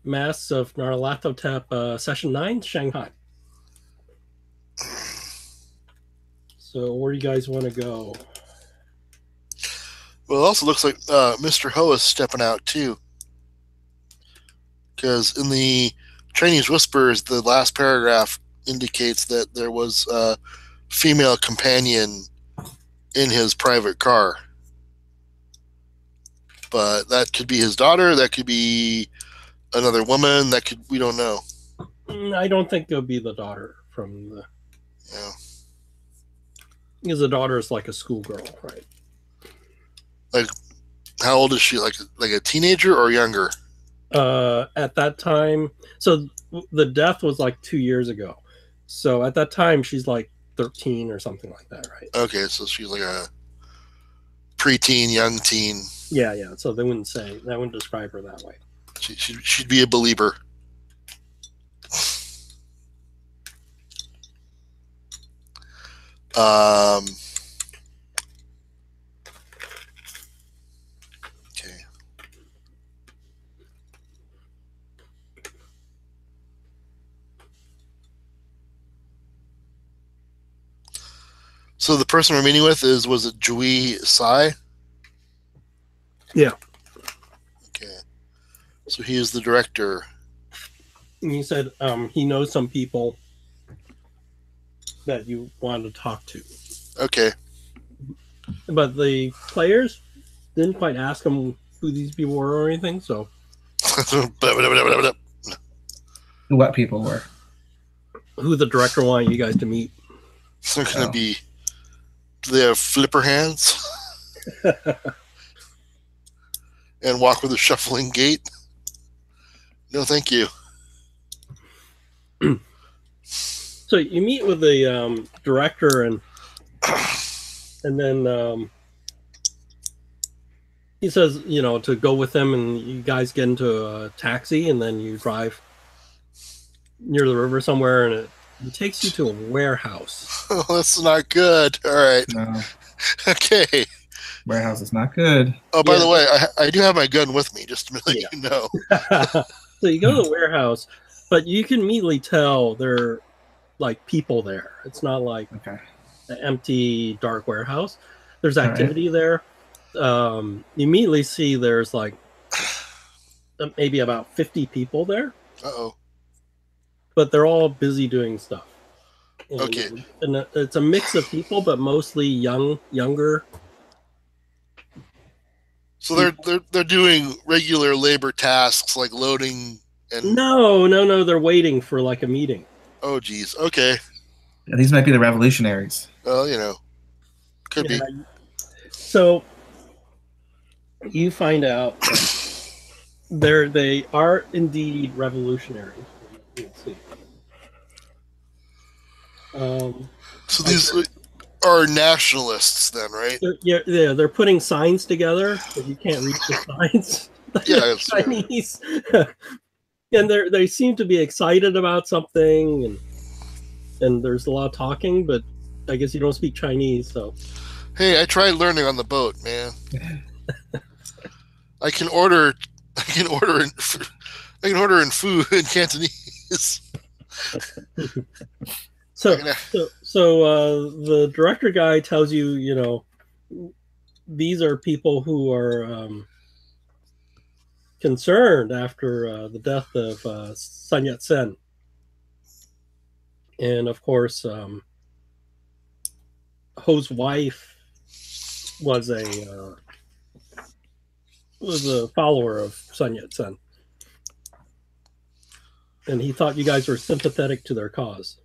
Mass of Nyarlathotep, Session 9, Shanghai. So where do you guys want to go? Well, it also looks like Mr. Ho is stepping out too, because in the Chinese Whispers, the last paragraph indicates that there was a female companion in his private car. But that could be his daughter. That could be another woman. That could we don't know. I don't think it'll be the daughter from the. Yeah. Because the daughter is like a schoolgirl, right? Like, how old is she? Like a teenager or younger? At that time, so the death was like 2 years ago. So at that time, she's like 13 or something like that, right? Okay, so she's like a preteen, young teen. Yeah, yeah. So they wouldn't say that wouldn't describe her that way. She'd be a believer. Um. Okay. So the person we're meeting with was it Jui Sai? Yeah. Okay. So he is the director. And he said he knows some people that you want to talk to, Okay. but the players didn't quite ask him who these people were or anything. So What people were. who the director wanted you guys to meet? They're gonna be. Do they have flipper hands and walk with a shuffling gait? No, thank you. So you meet with the director, and then he says, to go with him, and you guys get into a taxi, and then you drive near the river somewhere, and it takes you to a warehouse. Oh, that's not good. All right. No, Okay. warehouse is not good. Oh, by Yeah. the way, I do have my gun with me, just to let Yeah. you know. So you go to the warehouse, but you can immediately tell there are like people there. It's not like Okay. an empty, dark warehouse. There's All right. activity there. You immediately see there's like maybe about 50 people there, Uh-oh. but they're all busy doing stuff. Okay. And it's a mix of people, but mostly younger. So they're doing regular labor tasks like loading and No, they're waiting for like a meeting. oh geez. Okay. Yeah, these might be the revolutionaries. Well, could be. Yeah. So you find out that they are indeed revolutionaries. Let's see. So these are nationalists then, right? They're putting signs together, but you can't read the signs. Yeah, They're Chinese, and they seem to be excited about something, and there's a lot of talking, but I guess you don't speak Chinese, so. Hey, I tried learning on the boat, man. I can order in food in Cantonese. So the director guy tells you, these are people who are concerned after the death of Sun Yat-sen. And of course, Ho's wife was a follower of Sun Yat-sen. And he thought you guys were sympathetic to their cause.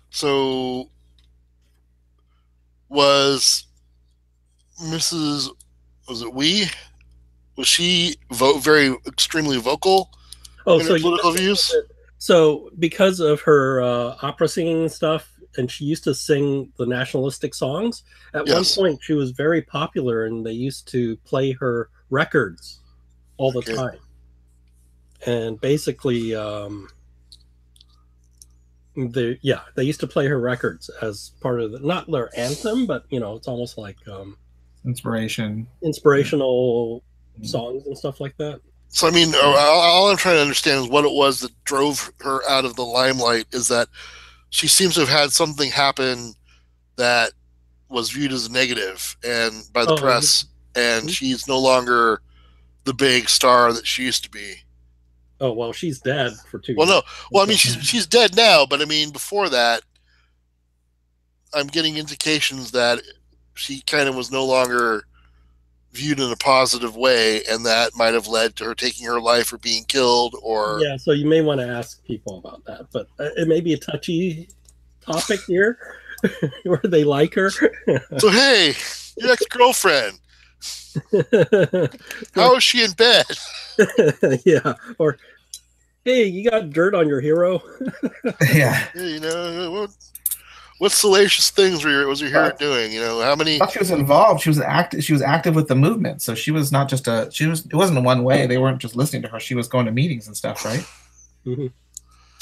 So was Mrs. Was it Was she very extremely vocal Oh, in so her political views? So because of her opera singing and stuff, and she used to sing the nationalistic songs, at one Yes. point she was very popular, and they used to play her records all the Okay. time. And basically, they used to play her records as part of not their anthem, but it's almost like Inspiration. inspirational songs and stuff like that. So I mean, all I'm trying to understand is what it was that drove her out of the limelight. Is that she seems to have had something happen that was viewed as negative and by the Oh, press, and she's no longer the big star that she used to be. oh well, she's dead for 2 years. Well, no, well, I mean, she's dead now, but I mean, before that, I'm getting indications that she kind of was no longer viewed in a positive way, and that might have led to her taking her life or being killed. Or Yeah, so you may want to ask people about that, but it may be a touchy topic here, where they like her. So hey, your ex-girlfriend, how is she in bed? Yeah, or hey, you got dirt on your hero. Yeah. Yeah, what salacious things was your hero doing? How many? She was involved. She was active. She was active with the movement. So she was not just a. She was. It wasn't one way. They weren't just listening to her. She was going to meetings and stuff, right? Mm-hmm.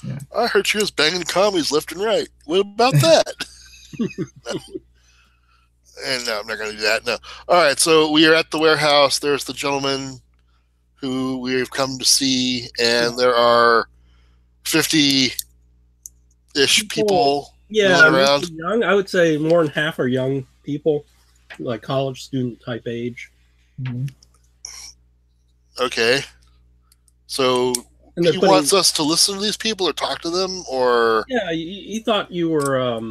Yeah. I heard she was banging commies left and right. What about that? And no, I'm not going to do that. No. All right. So we are at the warehouse. There's the gentleman who we've come to see, and there are 50-ish people Yeah, around. young. I would say more than half are young people, like college student type age. Mm-hmm. Okay. So he wants us to listen to these people or talk to them, or yeah, he thought you were.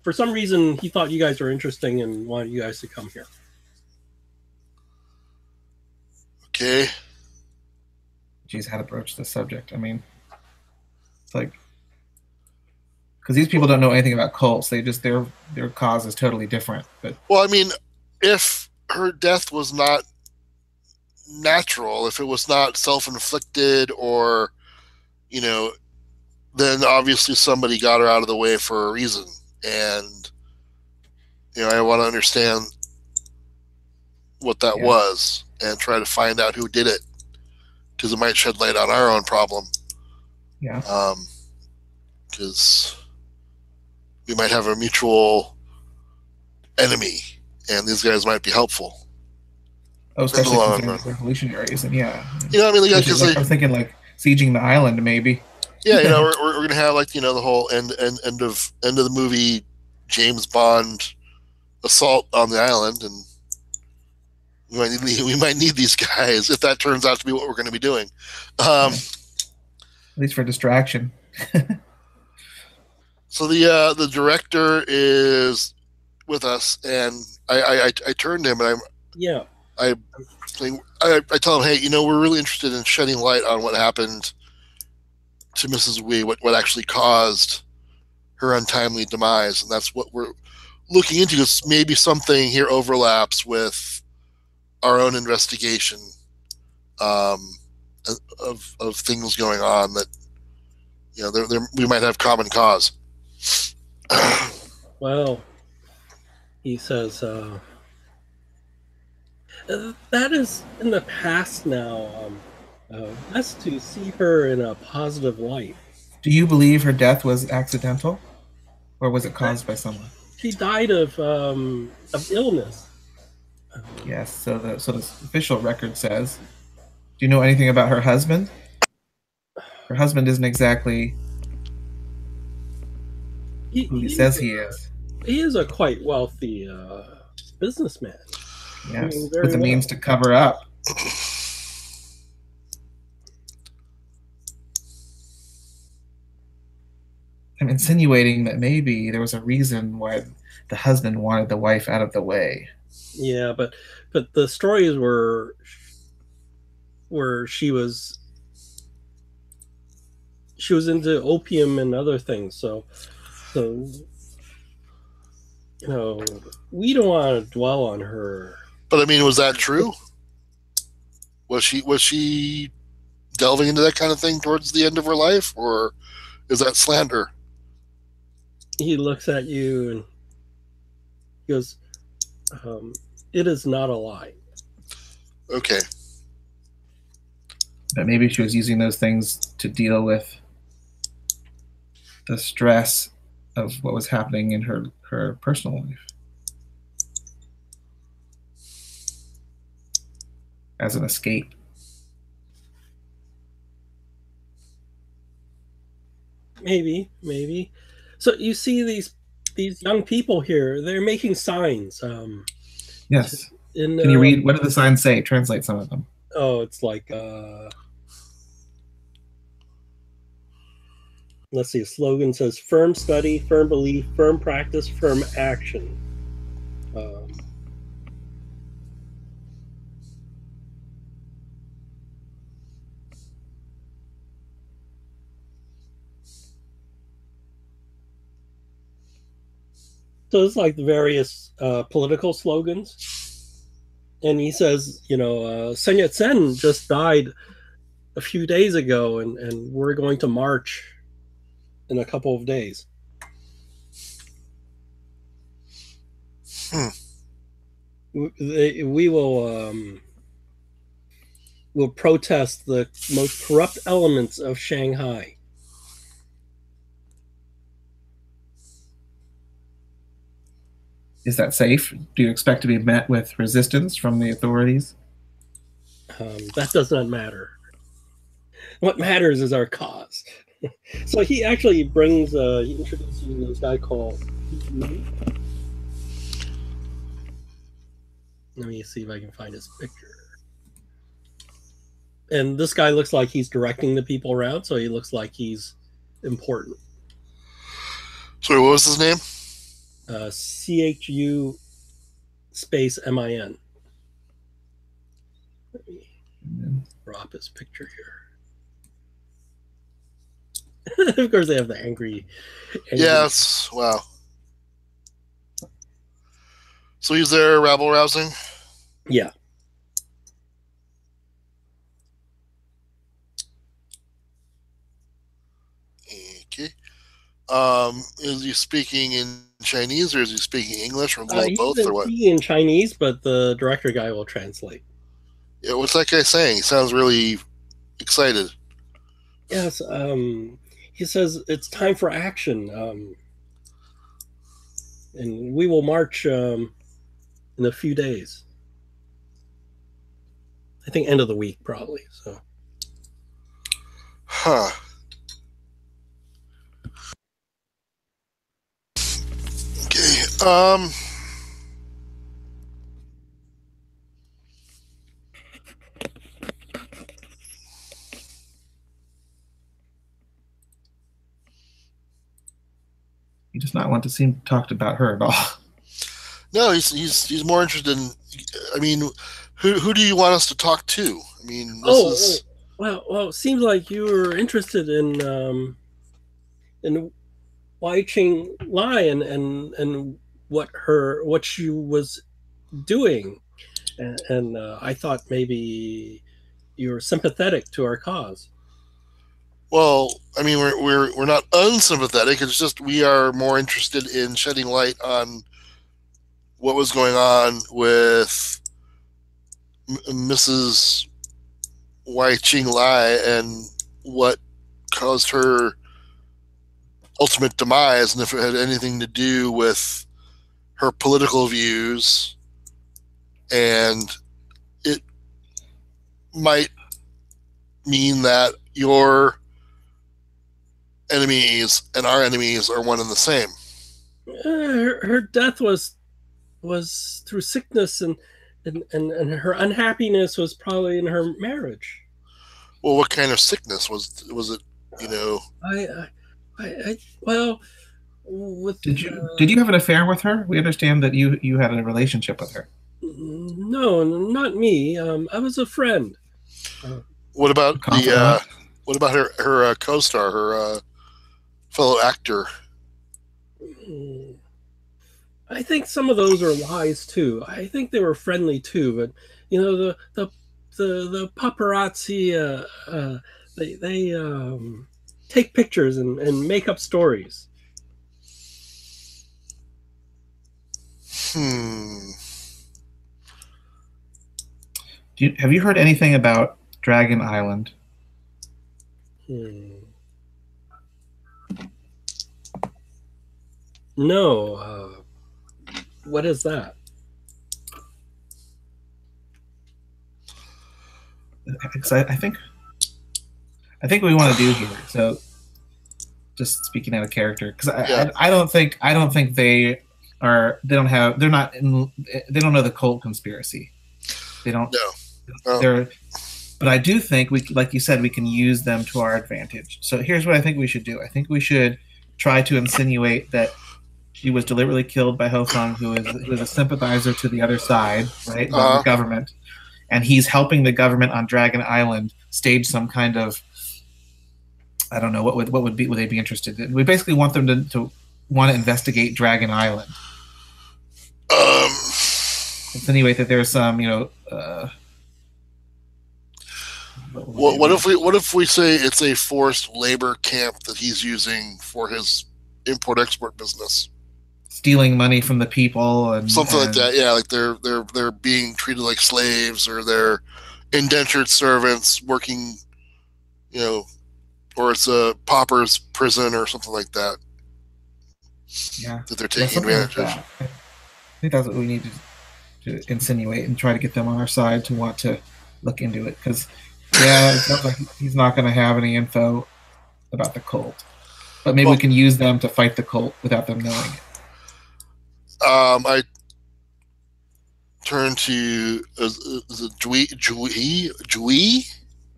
For some reason, he thought you guys were interesting and wanted you guys to come here. Okay. Geez, how to broach the subject. I mean, it's like, because these people don't know anything about cults. They just their cause is totally different. But well, I mean, if her death was not natural, if it was not self-inflicted, or then obviously somebody got her out of the way for a reason, and I want to understand what that was and try to find out who did it, because it might shed light on our own problem. Yeah. Because we might have a mutual enemy, and these guys might be helpful. Oh, especially because they're revolutionaries, and yeah. I mean, I'm thinking like sieging the island, maybe. Yeah, we're gonna have the whole end of the movie, James Bond assault on the island, and we might need these guys if that turns out to be what we're going to be doing. At least for distraction. So the director is with us, and I turned to him, and I tell him, hey, we're really interested in shedding light on what happened to Mrs. Wee, what actually caused her untimely demise, and that's what we're looking into. Is maybe something here overlaps with our own investigation of things going on that we might have common cause. Well, he says that is in the past now. Best to see her in a positive light. Do you believe her death was accidental, or was it caused by someone? She died of illness. Yes. So the official record says. Do you know anything about her husband? Her husband isn't exactly who he says he is. He is a quite wealthy businessman. Yes, with the means to cover up. I'm insinuating that maybe there was a reason why the husband wanted the wife out of the way. Yeah, but the stories were where she was into opium and other things, so we don't want to dwell on her. But I mean, was that true? Was she delving into that kind of thing towards the end of her life, or is that slander? He looks at you and goes, it is not a lie. Okay. But maybe she was using those things to deal with the stress of what was happening in her personal life. as an escape. Maybe, maybe. So you see these young people here. They're making signs. Yes. In Can you read? What do the signs say? Translate some of them. Oh, it's like let's see. A slogan says "Firm study, firm belief, firm practice, firm action." So it's like the various political slogans. And he says, Sun Yat-sen just died a few days ago, and we're going to march in a couple of days. We will protest the most corrupt elements of Shanghai. Is that safe? Do you expect to be met with resistance from the authorities? That does not matter. What matters is our cause. So he actually brings, he introduces you to this guy called. Let me see if I can find his picture. And this guy looks like he's directing the people around, so he looks like he's important. Sorry, what was his name? CHU space MIN. Let me drop his picture here. Of course, they have the angry. Yes, wow. So he's there rabble rousing? Yeah. Okay. Is he speaking in Chinese or is he speaking English or both or what? He's speaking in Chinese, but the director guy will translate. Yeah, what's that guy saying? He sounds really excited. Yes. He says it's time for action. And we will march in a few days. I think end of the week, probably. So. Huh. Okay. He does not want to seem talked about her at all. No, he's more interested in. I mean, who do you want us to talk to? I mean, well, it seems like you were interested in Wai Ching Lai and what she was doing, and I thought maybe you were sympathetic to our cause. Well, I mean, we're not unsympathetic. It's just we are more interested in shedding light on what was going on with Mrs. Wai Ching Lai and what caused her ultimate demise, and if it had anything to do with her political views, and it might mean that your enemies and our enemies are one and the same. Her death was through sickness, and her unhappiness was probably in her marriage. Well, what kind of sickness was it? Well, did you have an affair with her? We understand that you had a relationship with her. No, not me. I was a friend. What about her co-star, her fellow actor? I think some of those are lies too. I think they were friendly too, but the paparazzi they take pictures and make up stories. Have you heard anything about Dragon Island? No. What is that? I think we want to do here. So, just speaking out of character, because I don't think they are. They don't have. They're not. They don't know the cult conspiracy. They don't. No. They're. But I do think we, like you said, we can use them to our advantage. So here's what I think we should do. I think we should try to insinuate that she was deliberately killed by Ho Fung, who is a sympathizer to the other side, right, the government, and he's helping the government on Dragon Island stage some kind of, I don't know, would they be interested in? We basically want them to want to investigate Dragon Island. Insinuate that there's some, what if we say it's a forced labor camp that he's using for his import-export business, stealing money from the people and something like that? Yeah, like they're being treated like slaves, or they're indentured servants working, or it's a pauper's prison or something like that. Yeah, that they're taking advantage of. I think that's what we need to insinuate and try to get them on our side to want to look into it, because it sounds like he's not going to have any info about the cult, but maybe we can use them to fight the cult without them knowing it. I turn to Jui, Jui,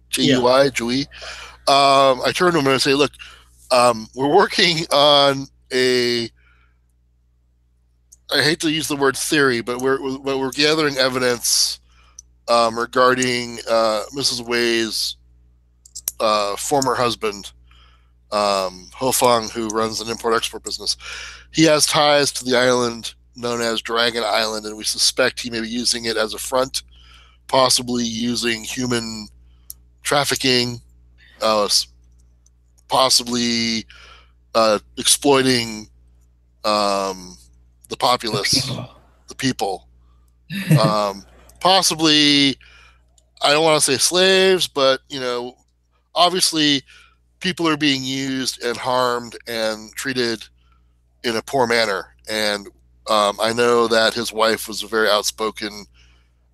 J-U-I, Jui. I turn to him and I say, look, we're working on I hate to use the word theory, but we're gathering evidence regarding Mrs. Wei's former husband, Ho Fung, who runs an import-export business. He has ties to the island known as Dragon Island, and we suspect he may be using it as a front, possibly using human trafficking, possibly exploiting the populace, the people. Possibly, I don't want to say slaves, but, obviously people are being used and harmed and treated in a poor manner. And I know that his wife was a very outspoken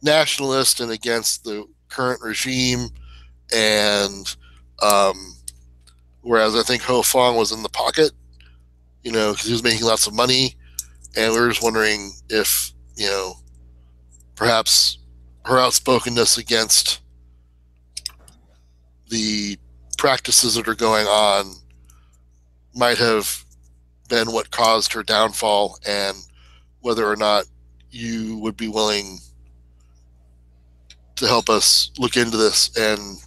nationalist and against the current regime. And whereas I think Ho Fung was in the pocket, because he was making lots of money. And we were just wondering if, perhaps her outspokenness against the practices that are going on might have been what caused her downfall, and whether or not you would be willing to help us look into this and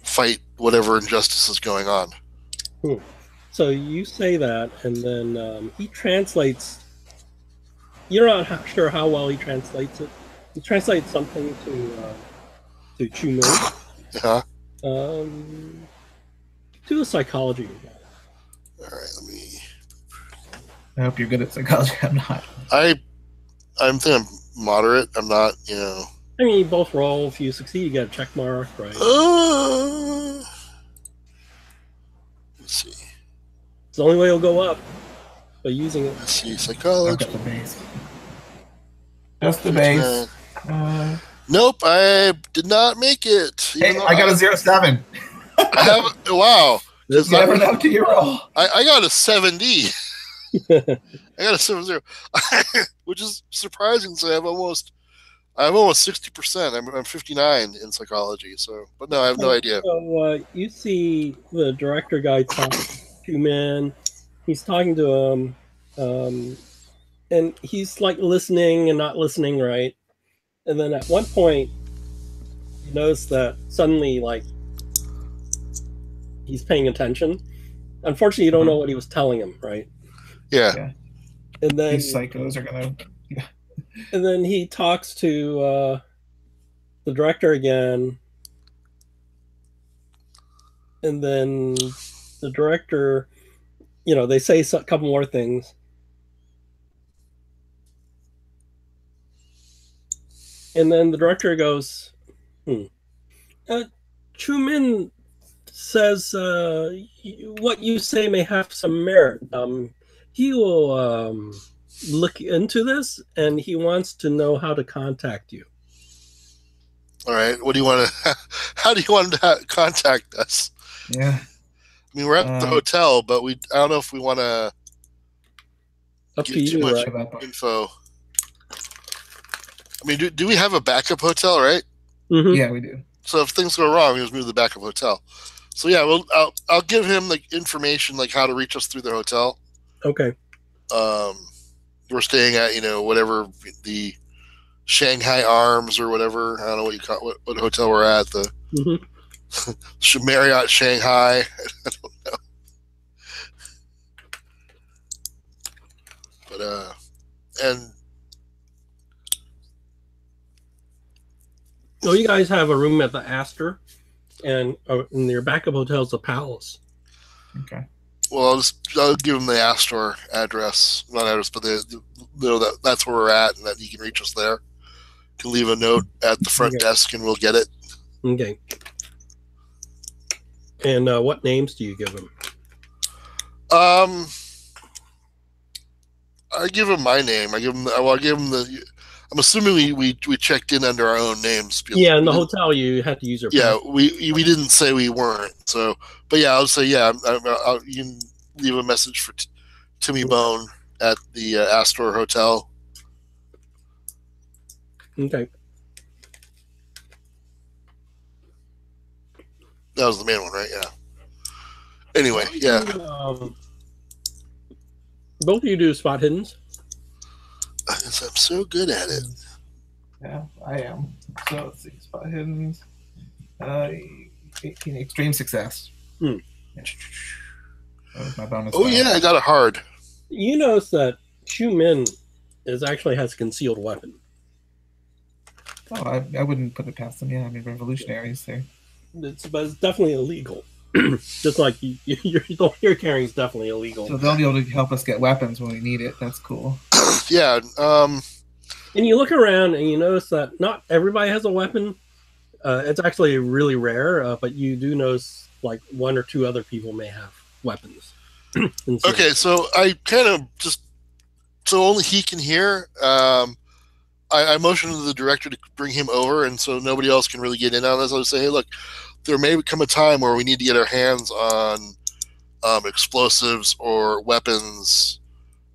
fight whatever injustice is going on. So you say that, and then he translates. You're not sure how well he translates it. He translates something to Chu Min. Yeah. Do a psychology. All right, let me. I hope you're good at psychology. I'm not. I'm moderate. I'm not. I mean, you both roll. If you succeed, you get a check mark, right? Let's see. It's the only way it'll go up by using it. Let's see, psychology. I've got the base. Just the base. Nope, I did not make it. Hey, I got a 0.7. Wow. You never know till you roll. I got a 7D. I got a 7.0, which is surprising. So I'm almost 60%. I'm 59 in psychology. So, but no, I have no idea. So you see the director guy talking to Min. He's talking to him, and he's like listening and not listening, right? And then at one point, you notice that suddenly, like, he's paying attention. Unfortunately, you don't know what he was telling him, right? Yeah. And then these psychos are gonna. Yeah. And then he talks to the director again, and then the director, they say a couple more things. And then the director goes, Chu Min says what you say may have some merit. He will look into this, and he wants to know how to contact you. All right. What do you want to? How do you want to contact us? Yeah. I mean, we're at the hotel, but I don't know if we want to give too much info. I mean, do we have a backup hotel, right? Mm-hmm. Yeah, we do. So if things go wrong, we just move to the backup hotel. So yeah, I'll give him like information like how to reach us through the hotel. Okay. We're staying at whatever the Shanghai Arms or whatever. I don't know what you call what hotel we're at. The Marriott Shanghai. I don't know. But and oh, you guys have a room at the Astor, and in your backup hotel is the Palace. Okay. Well, I'll give him the Astor address, not address, but that's where we're at, and that he can reach us there. You can leave a note at the front desk, and we'll get it. Okay. And what names do you give him? I give him my name. I give him the. I'm assuming we checked in under our own names. Yeah, in the hotel you had to use your. Yeah, we didn't say we weren't. So, but yeah, I'll say yeah. You can leave a message for Timmy Bone at the Astor Hotel. Okay. That was the main one, right? Yeah. Anyway, yeah. Both of you do spot hiddens. I'm so good at it. Yeah, I am. So let's see, spot hidden. 18 extreme success. Hmm. That was my bonus. Oh yeah, I got it hard. You notice that Chu Min actually has a concealed weapon. Oh, I wouldn't put it past them. Yeah, I mean revolutionaries there. But it's definitely illegal. Just like your carrying is definitely illegal. So they'll be able to help us get weapons when we need it. That's cool. Yeah. And you look around and you notice that not everybody has a weapon. It's actually really rare, but you do notice like one or two other people may have weapons. Okay, so I kind of so only he can hear. I motioned to the director to bring him over, and so nobody else can really get in on this. I would say, hey, look, there may come a time where we need to get our hands on explosives or weapons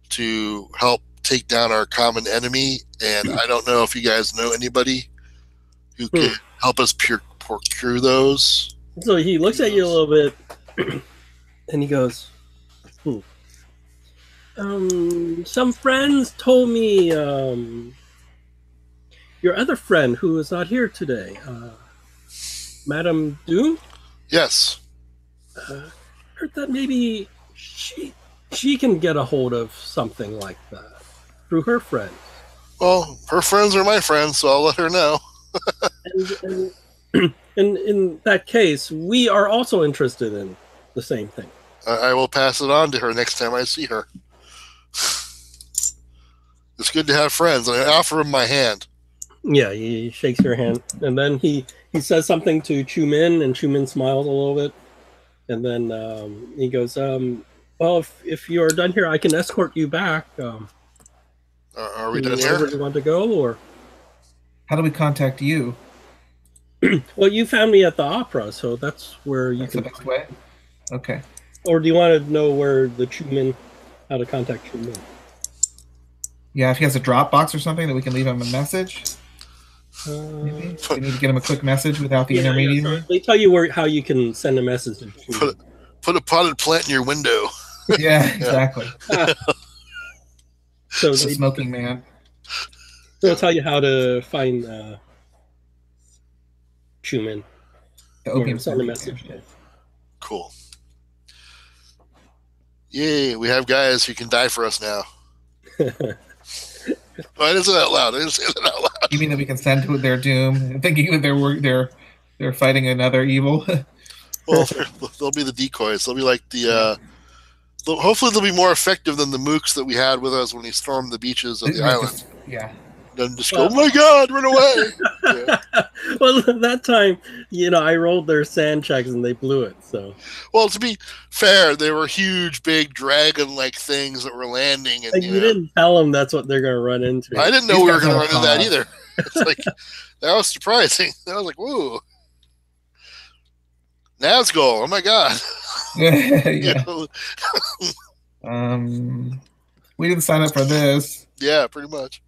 to help take down our common enemy, and I don't know if you guys know anybody who could help us procure those. So he looks at you a little bit, and he goes, some friends told me your other friend who is not here today, Madame Doom? Yes. Heard that maybe she can get a hold of something like that through her friends. Well, her friends are my friends, so I'll let her know. and in that case, we are also interested in the same thing. I will pass it on to her next time I see her. It's good to have friends. I offer him my hand. Yeah, he shakes your hand, and then he says something to Chu Min, and Chu Min smiles a little bit, and then he goes, "Well, if you are done here, I can escort you back." Are we done here? Wherever you want to go, or how do we contact you? Well, you found me at the opera, so that's where you can. The best way. Okay. Or do you want to know where the Chu Min, how to contact Chu Min? Yeah, if he has a Dropbox or something that we can leave him a message. Maybe we need to get him a quick message without the intermediary. Yeah. They tell you how you can send a message. Put a potted plant in your window. Yeah, exactly. So the smoking man. They'll tell you how to find Chu Min. The opium send a message. Yeah. Cool. Yay, we have guys who can die for us now. I didn't say that loud. You mean that we can send to their doom, thinking that they're fighting another evil? Well, they'll be the decoys. They'll be like the. Hopefully, they'll be more effective than the mooks that we had with us when we stormed the beaches of the island. Yeah. Then just go, oh my God, run away! Yeah. Well, that time, I rolled their sand checks and they blew it. So. Well, to be fair, they were huge, big dragon-like things that were landing, and you didn't tell them that's what they're going to run into. I didn't know we were going to run into that either. It's like, that was surprising. I was like, whoa. Nazgul, oh my god. Yeah. We didn't sign up for this. Yeah, pretty much.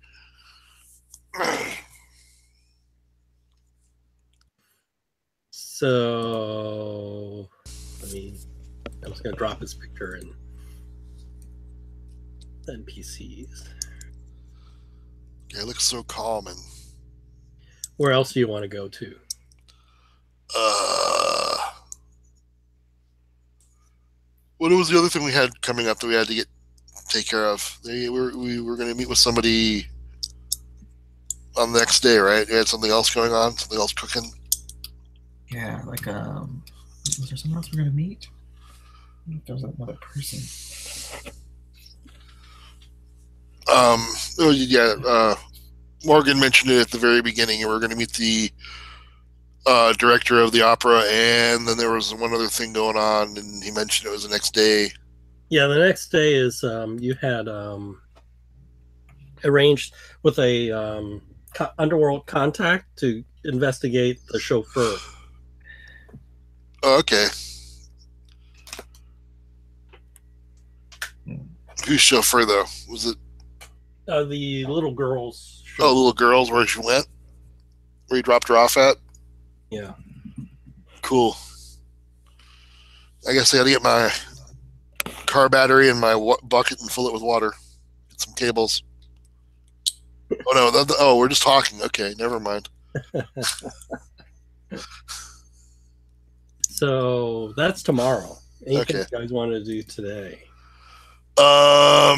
So, I'm just going to drop his picture in NPCs. Yeah, it looks so calm. And where else do you want to go to? What was the other thing we had coming up that we had to take care of? We were going to meet with somebody on the next day, right? You had something else going on, something else cooking. Yeah, like was there someone else we're going to meet? I don't know if there was another person. Oh yeah. Morgan mentioned it at the very beginning. We were going to meet the director of the opera, and then there was one other thing going on, and he mentioned it was the next day. Yeah, the next day is you had arranged with a underworld contact to investigate the chauffeur. Oh, okay. Whose chauffeur, though? Was it? The little girl's chauffeur. Oh, little girl's where she went? Where you dropped her off at? Yeah. Cool. I guess I got to get my car battery and my bucket and fill it with water. Get some cables. Oh, no. We're just talking. Okay, never mind. So that's tomorrow. Anything you guys want to do today? Huh.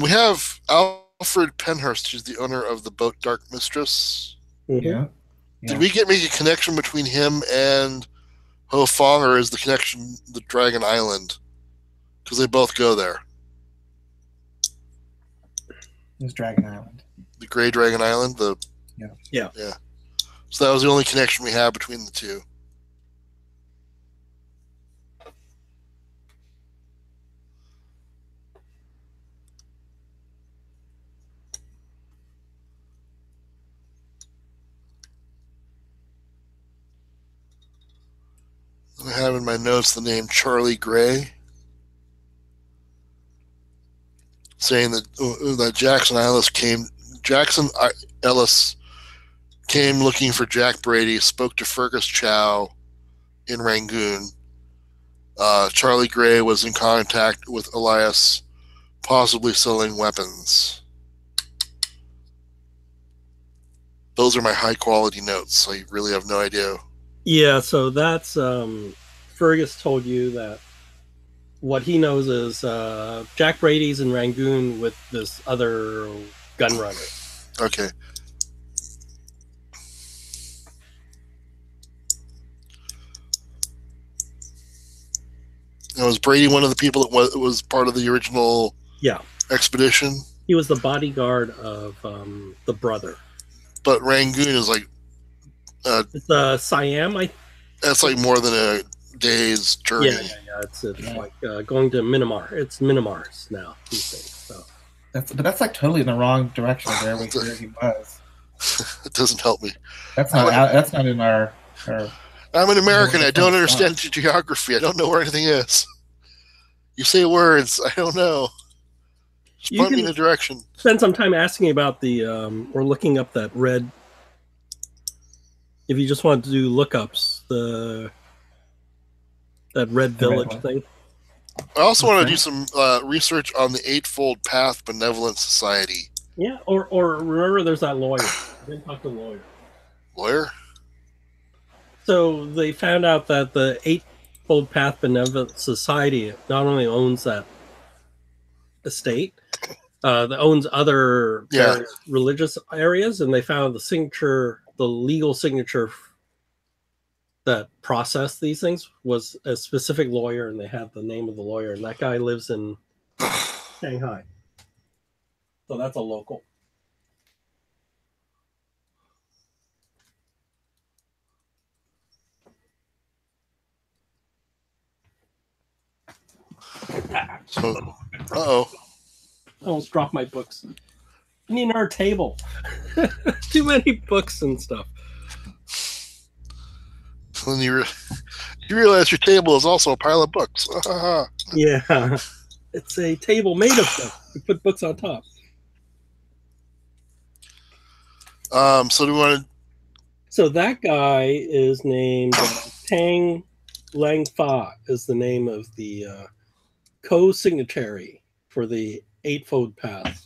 We have Alfred Penhurst, who's the owner of the boat Dark Mistress. Mm-hmm. Yeah. Did we make a connection between him and Ho Fong, or is the connection the Dragon Island? Because they both go there. It's Dragon Island. The Grey Dragon Island? Yeah. So that was the only connection we have between the two. I have in my notes the name Charlie Gray, saying that Jackson Ellis came looking for Jack Brady, spoke to Fergus Chow in Rangoon. Charlie Gray was in contact with Elias, possibly selling weapons. Those are my high-quality notes. I really have no idea. Yeah, so that's Fergus told you that what he knows is Jack Brady's in Rangoon with this other gun runner. Okay. Now, was Brady one of the people that was part of the original expedition? He was the bodyguard of the brother. But Rangoon is like... it's Siam, That's like more than a day's journey. Yeah. It's like going to Myanmar. It's Myanmar's now, these days. So. That's like totally in the wrong direction of where he was. It doesn't help me. That's not in our I'm an American. I don't understand geography. I don't know where anything is. You say words. I don't know. Just point me in a direction. Spend some time asking about or looking up that red. If you just want to do lookups, that red village thing. I also want to do some research on the Eightfold Path Benevolent Society. Yeah, or remember, there's that lawyer. I didn't talk to the lawyer. Lawyer? So they found out that the Eightfold Path Benevolent Society not only owns that estate, that owns other religious areas, and they found the legal signature that processed these things was a specific lawyer, and they had the name of the lawyer, and that guy lives in Shanghai. So that's a local. So, I almost dropped my books. I need our table. Too many books and stuff. When you realize your table is also a pile of books. Yeah. It's a table made of books. We put books on top. So do we want to... So that guy is named Tang Langfa is the name of the co-signatory for the Eightfold Path.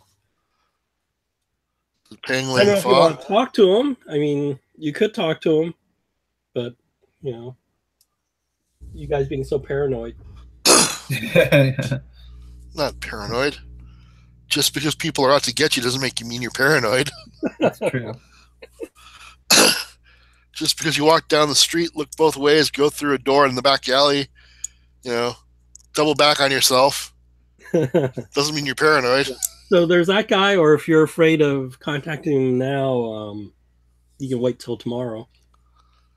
Tang Langfa? I don't know if you want to talk to him. I mean, you could talk to him, but, you know, you guys being so paranoid. Not paranoid. Just because people are out to get you doesn't make you mean you're paranoid. That's true. Just because you walk down the street, look both ways, go through a door in the back alley, you know, double back on yourself, doesn't mean you're paranoid. So there's that guy, or if you're afraid of contacting him now, you can wait till tomorrow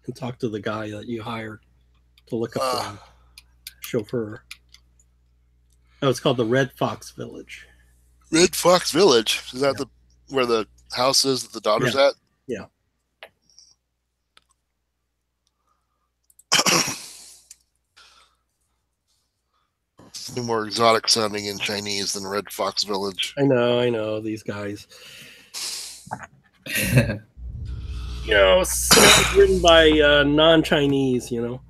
and talk to the guy that you hired to look up the chauffeur. Oh, it's called the Red Fox Village. Red Fox Village? Is that where the house is that the daughter's at? Yeah. It's more exotic sounding in Chinese than Red Fox Village. I know, these guys. You know, written by non-Chinese, you know.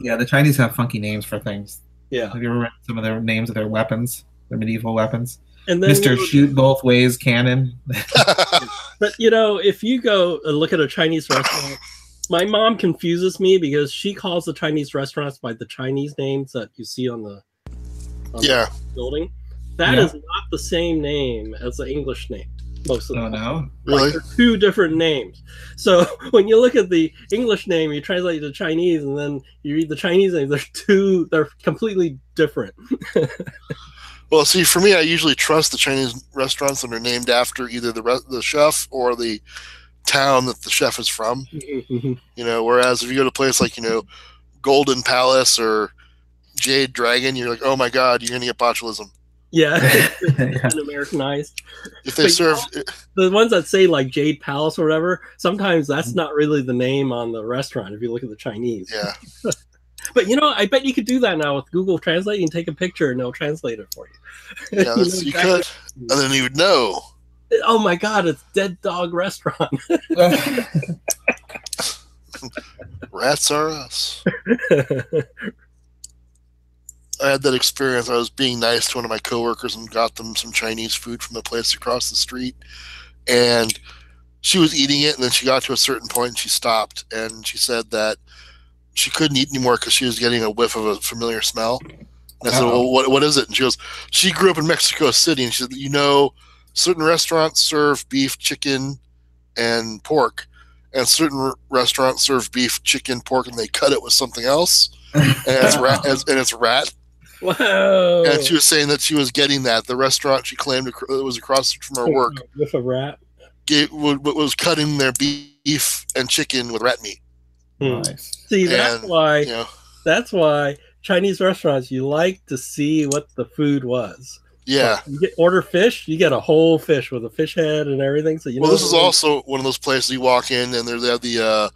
Yeah, the Chinese have funky names for things. Yeah. Have you ever read some of their names of their weapons, their medieval weapons? And then, Mr. Shoot Both Ways Cannon. But, you know, if you go and look at a Chinese restaurant, my mom confuses me because she calls the Chinese restaurants by the Chinese names that you see on the building. That is not the same name as the English name. Most of them. Oh, no? Really? They're two different names. So when you look at the English name, you translate it to Chinese, and then you read the Chinese name. They're completely different. Well, see, for me, I usually trust the Chinese restaurants that are named after either the chef or the town that the chef is from. You know, whereas if you go to a place like, you know, Golden Palace or Jade Dragon, you're like, oh my God, you're going to get botulism. Yeah, it's Americanized. If they serve the ones that say like Jade Palace or whatever, sometimes that's not really the name on the restaurant if you look at the Chinese. Yeah. But you know, I bet you could do that now with Google Translate. You can take a picture and they'll translate it for you. Yeah, you could, and then you would know. Oh my God, it's Dead Dog Restaurant. Rats are us. I had that experience. I was being nice to one of my coworkers and got them some Chinese food from the place across the street. And she was eating it, and then she got to a certain point and she stopped. And she said that she couldn't eat anymore because she was getting a whiff of a familiar smell. And I said, well, what is it? And she goes, she grew up in Mexico City. And she said, you know, certain restaurants serve beef, chicken, and pork. And certain restaurants serve beef, chicken, pork, and they cut it with something else. And it's rat. Wow. And she was saying that she was getting that. The restaurant she claimed it was across from her work with a rat was cutting their beef and chicken with rat meat. Nice. See, that's why Chinese restaurants, you like to see what the food was. Yeah. You order fish, you get a whole fish with a fish head and everything. So this is also one of those places you walk in and they have the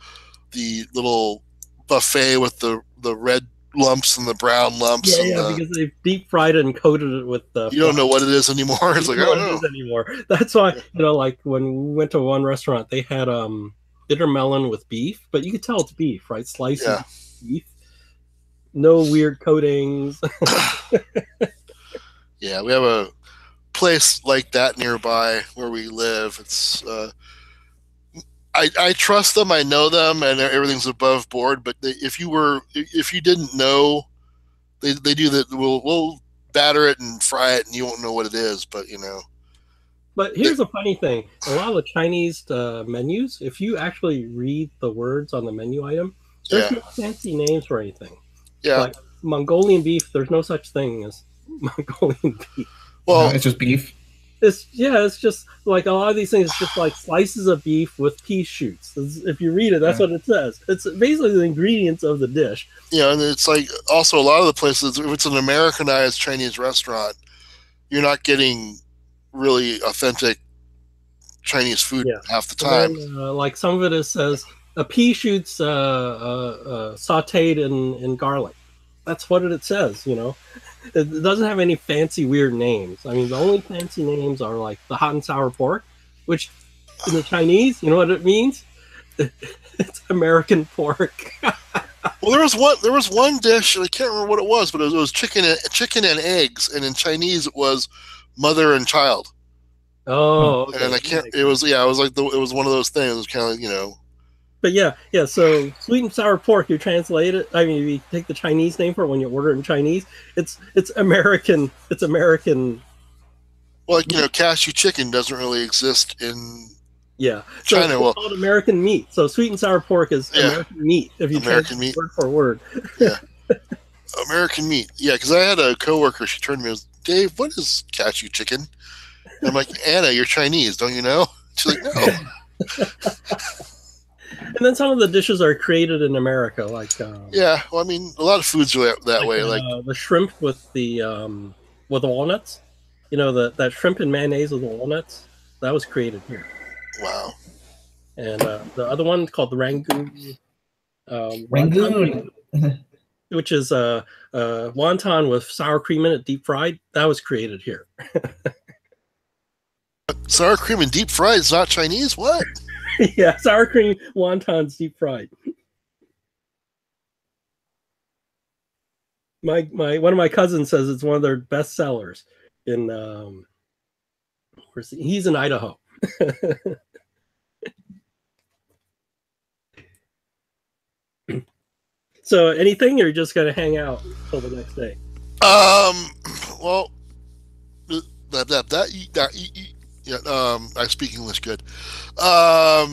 little buffet with the red lumps and the brown lumps. Because they've deep fried it and coated it with the. You don't know what it is anymore. It's like, I don't know anymore. That's why, you know, like when we went to one restaurant, they had bitter melon with beef, but you could tell it's beef, right? Slices of beef, no weird coatings. Yeah, we have a place like that nearby where we live. It's I trust them, I know them, and everything's above board. But if you didn't know, they do that. We'll batter it and fry it, and you won't know what it is. But you know, But here's a funny thing: a lot of the Chinese menus, if you actually read the words on the menu item, there's no fancy names for anything. Yeah. Like Mongolian beef, there's no such thing as Mongolian beef. Well, no, it's just beef. It's just like a lot of these things. It's just like slices of beef with pea shoots. If you read it, that's what it says. It's basically the ingredients of the dish. Yeah, and it's like also a lot of the places, if it's an Americanized Chinese restaurant, you're not getting really authentic Chinese food half the time. Then, like some of it says pea shoots sautéed in garlic. That's what it says. It doesn't have any fancy weird names. I mean, the only fancy names are like the hot and sour pork, which in the Chinese, you know what it means? It's American pork. Well, there was one dish, I can't remember what it was, but it was chicken and eggs, and in Chinese it was mother and child. Oh, okay. And I can't. It was it was one of those things. It was kind of like. But yeah. So sweet and sour pork, you translate it. I mean, if you take the Chinese name for it when you order it in Chinese, it's American. It's American. Well, cashew chicken doesn't really exist in China. So it's called American meat. So sweet and sour pork is American meat. If you American meat word for word. Yeah. American meat. Yeah, because I had a coworker. She turned to me and was, Dave, what is cashew chicken? And I'm like, Anna, you're Chinese, don't you know? She's like, no. And then some of the dishes are created in America, like well, I mean, a lot of foods are that way, like the shrimp with the walnuts. That shrimp and mayonnaise with the walnuts, that was created here. Wow. And the other one called the Rangoon, which is wonton with sour cream in it, deep fried. That was created here. Sour cream and deep fried is not Chinese? What? Yeah, sour cream wontons deep fried. My one of my cousins says it's one of their best sellers in he's in Idaho. So anything, or you're just gonna hang out until the next day? Well, I speak English good. I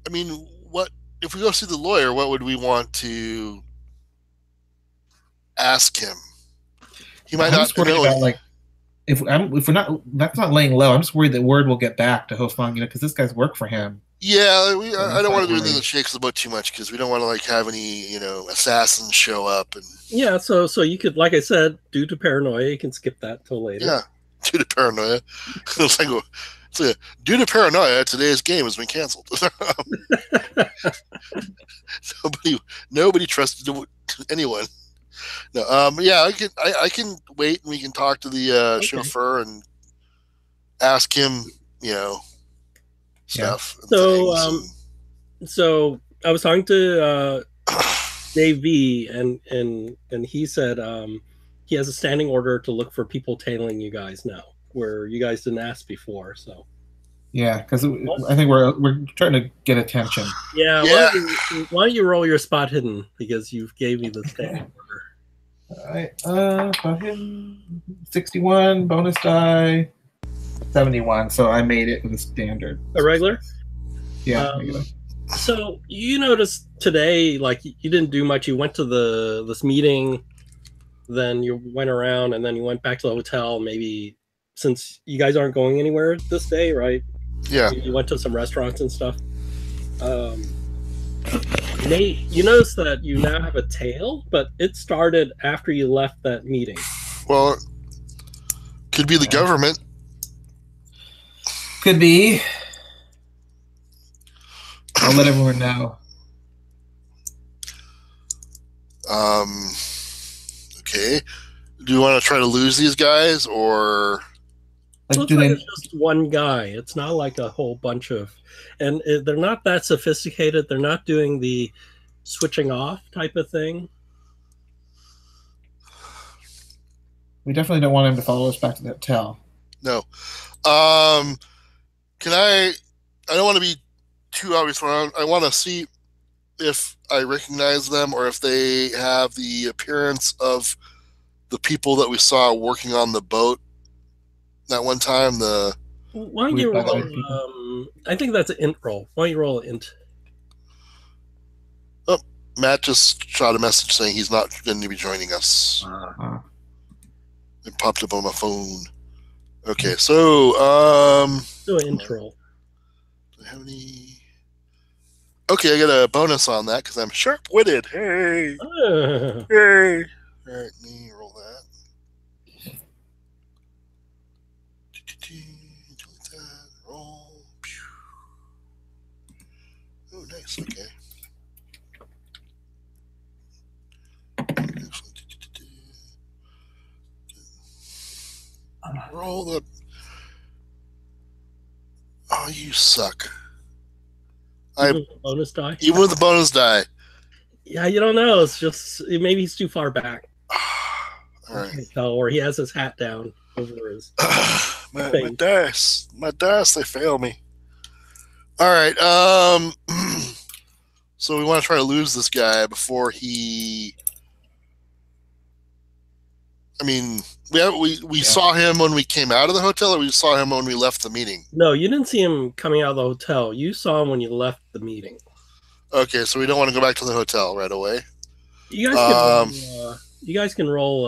mean, what if we go see the lawyer? What would we want to ask him? He might not know. About, like, if we're not, that's not laying low. I'm just worried that word will get back to Ho Fang, because this guy's work for him. Yeah, I don't want to do anything that shakes the boat too much, because we don't want to have any assassins show up. And so you could, like I said, due to paranoia, you can skip that till later. Yeah, due to paranoia. Due to paranoia, today's game has been canceled. Nobody trusted anyone. No, I can wait, and we can talk to the chauffeur and ask him, stuff. So, so I was talking to Dave V, and he said he has a standing order to look for people tailing you guys now, where you guys didn't ask before. So yeah, because I think we're trying to get attention. Yeah. Why don't you roll your spot hidden, because you gave me the standing order. All right, spot hidden 61 bonus die 71. So I made it with a standard. A regular. Yeah. Regular. So you noticed today, like, you didn't do much. You went to this meeting, then you went around, and then you went back to the hotel. Maybe since you guys aren't going anywhere this day, right? Yeah. You went to some restaurants and stuff. Nate, you notice that you now have a tail, but it started after you left that meeting. Well, could be the government. Could be. I'll let everyone know. Okay. Do you want to try to lose these guys, or? It's just one guy. It's not like a whole bunch of, and they're not that sophisticated. They're not doing the switching off type of thing. We definitely don't want him to follow us back to the hotel. No. I don't want to be too obvious. I want to see if I recognize them, or if they have the appearance of the people that we saw working on the boat that one time, the Why don't you roll? I think that's an int roll. Why don't you roll an int? Oh, Matt just shot a message saying he's not going to be joining us. It popped up on my phone. Okay, so do an int roll. Do I have any? Okay, I get a bonus on that because I'm sharp-witted. Hey, hey. All right, let me roll that. Roll. Oh, nice. Okay. Roll the. Oh, you suck. Even with the bonus die? Even with the bonus die. Yeah, you don't know. It's just maybe he's too far back. All right. Tell, or he has his hat down over his. my dice, they fail me. All right. So we want to try to lose this guy before he. I mean, we saw him when we came out of the hotel, or we saw him when we left the meeting? No, you didn't see him coming out of the hotel. You saw him when you left the meeting. Okay, so we don't want to go back to the hotel right away. You guys can roll.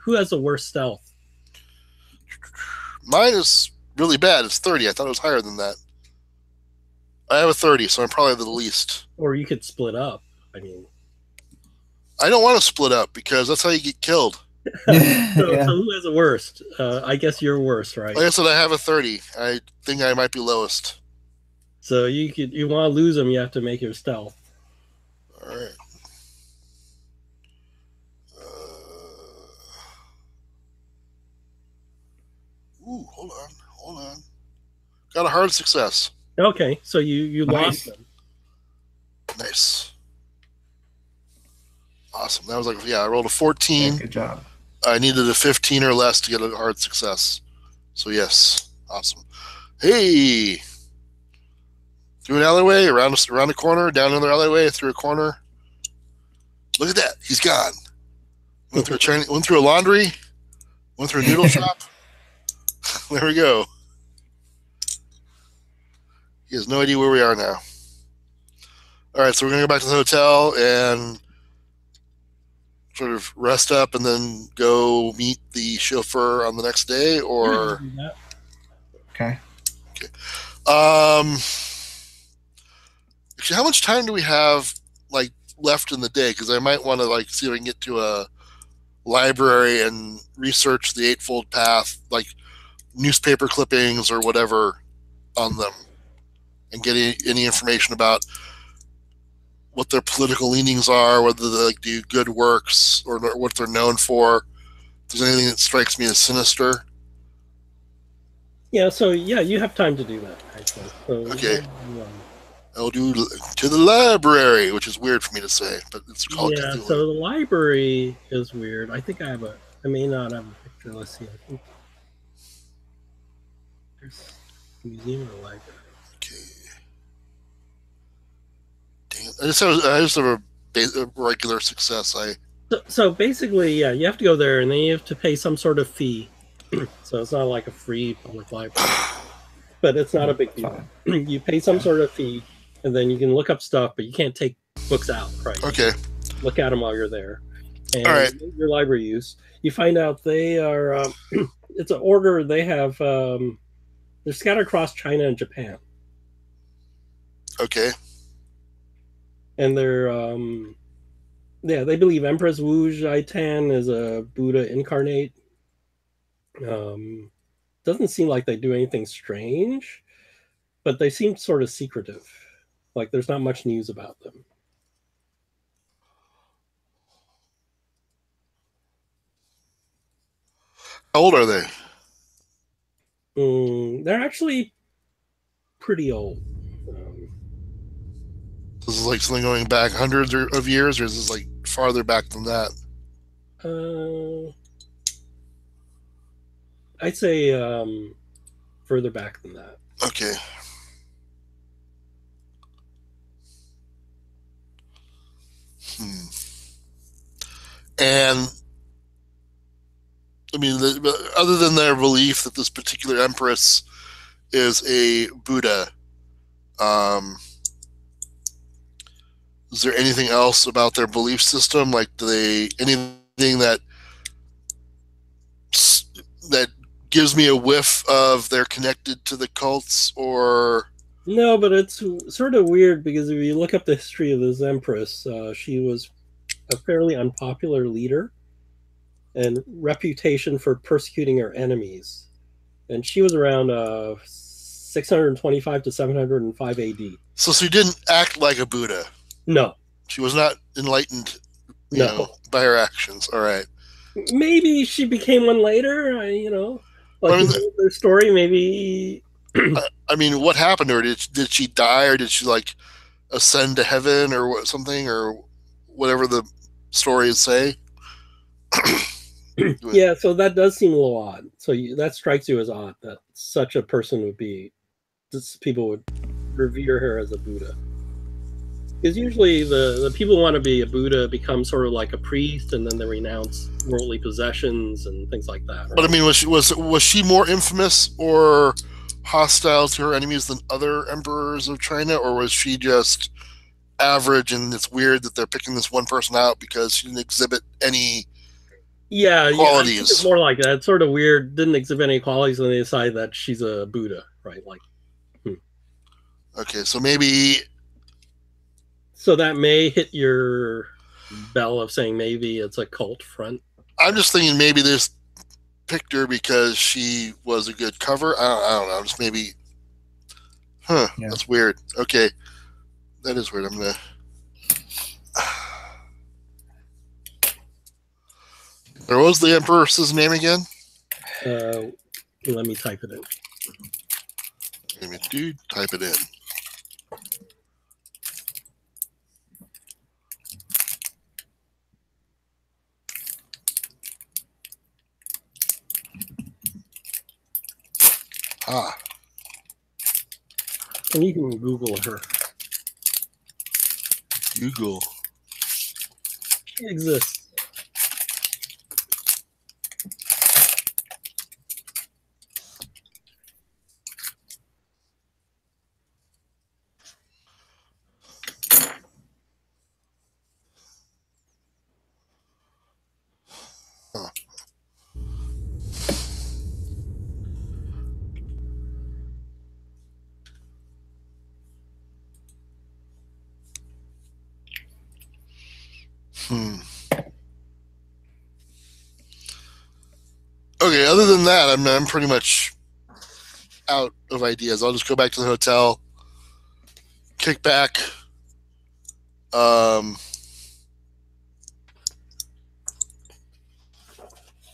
Who has the worst stealth? Mine is really bad. It's 30. I thought it was higher than that. I have a 30, so I'm probably the least. Or you could split up. I mean, I don't want to split up because that's how you get killed. So who has the worst? I guess you're worse, right? Like I said, I have a 30. I think I might be lowest. So you want to lose them, you have to make your stealth. All right. Hold on. Got a hard success. Okay, so you lost them. Nice. Awesome. That was I rolled a 14. Yeah, good job. I needed a 15 or less to get a hard success. So yes, awesome. Hey, through an alleyway, around a corner, down another alleyway, through a corner. Look at that, he's gone. Went through a laundry, went through a noodle shop. There we go. He has no idea where we are now. All right, so we're gonna go back to the hotel and sort of rest up and then go meet the chauffeur on the next day, or okay. Actually, how much time do we have left in the day? Because I might want to see if I can get to a library and research the Eightfold Path, newspaper clippings or whatever on them, and get any information about what their political leanings are, whether they do good works or what they're known for. If there's anything that strikes me as sinister. Yeah, so you have time to do that, actually. So, okay. I'll do to the library, which is weird for me to say, but it's called Cthulhu. So the library is weird. I think I may not have a picture. Let's see. I think there's a museum or a library. Okay. Dang it. I just have a regular success. So basically, you have to go there, and then you have to pay some sort of fee. So it's not like a free public library, but it's not a big deal. You pay some sort of fee, and then you can look up stuff, but you can't take books out, right? Okay. Look at them while you're there. And all right. Your library use. You find out they are. It's an order they have. They're scattered across China and Japan. Okay. And they're. They believe Empress Wu Zhaitan is a Buddha incarnate. Doesn't seem like they do anything strange, but they seem sort of secretive. There's not much news about them. How old are they? They're actually pretty old. This is something going back hundreds of years, or is this farther back than that? I'd say further back than that. Okay. And I mean, other than their belief that this particular empress is a Buddha. Is there anything else about their belief system? Like, do they anything that gives me a whiff of they're connected to the cults, or? No, but it's sort of weird because if you look up the history of this empress, she was a fairly unpopular leader and reputation for persecuting her enemies. And she was around 625 to 705 AD. So she didn't act like a Buddha. No. She was not enlightened, you know, by her actions. All right. Maybe she became one later, Like, their story, maybe. I mean, what happened to her? Did she die, or did she, like, ascend to heaven or something, or whatever the stories say? Yeah, so that does seem a little odd. So that strikes you as odd that such a person would be, people would revere her as a Buddha. Because usually the people who want to be a Buddha become sort of like a priest, and then they renounce worldly possessions and things like that. Right? But I mean, was she more infamous or hostile to her enemies than other emperors of China, or was she just average? And it's weird that they're picking this one person out because she didn't exhibit any qualities. Yeah, it's more like that. It's sort of weird. Didn't exhibit any qualities, and they decide that she's a Buddha, right? Like, Okay, so maybe. So that may hit your bell of saying maybe it's a cult front. I'm just thinking maybe this picked her because she was a good cover. I don't know. Just maybe. Yeah. That's weird. Okay, that is weird. I'm gonna. What was the empress's name again? Let me type it in. Dude, type it in. And you can Google her. Google. She exists. Okay, other than that, I'm pretty much out of ideas. I'll just go back to the hotel, kick back.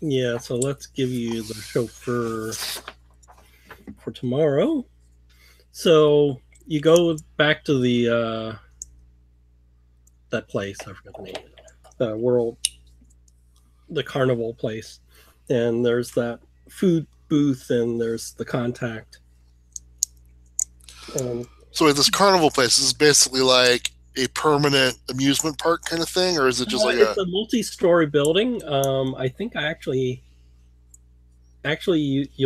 Yeah, so let's give you the chauffeur for tomorrow. So you go back to the that place. I forgot the name. The carnival place, and there's that food booth, and there's the contact. So this carnival place is basically like a permanent amusement park kind of thing, or is it just like it's a multi-story building? I think you'll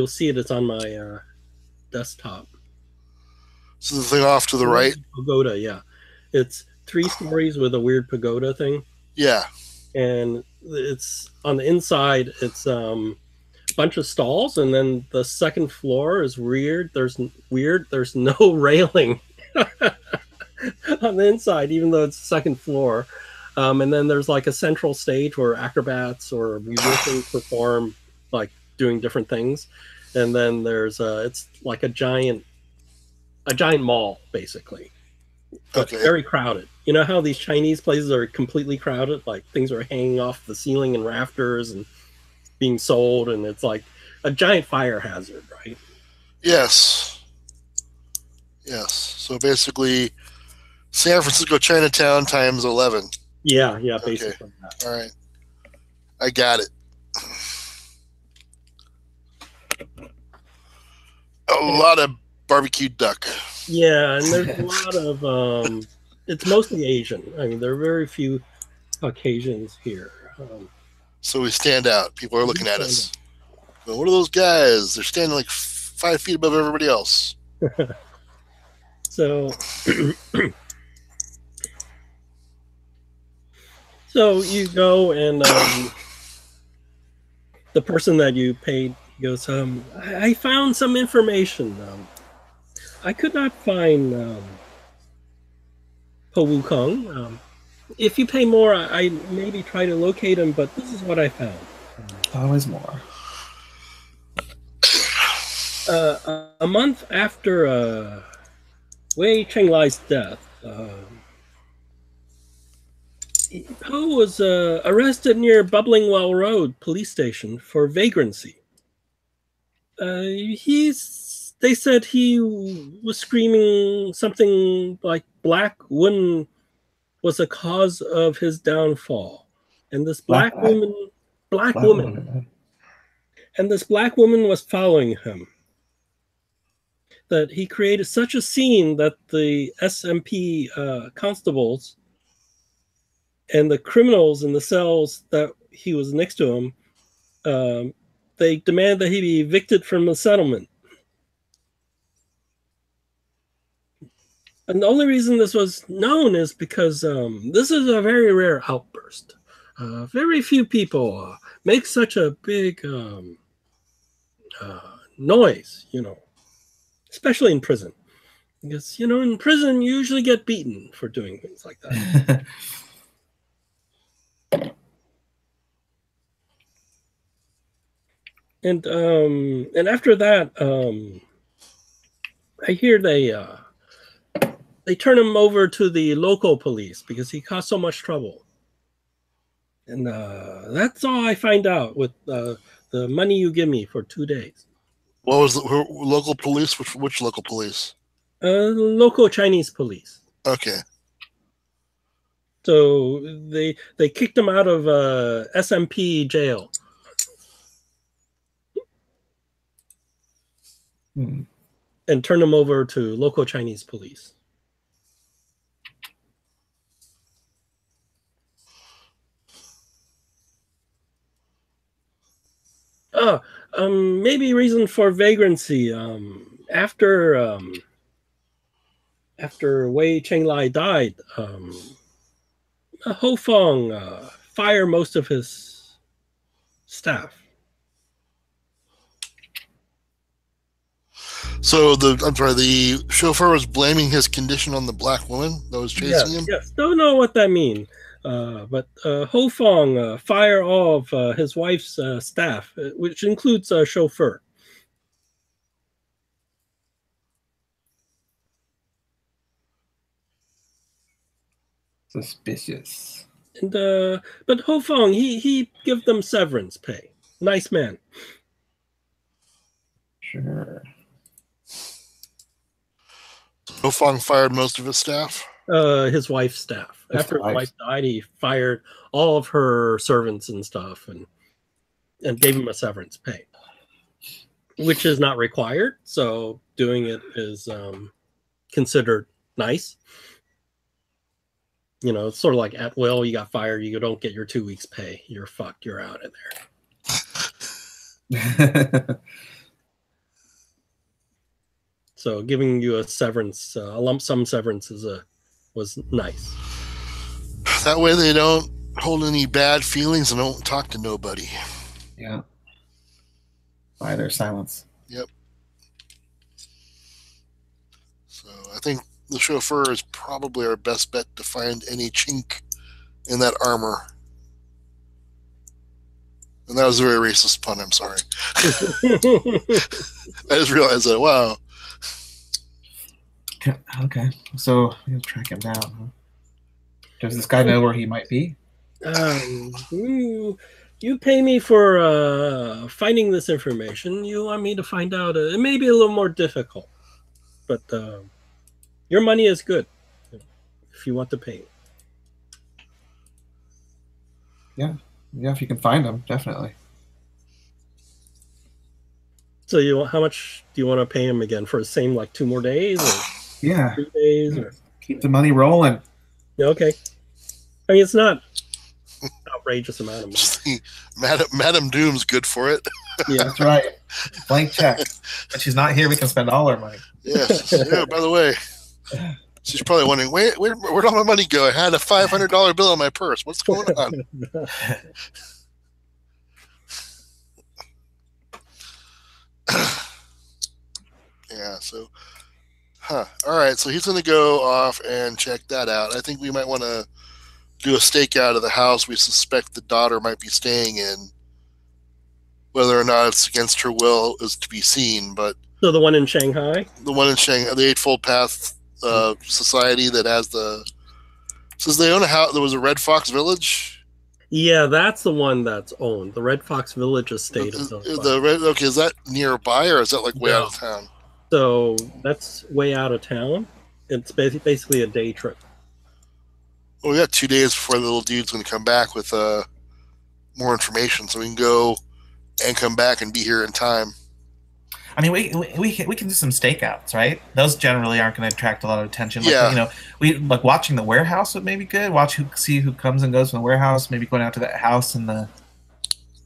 see it. It's on my desktop. So the thing off to the right? Pagoda, yeah. It's 3 stories with a weird pagoda thing. Yeah. And it's on the inside, it's a bunch of stalls, and then the second floor is weird. There's no railing on the inside, even though it's the second floor. And then there's like a central stage where acrobats or musicians perform, like doing different things. And then there's it's like a giant mall, basically. But very crowded. You know how these Chinese places are completely crowded? Like things are hanging off the ceiling and rafters and being sold, and it's like a giant fire hazard, right? Yes. So basically, San Francisco Chinatown times 11. Yeah, basically. Okay. All right. I got it. A lot of barbecued duck. Yeah, and there's a lot of it's mostly Asian. I mean, there are very few Caucasians here. So we stand out. People are looking at us. Well, what are those guys? They're standing like 5 feet above everybody else. So, so you go and the person that you paid goes, I found some information. I could not find Po Wukong. If you pay more, I maybe try to locate him, but this is what I found. Always more. A month after Wei Chenglai's death, Po was arrested near Bubbling Well Road police station for vagrancy. They said he was screaming something like black woman was the cause of his downfall. And this black woman, and this black woman was following him. That he created such a scene that the SMP constables and the criminals in the cells that he was next to him, they demanded that he be evicted from the settlement. And the only reason this was known is because this is a very rare outburst. Very few people make such a big noise, especially in prison. Because, in prison, you usually get beaten for doing things like that. And after that, I hear they turn him over to the local police because he caused so much trouble. And that's all I find out with the money you give me for 2 days. What was the local police? Which local police? Local Chinese police. Okay. So they kicked him out of SMP jail. And turned him over to local Chinese police. Maybe reason for vagrancy. After Wei Chenglai died, Ho Fong fired most of his staff. So the chauffeur was blaming his condition on the black woman that was chasing him? Yes, don't know what that means. But Ho Fong fired all of his wife's staff, which includes a chauffeur. Suspicious. And but Ho Fong, he give them severance pay. Nice man. Sure. Ho Fong fired most of his staff? His wife's staff. After his wife died, he fired all of her servants and stuff and gave him a severance pay, which is not required. So doing it is considered nice. It's sort of like at will. You got fired, you don't get your 2 weeks pay. You're fucked. You're out of there. So giving you a severance, a lump sum severance was nice. That way they don't hold any bad feelings and don't talk to nobody. Yeah. By their silence. Yep. So I think the chauffeur is probably our best bet to find any chink in that armor. And that was a very racist pun, I'm sorry. I just realized that, wow. Okay, so we'll track him down. Huh? Does this guy know where he might be? You pay me for finding this information. You want me to find out. It may be a little more difficult, but your money is good if you want to pay. Yeah, if you can find him, definitely. So how much do you want to pay him again for the same 2 more days? Or? Yeah. 3 days or keep the money rolling. Okay. I mean, it's not outrageous amount of money. Madame Doom's good for it. Yeah, that's right. Blank check. If she's not here, we can spend all our money. Yes. Yeah. By the way, she's probably wondering, where'd all my money go? I had a $500 bill in my purse. What's going on? Yeah. So, all right. So he's going to go off and check that out. I think we might want to do a stakeout of the house we suspect the daughter might be staying in. Whether or not it's against her will is to be seen, but so the one in Shanghai, the Eightfold Path Society that has says they own a house. There was a Red Fox Village. Yeah, that's the one that's owned. The Red Fox Village estate. Okay, is that nearby or is that like way out of town? So that's way out of town. It's basically a day trip. Well, we got 2 days before the little dude's going to come back with more information, so we can go and come back and be here in time. I mean, we can do some stakeouts, right? Those generally aren't going to attract a lot of attention. Like, yeah. You know, we like watching the warehouse would maybe good. See who comes and goes from the warehouse. Maybe going out to that house in the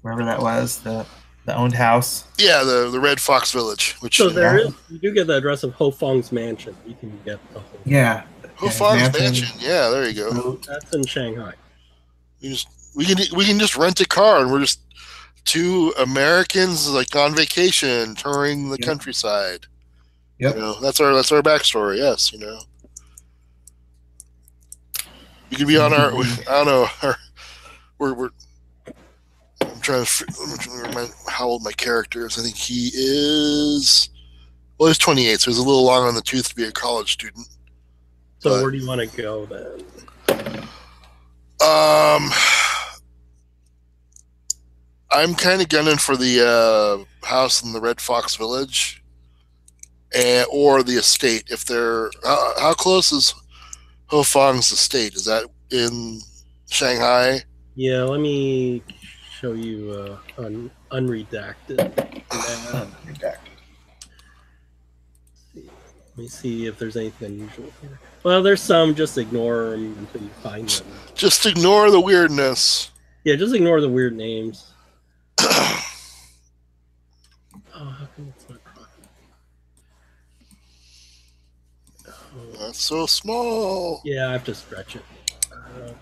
wherever that was, the owned house. Yeah, the Red Fox Village. Which you do get the address of Ho Fong's mansion. You can get the whole. Yeah. Ho Fong's mansion. Yeah, there you go. That's in Shanghai. We can just rent a car and we're just two Americans like on vacation touring the countryside. Yep. You know, that's our backstory. Yes, you know. We could be on our I don't know. I'm trying to remember how old my character is. I think he is. Well, he's 28, so he's a little long on the tooth to be a college student. So where do you want to go then? I'm kind of gunning for the house in the Red Fox Village, or the estate. If they're how close is Ho Fong's estate? Is that in Shanghai? Yeah, let me show you unredacted. Unredacted. Let me see if there's anything unusual here. Well, there's some. Just ignore them until you find them. Just ignore the weirdness. Yeah, just ignore the weird names. Oh, how come it's not cropping? Oh. That's so small. Yeah, I have to stretch it.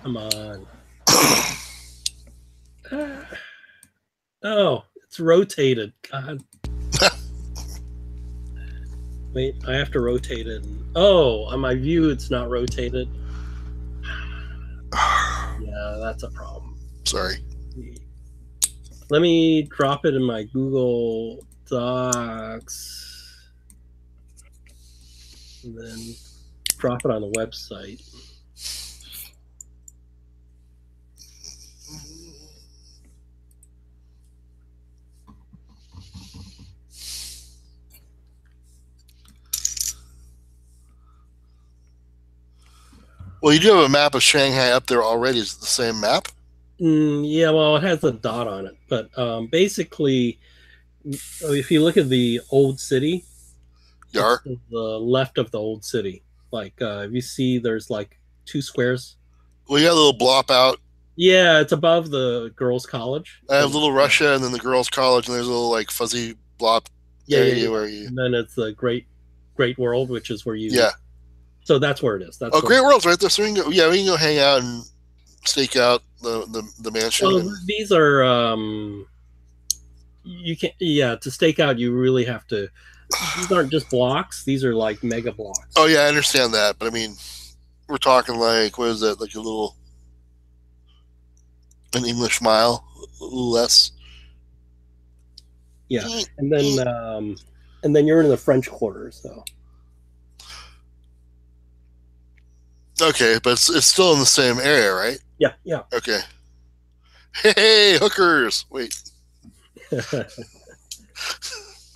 Come on. Oh, it's rotated. God. Wait, I have to rotate it. Oh, on my view, it's not rotated. Yeah, that's a problem. Sorry. Let me drop it in my Google Docs and then drop it on the website. Well, you do have a map of Shanghai up there already. Is it the same map? Yeah, well, it has a dot on it. But basically, if you look at the old city, Yar? the left of the old city, like if you see there's like 2 squares. Well, you got a little blop out. Yeah, it's above the girls' college. I have Little Russia and then the girls' college, and there's a little like fuzzy blop area where you. And then it's the Great World, which is where you. Yeah. So that's where it is. That's Great World's right there. So we can go. Yeah, we can go hang out and stake out the mansion. Well, these are you can't. Yeah, to stake out, you really have to. These aren't just blocks. These are like mega blocks. Oh yeah, I understand that, but I mean, we're talking like what is that? Like an English mile, a little less. Yeah, and then you're in the French Quarter, so. Okay, but it's still in the same area, right? Yeah, yeah. Okay. Hey, hookers! Wait.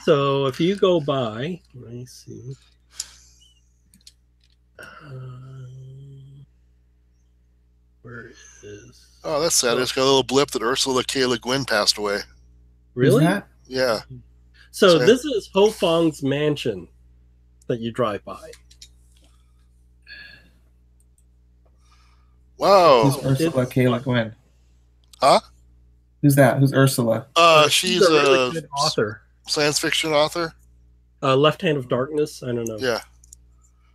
So if you go by, let me see. Where is? Oh, that's sad. I just got a little blip that Ursula K. Le Guin passed away. Really? Yeah. So this is Ho Fong's mansion that you drive by. Wow. Who's Ursula K. Le Guin? Huh? Who's that? Who's Ursula? She's a really good author. Science fiction author. Left Hand of Darkness. I don't know. Yeah.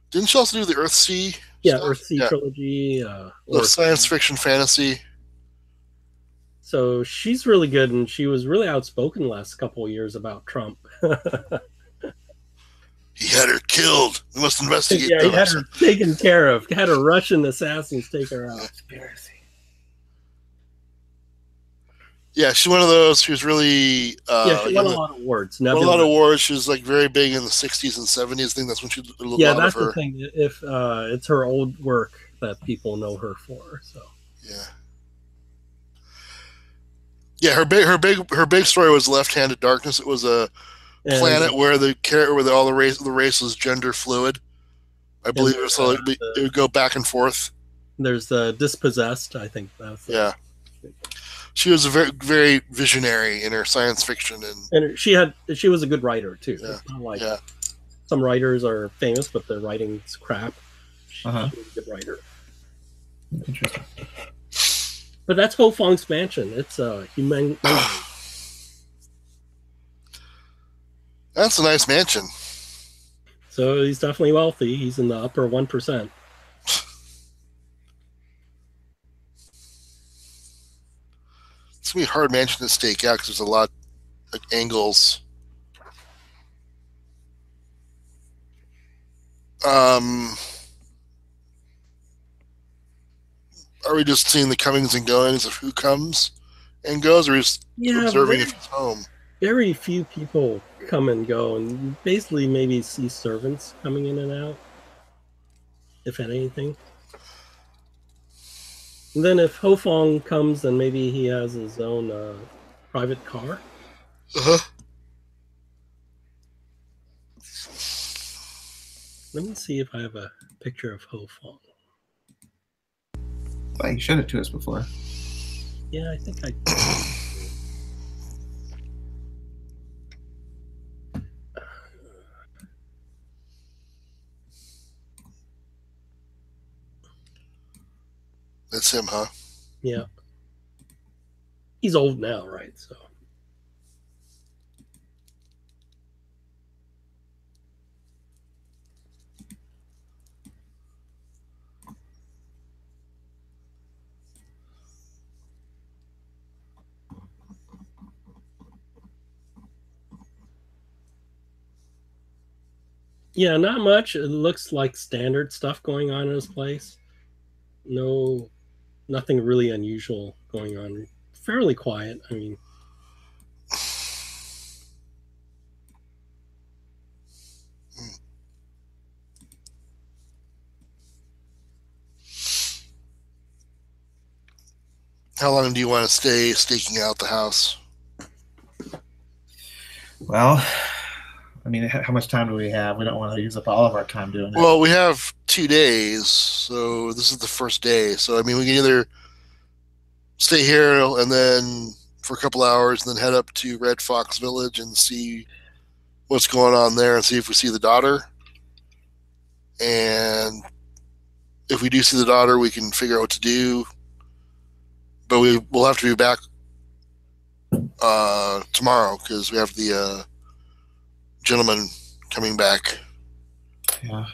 Didn't she also do the Earthsea? Yeah, stuff? Earthsea trilogy. Or science fiction fantasy. So she's really good, and she was really outspoken the last couple of years about Trump. He had her killed. We must investigate. Yeah, he had her taken care of. Had her Russian assassins take her out. Conspiracy. Yeah, she's one of those who's really... she won a lot of awards. Won a lot of awards. She was like very big in the 60s and 70s. I think that's when she did a lot of her... that's the thing. If it's her old work that people know her for. So yeah, her big story was Left Hand of Darkness. It was a planet where all the race was gender fluid. I believe it was it would go back and forth. There's the Dispossessed, I think. She was a very, very visionary in her science fiction, and she was a good writer too. Yeah. It's not like some writers are famous, but their writing's crap. She was a good writer. Interesting. But that's Ho Fong's mansion. It's human. That's a nice mansion. So he's definitely wealthy. He's in the upper 1%. It's gonna be a hard mansion to stake out because there's a lot of angles. Are we just seeing the comings and goings of who comes and goes, or just observing if it's home? Very few people come and go, and you basically maybe see servants coming in and out, if anything. And then if Ho Fong comes, then maybe he has his own private car. Let me see if I have a picture of Ho Fong. Well, you showed it to us before. Yeah, I think I... That's him, huh? Yeah. He's old now, right? So. Yeah, not much. It looks like standard stuff going on in this place. Nothing really unusual going on. Fairly quiet. I mean, how long do you want to stay staking out the house? Well, I mean, how much time do we have? We don't want to use up all of our time doing it. Well, we have 2 days, so this is the first day. So, I mean, we can either stay here and then for a couple hours and then head up to Red Fox Village and see what's going on there and see if we see the daughter. And if we do see the daughter, we can figure out what to do. But we'll have to be back tomorrow because we have the gentleman coming back. Yeah.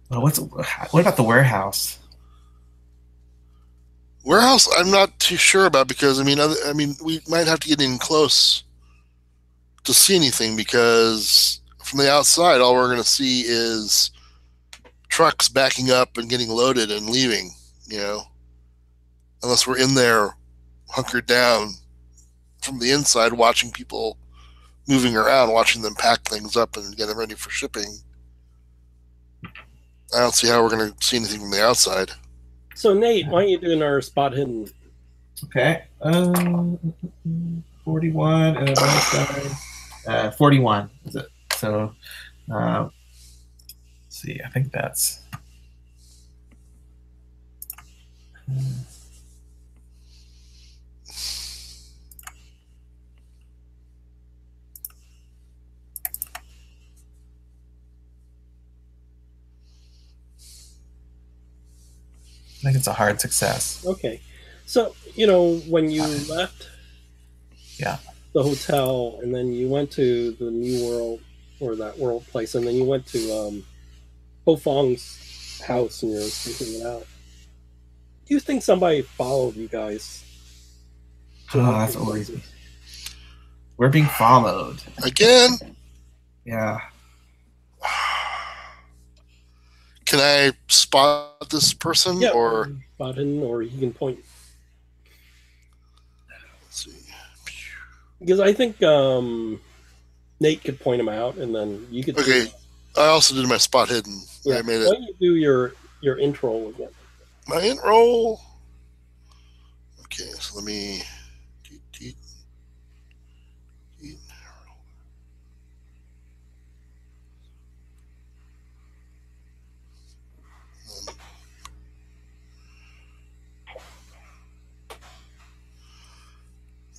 Well, what about the warehouse? Warehouse, I'm not too sure about because I mean, we might have to get in close to see anything because from the outside, all we're going to see is trucks backing up and getting loaded and leaving. You know, unless we're in there hunkered down from the inside, watching people moving around, watching them pack things up and get them ready for shipping. I don't see how we're going to see anything from the outside. So, Nate, why don't you do our spot hidden? Okay. 41 and a 41 is it? So, let's see. I think that's. think it's a hard success. Okay. So, when you left the hotel and then you went to the New World or that world place and then you went to Ho Fong's house and you're taking it out. Do you think somebody followed you guys? Oh, that's crazy. We're being followed. Again? Yeah. Can I spot this person? Yeah, or spot him, or he can point. Let's see. Because I think Nate could point him out, and then you could. Okay. I also did my spot hidden. Yeah. I made it. Why don't you do your intro again? My intro. Okay, so let me.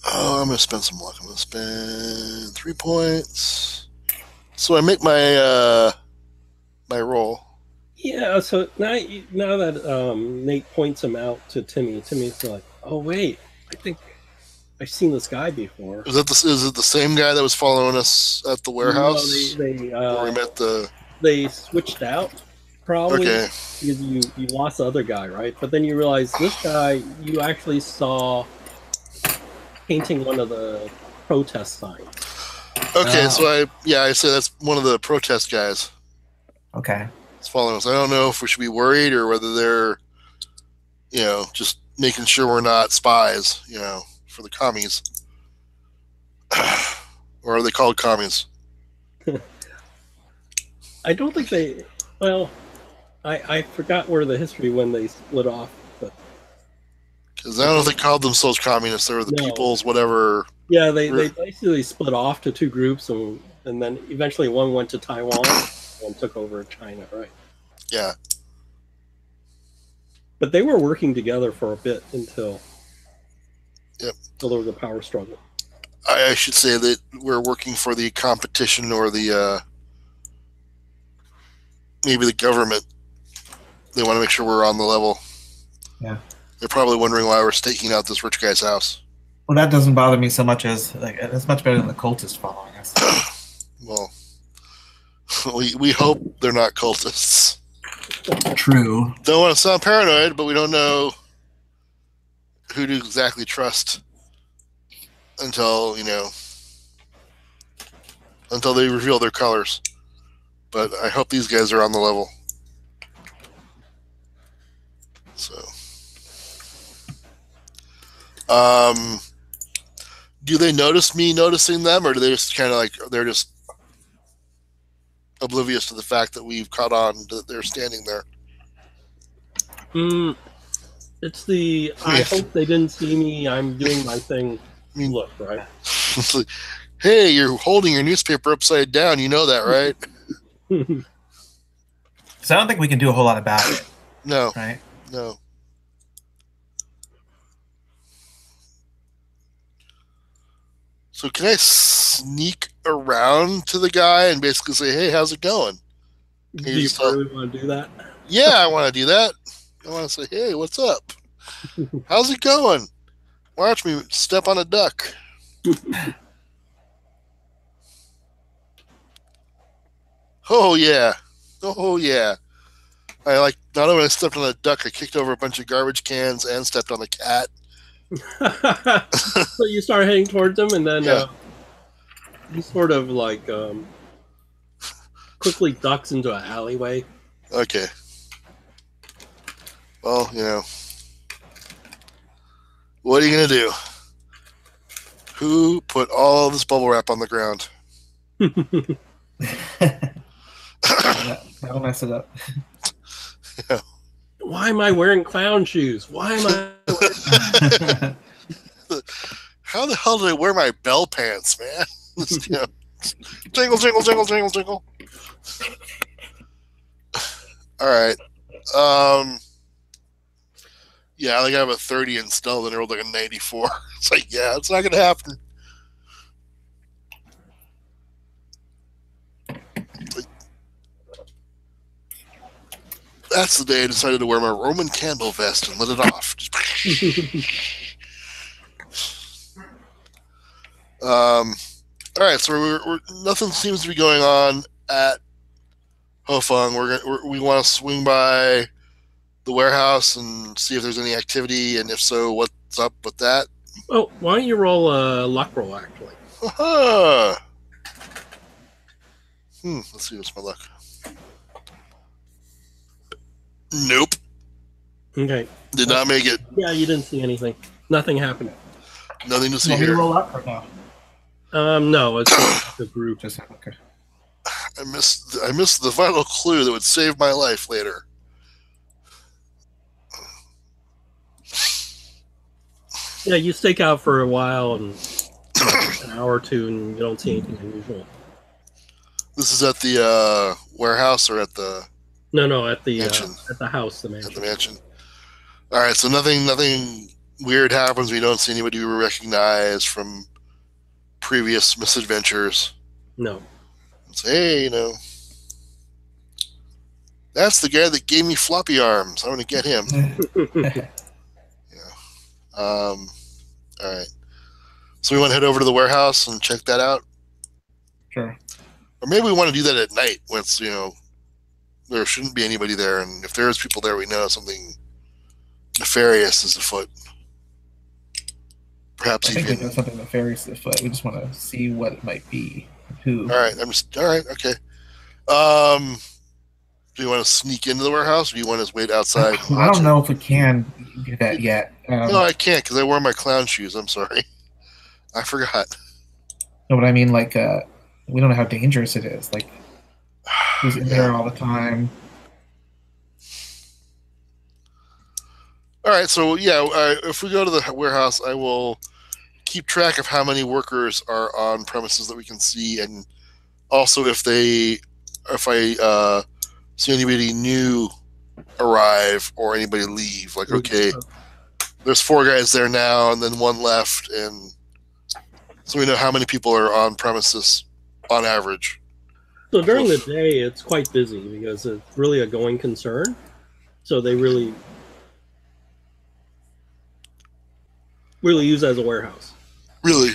Oh, I'm going to spend some luck. I'm going to spend 3 points. So I make my my roll. Yeah, so now that Nate points him out to Timmy, Timmy's like, oh, wait, I think I've seen this guy before. Is it the same guy that was following us at the warehouse? No, where we met they switched out, probably. Okay. Because you lost the other guy, right? But then you realize this guy you actually saw painting one of the protest signs. Okay, so I say that's one of the protest guys. Okay. It's following us. I don't know if we should be worried or whether they're, just making sure we're not spies, for the commies. Or are they called commies? I don't think they. Well, I forgot where the history when they split off, but because I don't know if they called themselves communists. They were the people's whatever. Yeah, they basically split off to two groups, and then eventually one went to Taiwan and took over China, right? Yeah. But they were working together for a bit until there was a power struggle. I should say that we're working for the competition or the maybe the government. They want to make sure we're on the level. Yeah. They're probably wondering why we're staking out this rich guy's house. Well, that doesn't bother me so much as it's much better than the cultists following us. Well, we hope they're not cultists. True. Don't want to sound paranoid, but we don't know who to exactly trust until they reveal their colors. But I hope these guys are on the level. So, do they notice me noticing them, or do they just kind of they're just oblivious to the fact that we've caught on that they're standing there? It's the I hope they didn't see me. I'm doing my thing. Look, right? It's like, hey, you're holding your newspaper upside down. You know that, right? So I don't think we can do a whole lot about it. No. Right? No. So can I sneak around to the guy and basically say, hey, how's it going? Do you really want to do that? Yeah, I want to do that. I want to say, hey, what's up? How's it going? Watch me step on a duck. Oh, yeah. Oh, yeah. Not only I stepped on a duck, I kicked over a bunch of garbage cans and stepped on a cat. So you start heading towards him, and then he sort of quickly ducks into an alleyway. Okay. Well, what are you going to do? Who put all this bubble wrap on the ground? That'll mess it up. Yeah. Why am I wearing clown shoes? Why am I wearing... How the hell did I wear my bell pants, man? Jingle, jingle, jingle, jingle, jingle. All right. Yeah, I have a 30 in stealth and I rolled like a 94. It's like, yeah, it's not going to happen. that's the day I decided to wear my Roman candle vest and lit it off. All right, so nothing seems to be going on at Hofeng. We want to swing by the warehouse and see if there's any activity, and if so, what's up with that? Oh, why don't you roll a luck roll, actually? Let's see what's my luck. Nope. Okay. Did not make it. Yeah, you didn't see anything. Nothing happened. Nothing to see here. Roll up or no? No, it's just a group. Just okay. I missed the vital clue that would save my life later. Yeah, you stake out for a while and an hour or two, and you don't see anything unusual. This is at the warehouse or at the no at the mansion? At the house, the mansion. At the mansion. All right, so nothing weird happens. We don't see anybody we recognize from previous misadventures. No. Hey, that's the guy that gave me floppy arms. I want to get him. Yeah. All right. So we want to head over to the warehouse and check that out? Sure. Or maybe we want to do that at night when it's, there shouldn't be anybody there. And if there is people there, we know something nefarious is afoot. Perhaps I think we know something nefarious is afoot. We just want to see what it might be. Who? All right. All right. Okay. Do you want to sneak into the warehouse, or do you want to wait outside? I don't know if we can do that yet. No, I can't because I wear my clown shoes. I'm sorry. I forgot. No, but I mean, like, we don't know how dangerous it is. Like, who's in there all the time? All right, so if we go to the warehouse, I will keep track of how many workers are on premises that we can see, and also if I see anybody new arrive or anybody leave. Like, okay, there's 4 guys there now, and then 1 left, and so we know how many people are on premises on average. So during the day, it's quite busy because it's really a going concern. So they really use it as a warehouse. Really?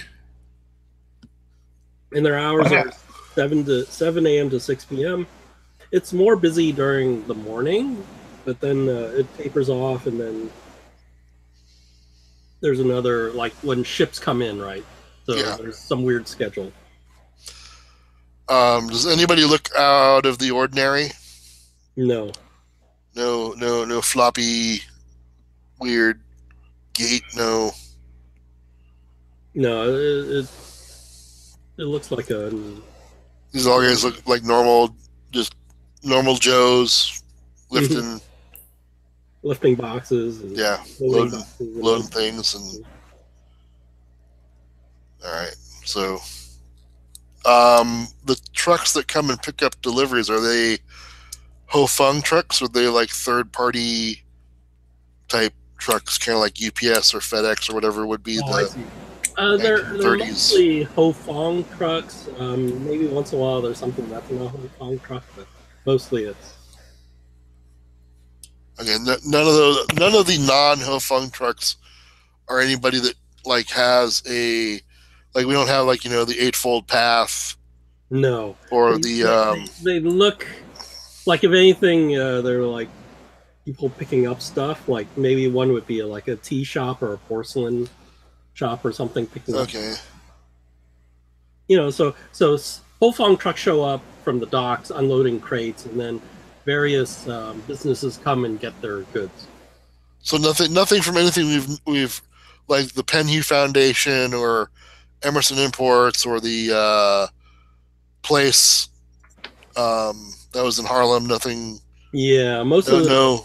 And their hours are 7 a.m. to 6 p.m. It's more busy during the morning, but then it tapers off, and then there's another, like when ships come in, right? So there's some weird schedule. Does anybody look out of the ordinary? No. No floppy, weird gate. No. No, it looks like a. These all guys look like normal Joes lifting boxes. And loading things and. All right, so the trucks that come and pick up deliveries, are they Hofeng trucks, or are they like third-party type trucks, kind of like UPS or FedEx or whatever would be they're mostly Hofeng trucks. Maybe once in a while there's something that's not a Hofeng truck, but mostly it's. Again, none of the non-Hofeng trucks are anybody that like has a. Like, we don't have, like, the 8-fold path. No. Or they look like, if anything, they're like people picking up stuff. Like, maybe one would be like a tea shop or a porcelain shop or something picking up. Okay. So Hofeng trucks show up from the docks, unloading crates, and then various businesses come and get their goods. So nothing from anything we've like the Penhue Foundation or Emerson Imports or the place that was in Harlem. Nothing. Yeah, most of them.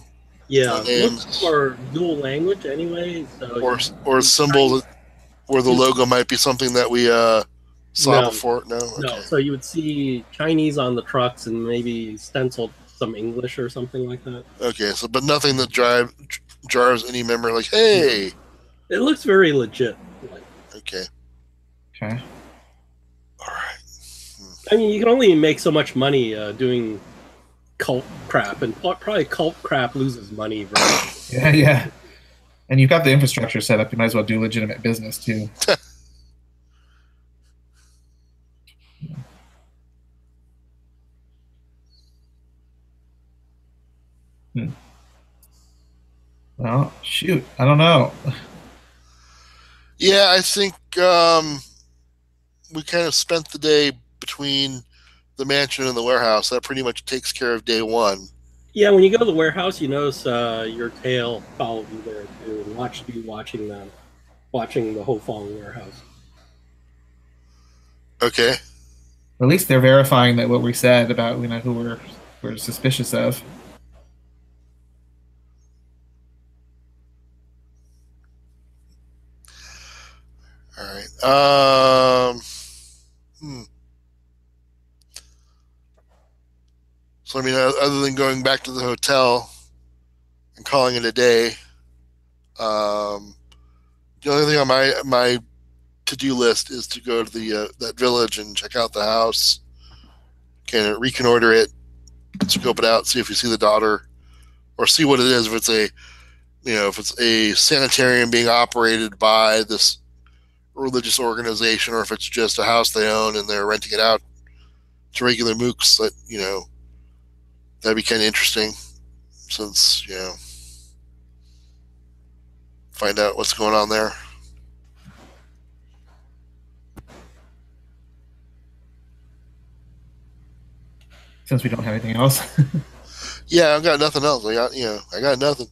Yeah, most are dual language anyway. So or symbols where the logo might be something that we saw before. No. Okay. So you would see Chinese on the trucks and maybe stenciled some English or something like that. Okay, so but nothing that jars any memory. Like, hey, it looks very legit. Okay. Okay. All right. I mean, you can only make so much money doing cult crap, and probably cult crap loses money. Right? Yeah. And you've got the infrastructure set up. You might as well do legitimate business too. Well, shoot, I don't know. Yeah, I think we kind of spent the day between the mansion and the warehouse. That pretty much takes care of day one. Yeah, when you go to the warehouse, you notice your tail followed you there too, and watched you watching the whole falling warehouse. Okay. At least they're verifying that what we said about who we're suspicious of. All right. So I mean, other than going back to the hotel and calling it a day, the only thing on my to-do list is to go to the that village and check out the house, kind of reconnoiter it, scope it out, see if we see the daughter, or see what it is. If it's a sanitarium being operated by this religious organization, or if it's just a house they own and they're renting it out to regular mooks. That'd be kind of interesting, since find out what's going on there. Since we don't have anything else. Yeah, I've got nothing else. I got nothing.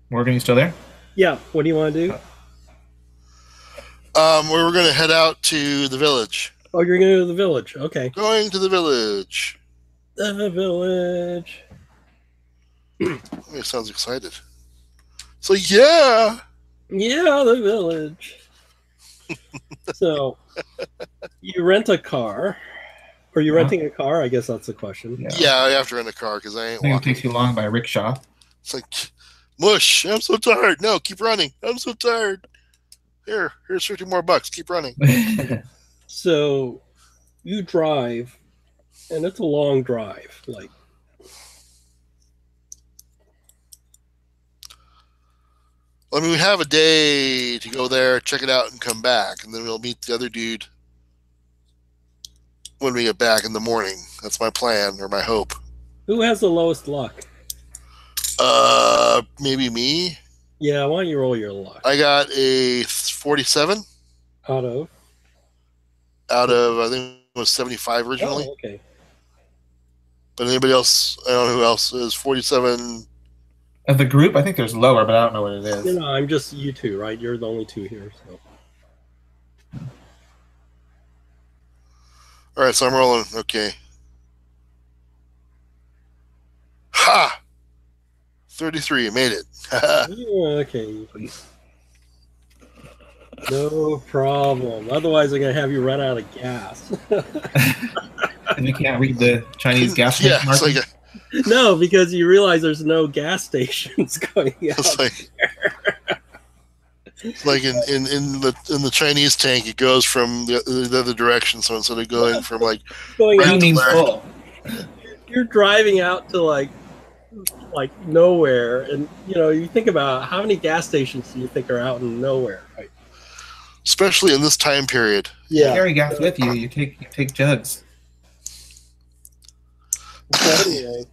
Morgan, you still there? Yeah. What do you want to do? We were going to head out to the village. Oh, you're going to go to the village. Okay. Going to the village. The village. Oh, he sounds excited. So yeah. Yeah, the village. So you rent a car. Are you renting a car? I guess that's the question. Yeah, I have to rent a car because I ain't walking. It takes too long by rickshaw. It's like, mush, I'm so tired. No, keep running. I'm so tired. Here's 50 more bucks. Keep running. So you drive, and it's a long drive. I mean, we have a day to go there, check it out, and come back. And then we'll meet the other dude when we get back in the morning. That's my plan, or my hope. Who has the lowest luck? Maybe me. Yeah, why don't you roll your luck? I got a 47. Out of, I think it was 75 originally. Oh, okay. But anybody else, I don't know who else is 47. Of the group, I think there's lower, but I don't know what it is. I'm just you two, right? You're the only two here, so. All right, so I'm rolling. Okay. Ha! 33. Made it. Okay. No problem. Otherwise, I'm going to have you run out of gas. And you can't read the Chinese gas station market? No, because you realize there's no gas stations going out. It's like in the Chinese tank, it goes from the other direction. So instead of going from going out means full. You're driving out to like nowhere, and you think about how many gas stations do you think are out in nowhere, right? Especially in this time period. Yeah, you carry gas with you. You take jugs. So anyway.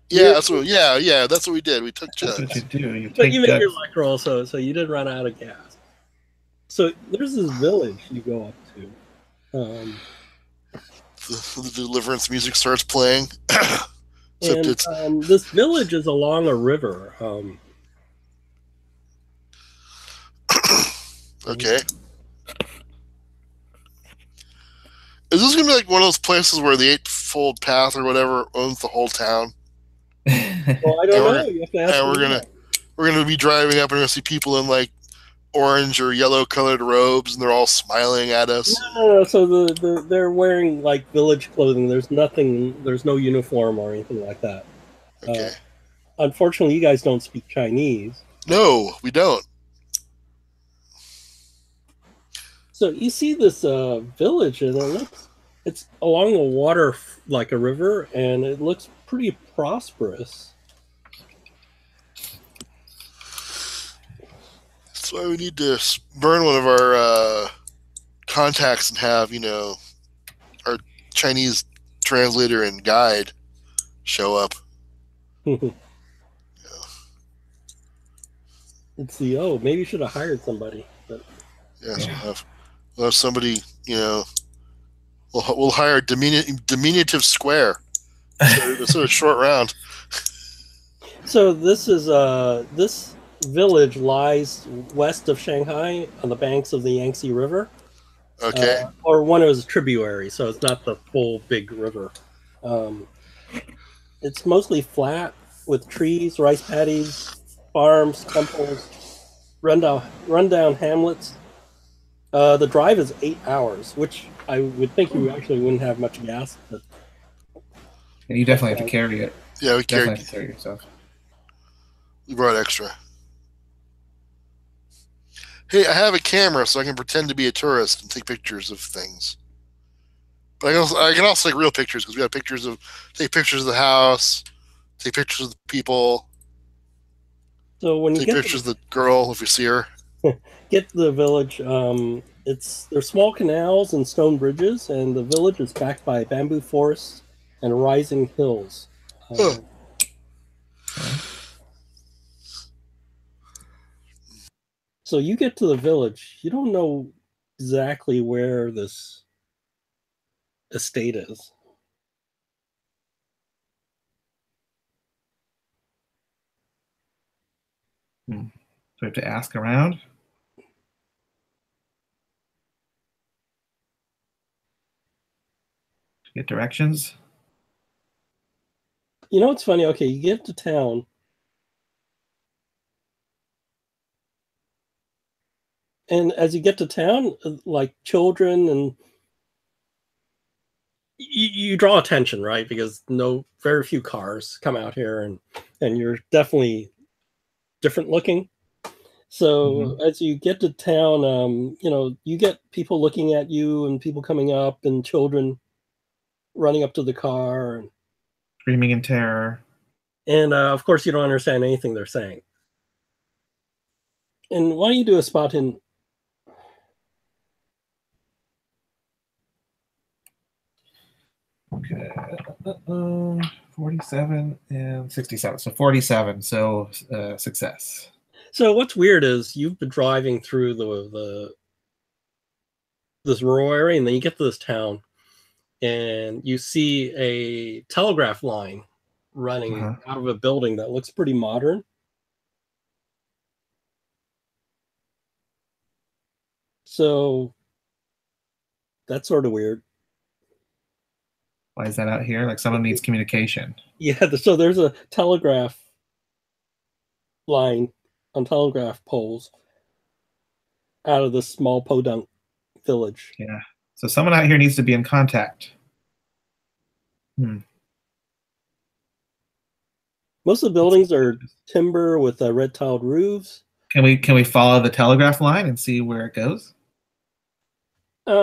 Yeah, that's what we did. We took jugs. That's what you do. But you made your luck roll, so you didn't run out of gas. So there's this village you go up to. The deliverance music starts playing. And this village is along a river. Okay. Is this gonna be like one of those places where the Eightfold Path or whatever owns the whole town? Well, I don't know. You have to ask and we're gonna be driving up and we're gonna see people in like orange or yellow colored robes, and they're all smiling at us. No. So they're wearing like village clothing. There's no uniform or anything like that. Okay. unfortunately, you guys don't speak Chinese. No, we don't. So you see this village, and it's along the water like a river, and it looks pretty prosperous. So we need to burn one of our contacts and have, our Chinese translator and guide show up. It's maybe you should have hired somebody. But we'll have somebody, we'll hire diminutive square. It's a short round. So this is this village lies west of Shanghai on the banks of the Yangtze River. Okay. Or one of its tributaries, so it's not the full big river. It's mostly flat with trees, rice paddies, farms, temples, rundown hamlets. The drive is 8 hours, which I would think you actually wouldn't have much gas. But and you definitely have to carry it. Yeah, we carry yourself. We brought extra. Hey, I have a camera, so I can pretend to be a tourist and take pictures of things. But I can also take real pictures because we have take pictures of the house, take pictures of the people. So when you take pictures of the girl if you see her. Get to the village. There's small canals and stone bridges, and the village is backed by bamboo forests and rising hills. So you get to the village. You don't know exactly where this estate is. So we have to ask around. To get directions. You know what's funny? Okay, you get to town. And as you get to town, like children and you draw attention, right? Because very few cars come out here, and you're definitely different looking. So as you get to town, you get people looking at you and people coming up and children running up to the car and screaming in terror. And of course, you don't understand anything they're saying. And why don't you do a spot in? Okay, 47 and 67. So 47. So success. So what's weird is you've been driving through this rural area, and then you get to this town, and you see a telegraph line running out of a building that looks pretty modern. So that's sort of weird. Why is that out here? Like someone needs communication. Yeah, so there's a telegraph line on telegraph poles out of this small podunk village. Yeah. So someone out here needs to be in contact. Most of the buildings are timber with red tiled roofs. Can we follow the telegraph line and see where it goes? It's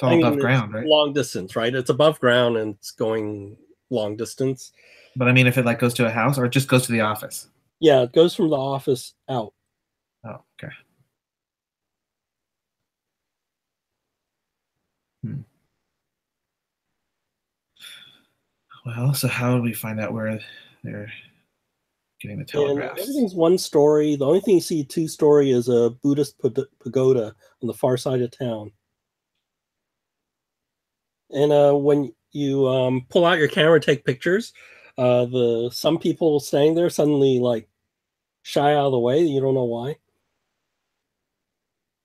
all above ground, right? Long distance, right? It's above ground and it's going long distance. But I mean, if it like goes to a house or it just goes to the office? Yeah, it goes from the office out. Oh, okay. Well, so how do we find out where they're getting the telegraphs? Everything's one story. The only thing you see two-story is a Buddhist pagoda on the far side of town. And when you pull out your camera and take pictures, some people staying there suddenly like shy out of the way. You don't know why.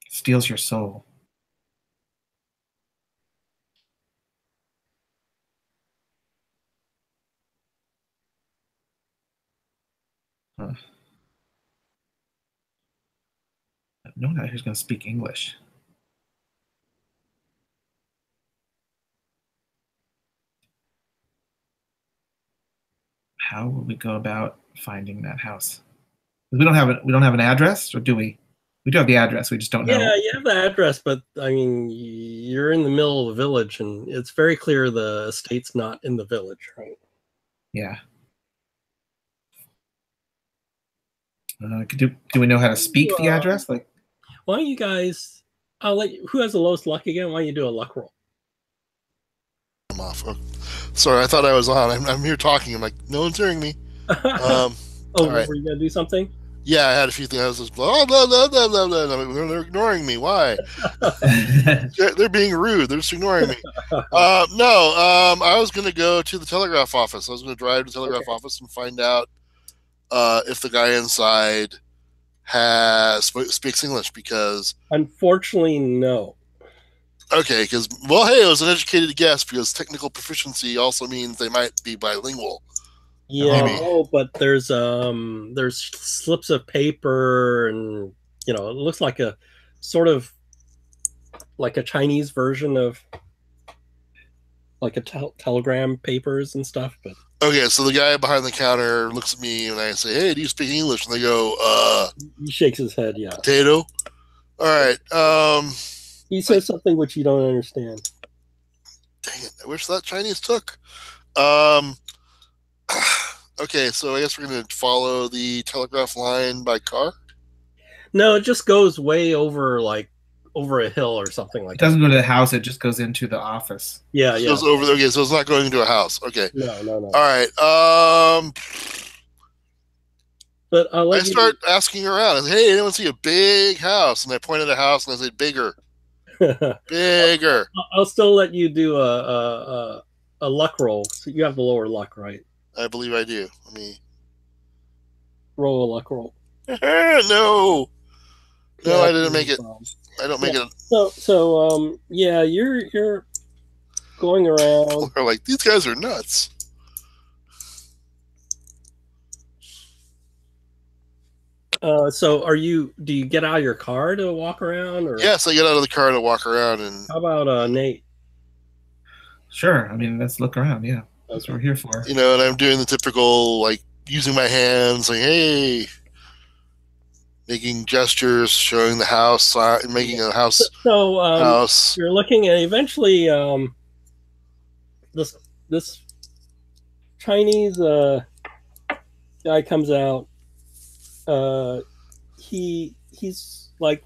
Steals your soul. No one out here's going to speak English. how will we go about finding that house? We don't have an address, or do we? We do have the address. We just don't know. Yeah, you have the address, but I mean, you're in the middle of the village, and it's very clear the estate's not in the village, right? Yeah. Do we know how to speak the address? Like, why don't you guys? I'll let you, who has the lowest luck again? Why don't you do a luck roll? I'm off. Sorry, I thought I was on. I'm here talking. I'm like, no one's hearing me. Oh, right. Were you gonna do something? Yeah, I had a few things. I was just blah blah blah blah blah blah. They're ignoring me. Why? They're being rude. They're just ignoring me. No. I was going to go to the telegraph office. I was going to drive to the telegraph office and find out if the guy inside speaks English, because unfortunately, no. Okay, because hey, it was an educated guess, because technical proficiency also means they might be bilingual. Yeah, but there's slips of paper, and it looks like a sort of like a Chinese version of like a telegram papers and stuff. But okay, so the guy behind the counter looks at me and I say, "Hey, do you speak English?" And they go, He shakes his head. Yeah. Potato. All right. He says something which you don't understand. Dang it! I wish that Chinese took. Okay, so I guess we're going to follow the telegraph line by car? No, it just goes way over a hill or something like that. It doesn't go to the house, it just goes into the office. Yeah, it goes over there. Okay, so it's not going into a house. Okay. No. All right. But I start asking around. I say, hey, anyone see a big house? And I point at a house and I say, bigger. Bigger. I'll still let you do a luck roll. So you have the lower luck, right? I believe I do. Let me roll a luck roll. No, I didn't make it. I don't make it. So yeah, you're going around. People are like, these guys are nuts. So do you get out of your car to walk around? Or? Yes, I get out of the car to walk around. And how about Nate? Sure. I mean, let's look around. Yeah. That's what we're here for. And I'm doing the typical, like, using my hands, like, hey, making gestures, showing the house, making a house. So house. You're looking at eventually this Chinese guy comes out. He's like,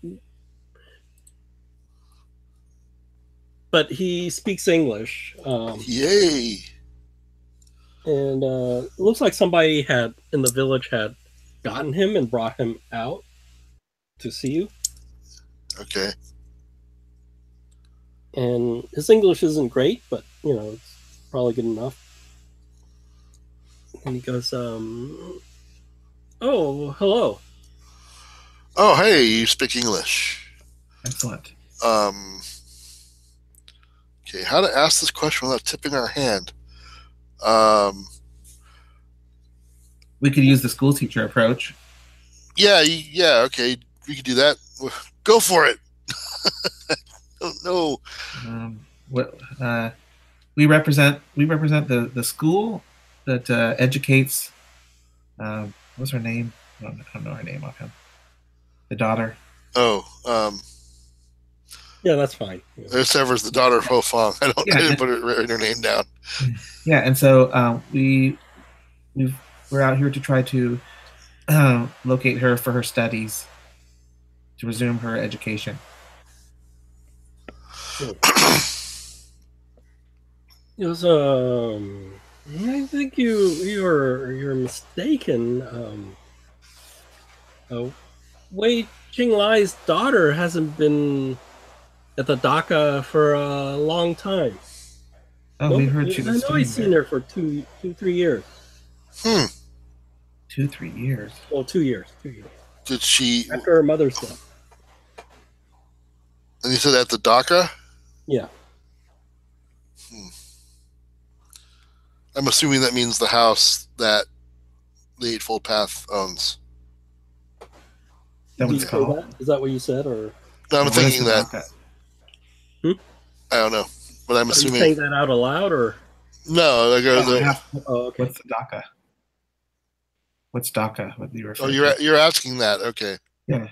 but he speaks English. Yay! And it looks like somebody in the village had gotten him and brought him out to see you. Okay. And his English isn't great, but it's probably good enough. And he goes, "Oh, hello. Oh, hey, you speak English. Excellent. Okay, how to ask this question without tipping our hand? We could use the school teacher approach. Yeah, okay, we could do that. Go for it. I don't know. We represent the school that educates. What's her name? I don't know her name offhand. The daughter. Oh, yeah, that's fine. There's Sever's the daughter of Ho Fong. I didn't put her name down. Yeah, and so we're out here to try to locate her for her studies, to resume her education. Yes, I think you're mistaken. Wei Jinglai's daughter hasn't been at the DACA for a long time. Oh, we've heard she was. I know I've seen her for 3 years. 2-3 years. Well, 2 years. 2 years. Did she? After her mother's death. And you said at the DACA? Yeah. I'm assuming that means the house that the Eightfold Path owns. That was called. That? Is that what you said, or? No, I'm thinking that. I don't know, but I'm assuming. Are you saying that out aloud, or? No, I go. Oh, okay. What's the DACA? What's DACA? What do you refer Oh, to? you're asking that. Okay. Yeah.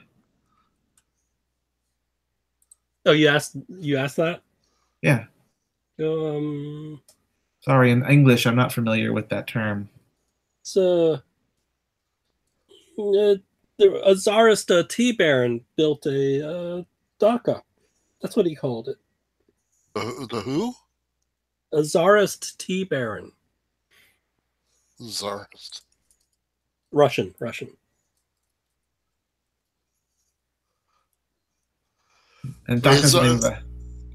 Oh, you asked that? Yeah. Um, Sorry, in English, I'm not familiar with that term. it's a Tsarist tea baron built a dacha. That's what he called it. The who? A Tsarist tea baron. Tsarist. Russian. And DACA's the name of a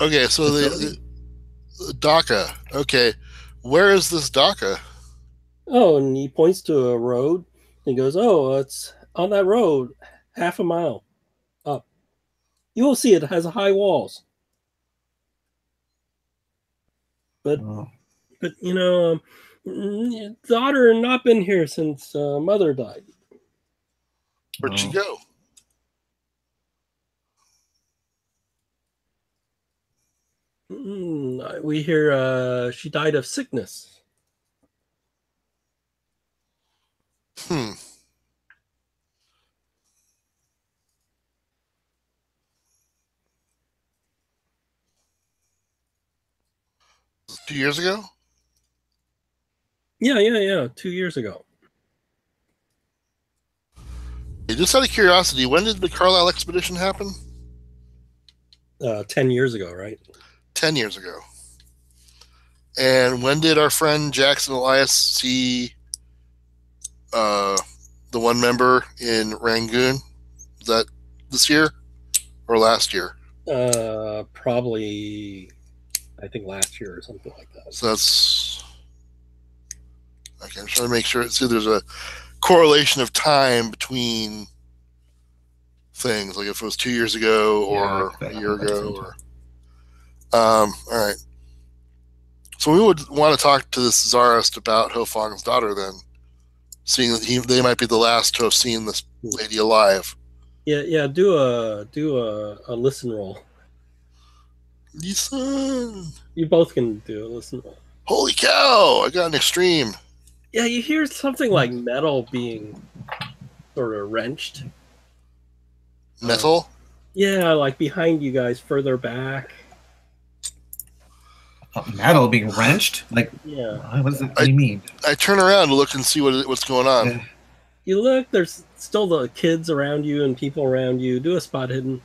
okay, so the DACA. Okay, where is this DACA? Oh, and he points to a road. And he goes, "Oh, it's on that road, half a mile up. You will see it has high walls." But you know, daughter not been here since mother died. Where'd she go? We hear she died of sickness. 2 years ago? Yeah. 2 years ago. Just out of curiosity, when did the Carlisle expedition happen? 10 years ago, right? 10 years ago. And when did our friend Jackson Elias see the one member in Rangoon? Was that this year or last year? Probably, I think last year or something like that. So that's... Okay, I'm trying to make sure. See, there's a correlation of time between things, like if it was 2 years ago or a year ago. Or all right. So we would want to talk to this Tsarist about Ho Fang's daughter then, seeing that they might be the last to have seen this lady alive. Yeah. Do a listen roll. Listen. You both can do a listen roll. Holy cow! I got an extreme. Yeah, you hear something like metal being sort of wrenched. Metal? Yeah, like behind you guys, further back. Metal being wrenched? Like, yeah. What do you mean? I turn around to look and see what's going on. Yeah. You look, there's still the kids around you and people around you. Do a spot hidden.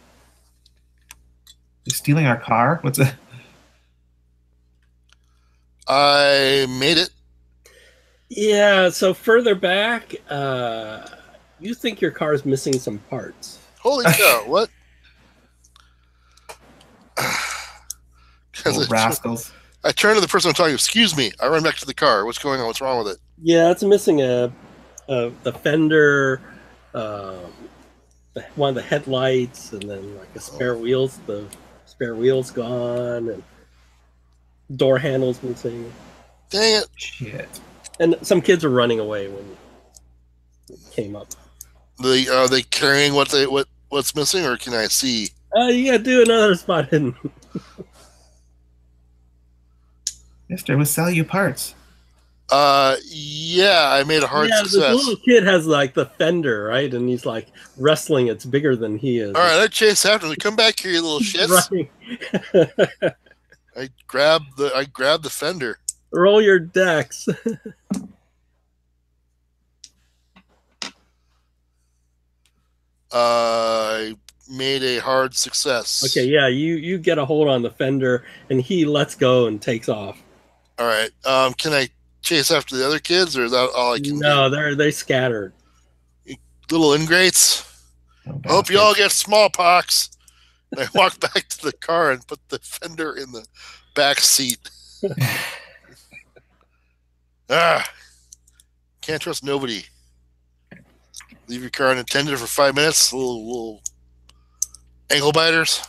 You're stealing our car? What's it? I made it. Yeah, so further back, you think your car's missing some parts. Holy cow, what? Rascals. I turn to the person I'm talking to. Excuse me. I run back to the car. What's going on? What's wrong with it? Yeah, it's missing the fender, one of the headlights, and then like the spare wheels. The spare wheels gone, and door handles missing. Dang it! Shit. And some kids are running away when you came up. Are they carrying what's missing, or can I see? Yeah, do another spot hidden. Mister, we'll sell you parts. Yeah, I made a hard success. This little kid has like the fender, right? And he's like wrestling. It's bigger than he is. All right, I chase after him. Come back here, you little shits. I grab the fender. Roll your dex. I made a hard success. Okay, yeah, you get a hold on the fender, and he lets go and takes off. All right. Can I chase after the other kids, or is that all I can do? No, they scattered. You little ingrates. Hope you all get smallpox. And I walk back to the car and put the fender in the back seat. Can't trust nobody. Leave your car unattended for 5 minutes. Little ankle biters.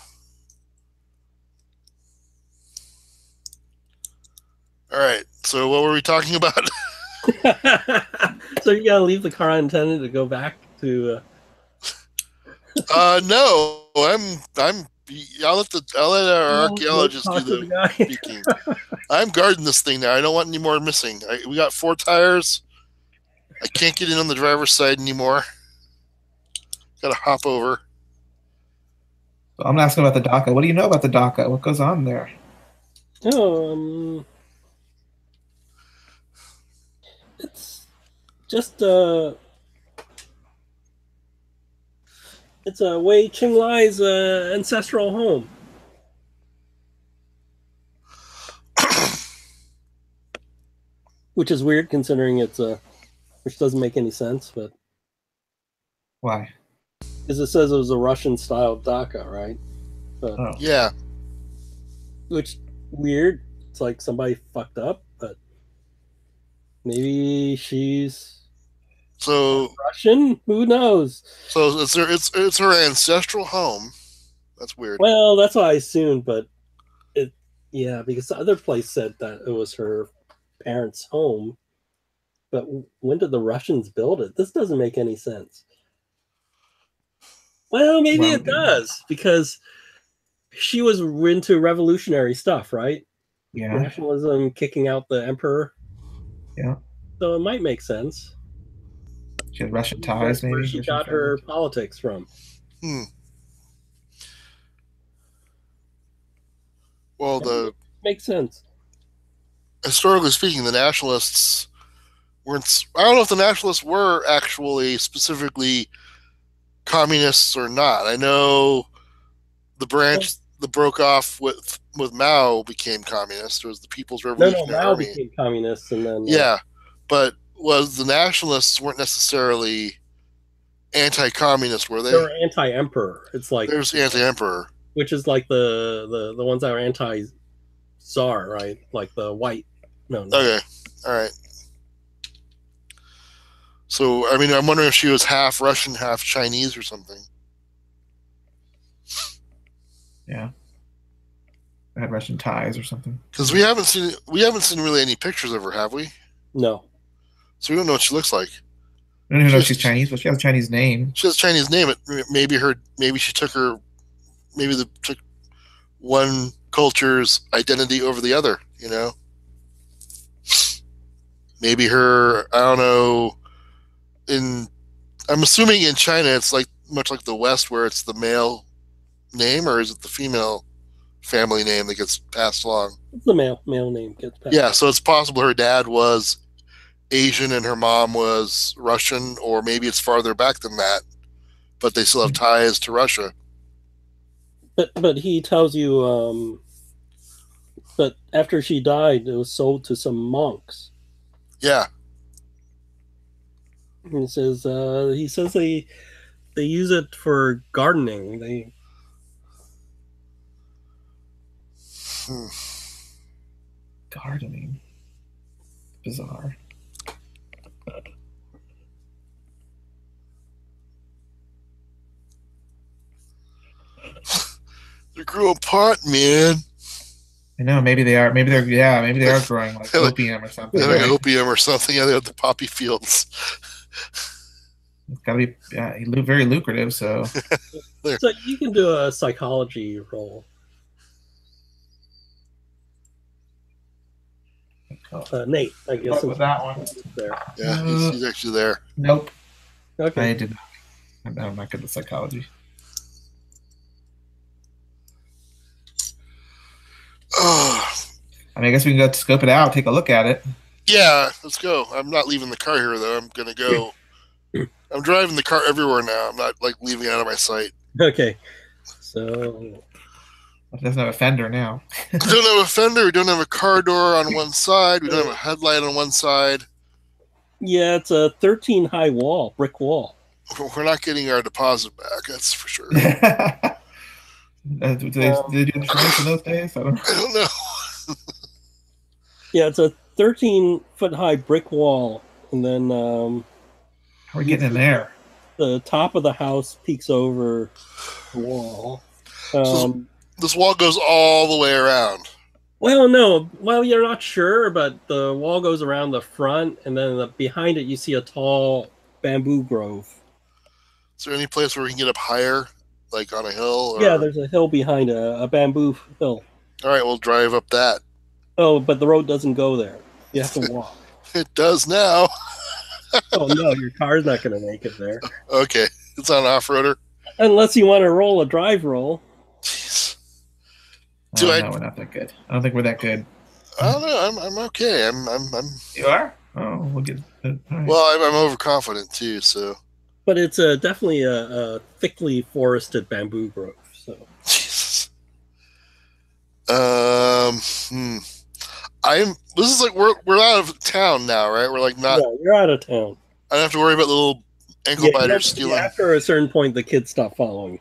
All right. So what were we talking about? So you gotta leave the car unattended to go back to. No, I'll let our archaeologist do the speaking. I'm guarding this thing now. I don't want any more missing. We got 4 tires. I can't get in on the driver's side anymore. Gotta hop over. So I'm asking about the DACA. What do you know about the DACA? What goes on there? It's just it's a Wei Qinglai's ancestral home. Which is weird considering it's which doesn't make any sense, but why? Because it says it was a Russian-style DACA, right? But, yeah. Which weird. It's like somebody fucked up, but maybe she's Russian. Who knows? So it's her ancestral home. That's weird. Well, that's what I assumed, but because the other place said that it was her parents' home. But when did the Russians build it? This doesn't make any sense. Well, maybe it does, because she was into revolutionary stuff, right? Yeah. Nationalism, kicking out the emperor. Yeah. So it might make sense. She had Russian ties, maybe. Where she got her politics from. Well, makes sense. Historically speaking, the nationalists weren't. I don't know if the nationalists were actually specifically communists or not. I know the branch that broke off with Mao became communist. It was the People's Revolutionary Mao Army. became communist, and then but the nationalists weren't necessarily anti-communist, were they? They were anti-emperor. It's like there's anti-emperor, which is like the ones that are anti-czar, right? Like the white. No. Okay, all right. So, I mean, I'm wondering if she was half Russian, half Chinese or something. Yeah. I had Russian ties or something. Because we haven't seen really any pictures of her, have we? No. So we don't know what she looks like. I don't even know if she's Chinese, but she has a Chinese name. She has a Chinese name. Maybe she took took one culture's identity over the other, you know? Maybe her, I don't know, I'm assuming in China it's like much like the West where it's the male name, or is it the female family name that gets passed along? It's the male name gets passed. Yeah, so it's possible her dad was Asian and her mom was Russian, or maybe it's farther back than that, but they still have ties to Russia. But he tells you, but after she died, it was sold to some monks. Yeah. And he says they use it for gardening. Gardening. Bizarre. They're growing pot, man. I know. Maybe they are. Maybe they're growing like opium or something. Yeah, like opium or something. Yeah, they have the poppy fields. It's got to be very lucrative. So you can do a psychology roll. Nate, I guess. With that one. There. Yeah, he's actually there. Nope. Okay. I did not. I'm not good at psychology. I mean, I guess we can go scope it out, take a look at it. Yeah, let's go. I'm not leaving the car here, though. I'm going to go. I'm driving the car everywhere now. I'm not, leaving it out of my sight. Okay. So... It doesn't have a fender now. We don't have a fender. We don't have a car door on one side. We don't have a headlight on one side. Yeah, it's a 13-high wall, brick wall. We're not getting our deposit back, that's for sure. Did they do insurance in those days? I don't know. Yeah, it's a 13-foot-high brick wall, and then... how are we getting in there? The top of the house peeks over the wall. This wall goes all the way around. Well, no. Well, you're not sure, but the wall goes around the front, and then behind it you see a tall bamboo grove. Is there any place where we can get up higher, like on a hill? Or... Yeah, there's a hill behind a bamboo hill. All right, we'll drive up that. Oh, but the road doesn't go there. You have to walk. It does now. Oh no, your car's not going to make it there. Okay, it's on off-roader. Unless you want to roll a drive roll. Jeez. No, we're not that good. I don't think we're that good. I don't know. I'm okay. I'm. You are? Oh, we'll get. Right. Well, I'm overconfident too. So. But it's definitely a thickly forested bamboo grove. So. Jesus. This is like we're out of town now, right? We're like not. Yeah, you're out of town. I don't have to worry about the little ankle biters stealing. After a certain point, the kids stop following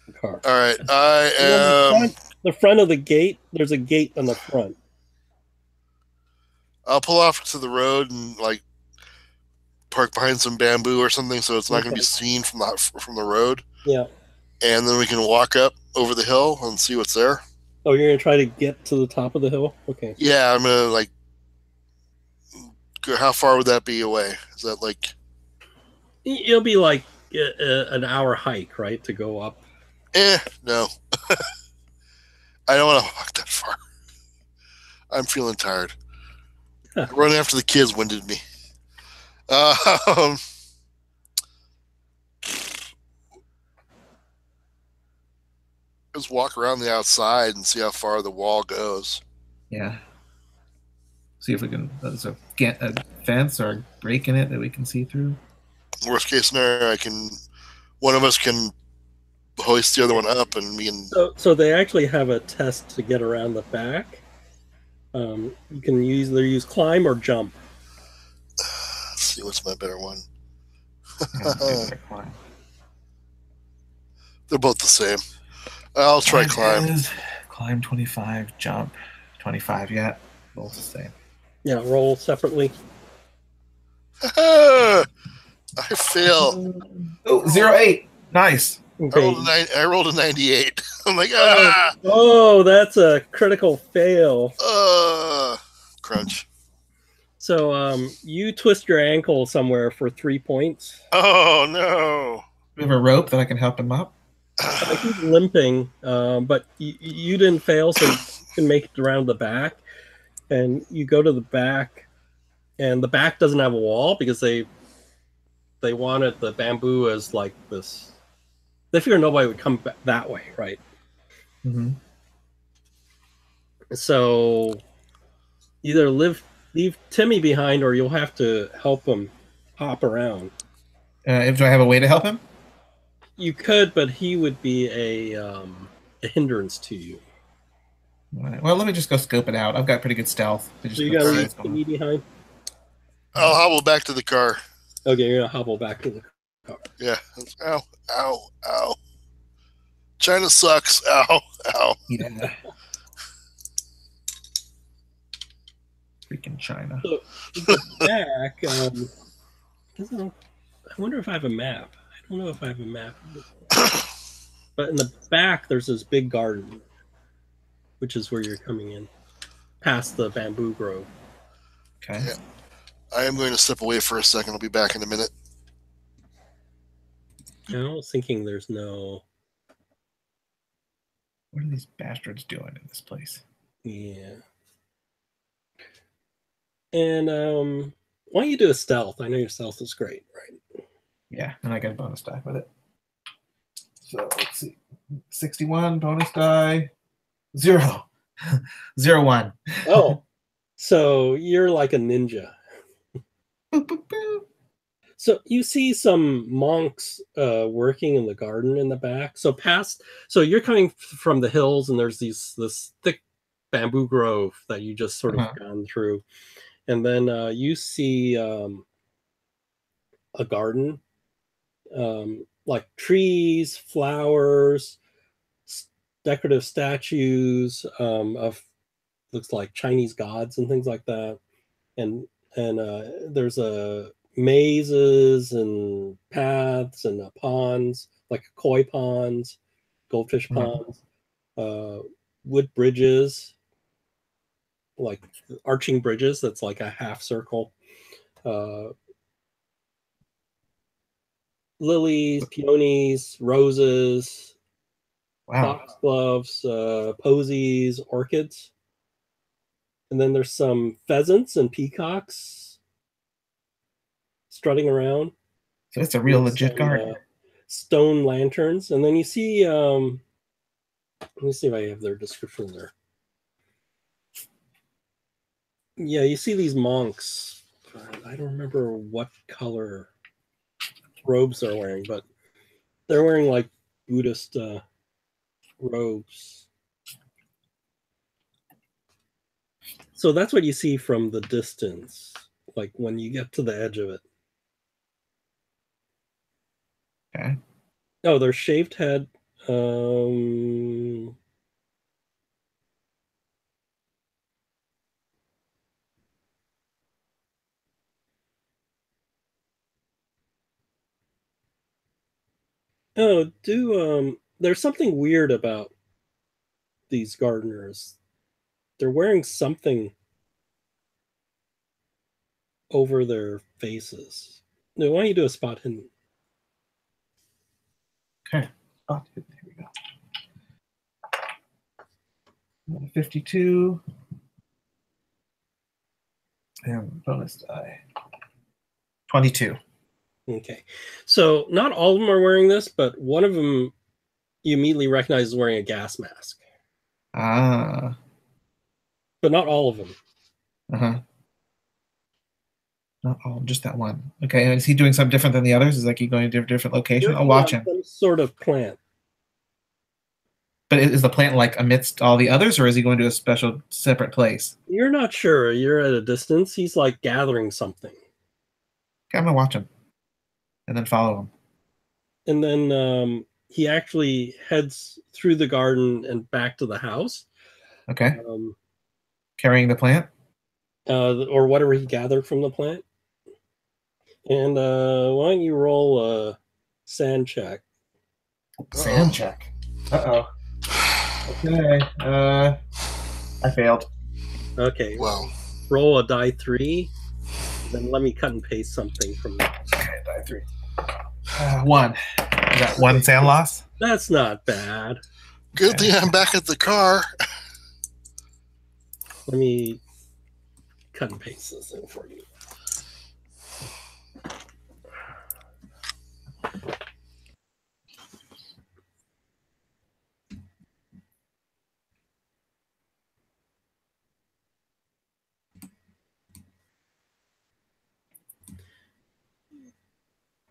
the car. All right, I am. The front of the gate. There's a gate on the front. I'll pull off to the road and like park behind some bamboo or something, so it's not going to be seen from the road. Yeah. And then we can walk up over the hill and see what's there. Oh, you're gonna try to get to the top of the hill? Okay. Yeah, I'm gonna like. How far would that be away? Is that like? It'll be like an hour hike, right, to go up. No. I don't want to walk that far. I'm feeling tired. Running after the kids winded me. Just walk around the outside and see how far the wall goes. Yeah. See if we can. There's a fence or a break in it that we can see through. Worst case scenario, one of us can hoist the other one up, and we can. So they actually have a test to get around the back. You can either use climb or jump. Let's see what's my better one. They're both the same. I'll try climb. Climb 25, jump 25. Yeah, both the same. Yeah, roll separately. I fail. Oh, 08. Nice. Okay. I rolled a 98. I'm like, Oh, that's a critical fail. Crunch. So you twist your ankle somewhere for 3 points. Oh, no. We have a rope that I can help him up. He's limping, but you didn't fail, so you can make it around the back. And you go to the back, and the back doesn't have a wall because they wanted the bamboo as like this. They figured nobody would come back that way, right? Mm-hmm. So either leave Timmy behind, or you'll have to help him hop around. Do I have a way to help him? You could, but he would be a hindrance to you. Right. Well, let me just go scope it out. I've got pretty good stealth. So you gotta leave Timmy behind? I'll hobble back to the car. Okay, you're gonna hobble back to the car. Yeah. Ow, ow, ow. China sucks. Ow, ow. Yeah. Freaking China. So the back, I wonder if I have a map. I don't know if I have a map. But in the back, there's this big garden, which is where you're coming in, past the bamboo grove. Okay. Yeah. I am going to step away for a second. I'll be back in a minute. I was thinking there's no... What are these bastards doing in this place? Yeah. And why don't you do a stealth? I know your stealth is great, right? Yeah, and I got a bonus die with it. So let's see. 61 bonus die. 0. 0, 1. Oh, so you're like a ninja. Boop, boop, boop. So you see some monks working in the garden in the back. So you're coming from the hills, and there's this thick bamboo grove that you just sort of gone through, and then you see a garden, like trees, flowers, decorative statues of looks like Chinese gods and things like that, and there's mazes and paths and ponds, like koi ponds, goldfish ponds, wood bridges, like arching bridges that's like a half circle, lilies, peonies, roses, foxgloves, posies, orchids. And then there's some pheasants and peacocks strutting around. So it's a real legit garden. Stone lanterns, and then you see. Let me see if I have their description there. Yeah, you see these monks. I don't remember what color robes they're wearing, but they're wearing like Buddhist robes. So that's what you see from the distance, like when you get to the edge of it. Okay. Oh, their shaved head. Oh, there's something weird about these gardeners. They're wearing something over their faces. No, why don't you do a spot hidden? Okay. Spot hidden. Here we go. 52. And bonus die. 22. Okay. So not all of them are wearing this, but one of them you immediately recognize is wearing a gas mask. Ah. But not all of them. Uh-huh. Not all, just that one. Okay, and is he doing something different than the others? Is like he going to a different location? I'll watch him. Some sort of plant. But is the plant like amidst all the others, or is he going to a special separate place? You're not sure. You're at a distance. He's like gathering something. Okay, I'm gonna watch him. And then follow him. And then he actually heads through the garden and back to the house. Okay. Carrying the plant? Or whatever he gathered from the plant. And why don't you roll a sand check? Sand check. Uh-oh. Okay. I failed. Okay. Wow. Roll a die 3. Then let me cut and paste something from that. Okay, die 3. 1. Is that 1 sand loss? That's not bad. Good thing I'm back at the car. Let me cut and paste this in for you.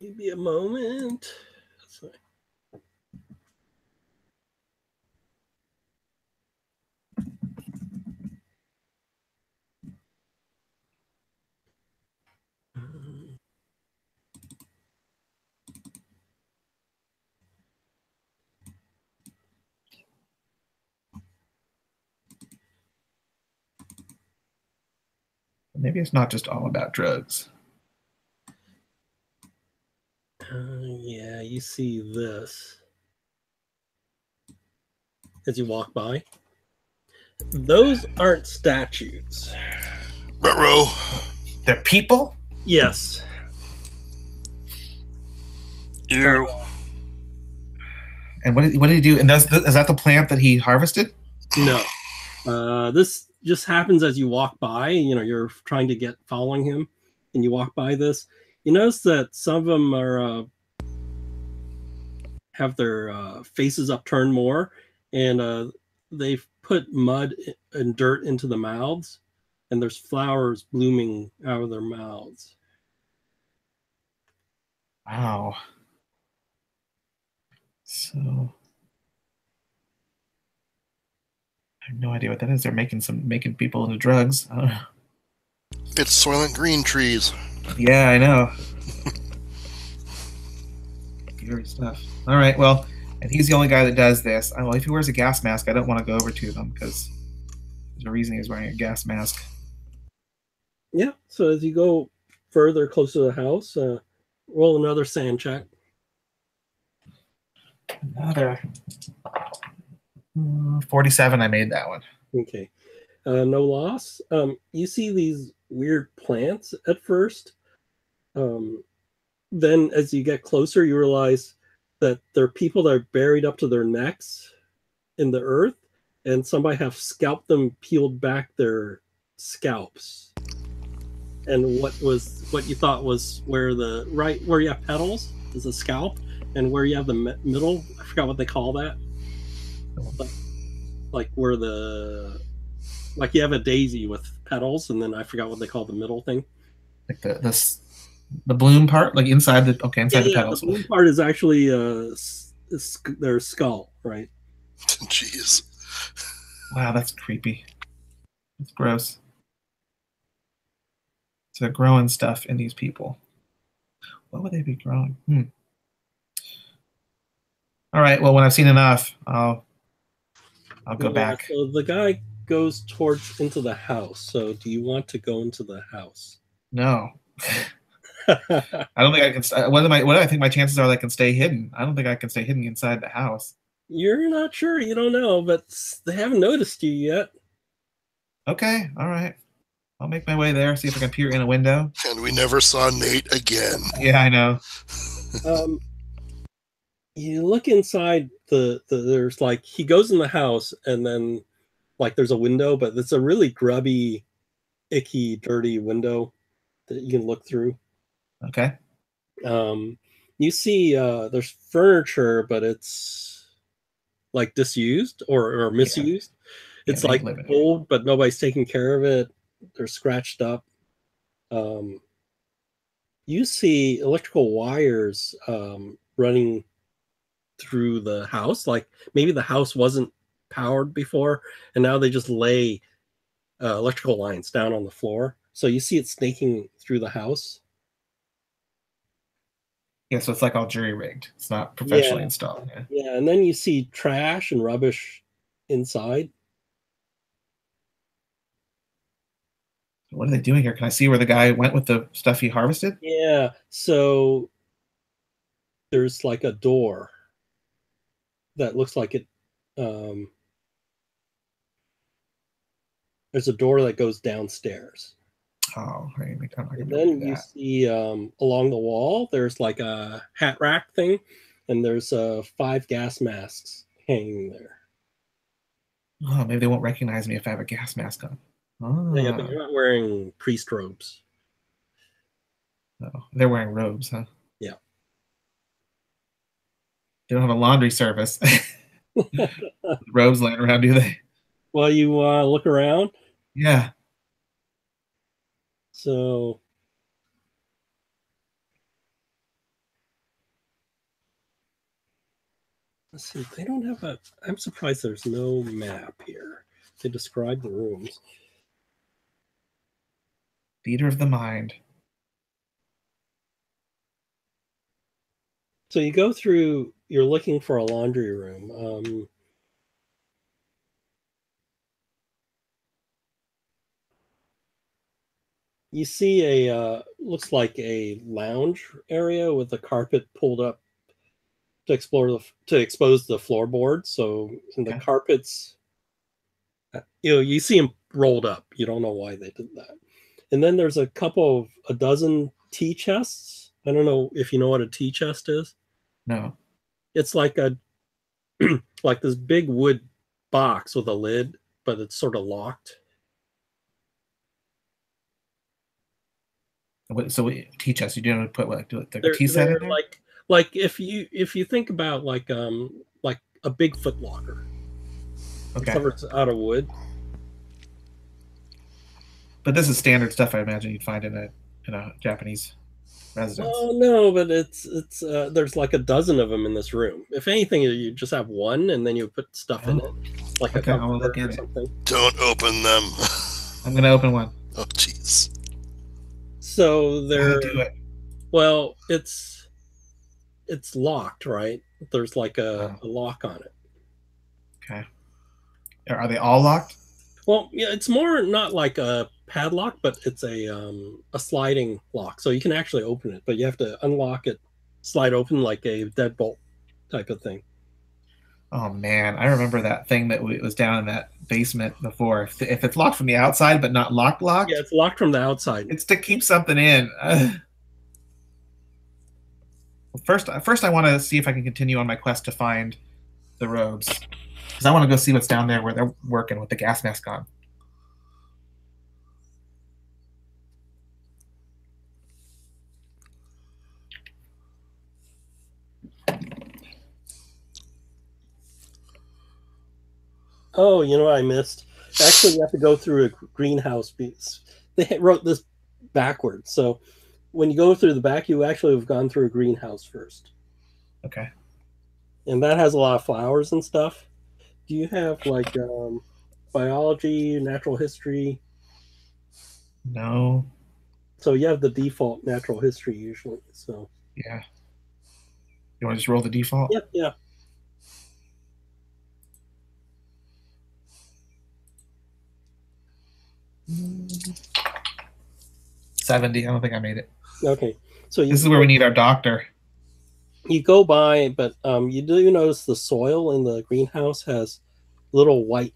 Give me a moment. Sorry. Maybe it's not just all about drugs. Yeah, you see this as you walk by. Those aren't statues. Ruh-roh. They're people? Yes. Ew. And what did he do? And is that the plant that he harvested? No. This just happens as you walk by. You know, you're trying to following him, and you walk by this. You notice that some of them are have their faces upturned more, and they've put mud and dirt into the mouths, and there's flowers blooming out of their mouths. Wow. So I have no idea what that is. They're making people into drugs. I don't know. It's Soylent Green trees. Yeah, I know. Scary stuff. All right, well, and he's the only guy that does this. Well, if he wears a gas mask, I don't want to go over to them because there's a reason he's wearing a gas mask. Yeah, so as you go further close to the house, roll another sand check. Another 47. I made that one. Okay. No loss. You see these weird plants at first. Then as you get closer, you realize that there are people that are buried up to their necks in the earth, and somebody have scalped them, peeled back their scalps. And what you thought was where you have petals is a scalp, and where you have the middle, I forgot what they call that. Like where like you have a daisy with petals, and then I forgot what they call the middle thing. Like the bloom part, like inside the the petals. The bloom part is actually their skull, right? Jeez. Wow, that's creepy. It's gross. So they're growing stuff in these people. What would they be growing? All right. Well, when I've seen enough, I'll go back. So the guy goes into the house. So do you want to go into the house? No. I don't think I can. What do I think my chances are that I can stay hidden? I don't think I can stay hidden inside the house. You're not sure. You don't know, but they haven't noticed you yet. Okay. All right. I'll make my way there, see if I can peer in a window. And we never saw Nate again. Yeah, I know. You look inside there's like, he goes in the house, and then like there's a window, but it's a really grubby, icky, dirty window that you can look through. Okay. You see there's furniture, but it's like disused or misused. Yeah. It's like old, but nobody's taking care of it. They're scratched up. You see electrical wires running through the house. Like maybe the house wasn't powered before, and now they just lay electrical lines down on the floor. So you see it snaking through the house. Yeah, so it's like all jury-rigged. It's not professionally installed. Yeah, and then you see trash and rubbish inside. What are they doing here? Can I see where the guy went with the stuff he harvested? Yeah, so there's like a door that looks like it. There's a door that goes downstairs. Oh, right. And then you see along the wall, there's like a hat rack thing, and there's 5 gas masks hanging there. Oh, maybe they won't recognize me if I have a gas mask on. Oh. Yeah, but you're not wearing priest robes. No, they're wearing robes, huh? Yeah. They don't have a laundry service. Robes laying around, do they? Well, you look around. Yeah. So let's see. They don't have a. I'm surprised there's no map here. They describe the rooms. Theater of the mind. So you go through. You're looking for a laundry room. You see a looks like a lounge area with a carpet pulled up to expose the floorboards. So in the carpets, you see them rolled up. You don't know why they did that. And then there's a dozen tea chests. I don't know if you know what a tea chest is. No. It's like like this big wood box with a lid, but it's sort of locked. So tea chest, you didn't put like a tea set in there? Like if you think about like a big foot locker. Okay. It's out of wood. But this is standard stuff, I imagine you'd find in a Japanese residence. Oh no, but it's there's like a dozen of them in this room. If anything, you just have one, and then you put stuff in it, like a comforter or something. Don't open them. I'm gonna open one. Oh jeez. So they're do it. Well, it's locked, right? There's like a lock on it. Okay. Are they all locked? Well, yeah, it's more not like a padlock, but it's a sliding lock. So you can actually open it, but you have to unlock it, slide open like a deadbolt type of thing. Oh man, I remember that thing that was down in that basement before. If it's locked from the outside but not locked, yeah, it's locked from the outside. It's to keep something in. First, I want to see if I can continue on my quest to find the robes, because I want to go see what's down there where they're working with the gas mask on. Oh, you know what I missed? Actually, you have to go through a greenhouse piece. They wrote this backwards. So when you go through the back, you actually have gone through a greenhouse first. Okay. And that has a lot of flowers and stuff. Do you have like biology, natural history? No. So you have the default natural history usually. So yeah. You want to just roll the default? Yep, yeah. Mm. 70. I don't think I made it. Okay. So this is where we need our doctor. You go by, but you do notice the soil in the greenhouse has little white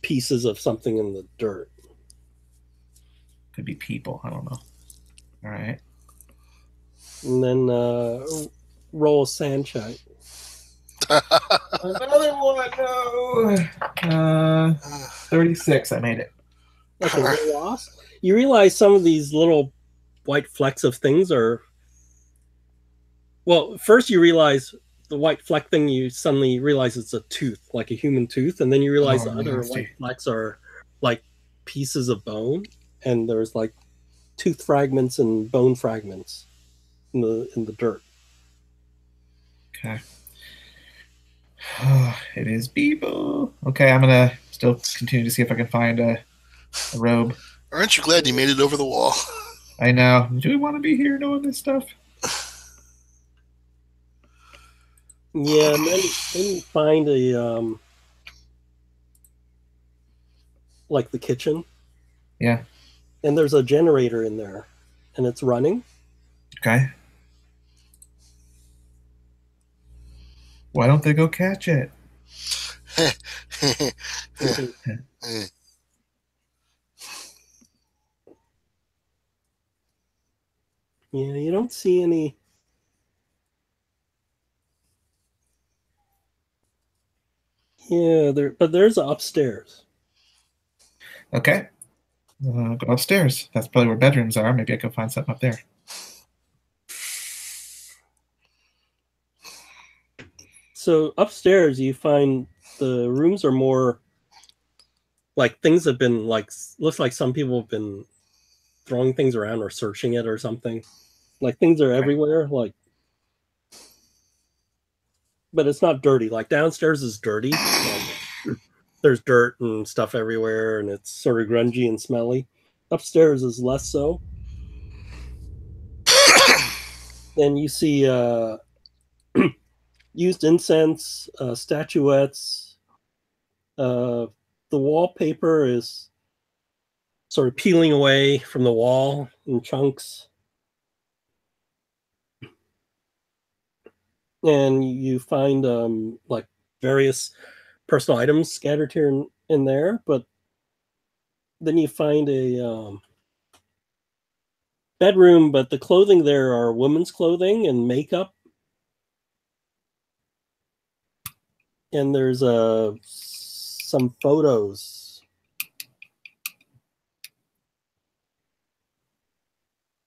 pieces of something in the dirt. Could be people. I don't know. All right. And then roll a sand check. Another one. No. 36. I made it. Okay, you lost. You realize some of these little white flecks of things are. Well, first you realize the white fleck thing. You suddenly realize it's a tooth, like a human tooth, and then you realize the other white flecks are like pieces of bone, and there's like tooth fragments and bone fragments in the dirt. Okay. It is people. Okay, I'm gonna still continue to see if I can find a robe. Aren't you glad you made it over the wall? I know. Do we want to be here knowing this stuff? Yeah, and then you find a like the kitchen. Yeah. And there's a generator in there, and it's running. Okay. Why don't they go catch it? Yeah, you don't see any. Yeah, but there's upstairs. Okay. Go upstairs. That's probably where bedrooms are. Maybe I can find something up there. So upstairs, you find the rooms are more like things have been like looks like some people have been throwing things around or searching it or something. Like things are everywhere. Like, but it's not dirty. Like downstairs is dirty. There's dirt and stuff everywhere, and it's sort of grungy and smelly. Upstairs is less so. And you see used incense, statuettes. The wallpaper is sort of peeling away from the wall in chunks. And you find like various personal items scattered here and there, but then you find a bedroom, but the clothing there are women's clothing and makeup. And there's some photos.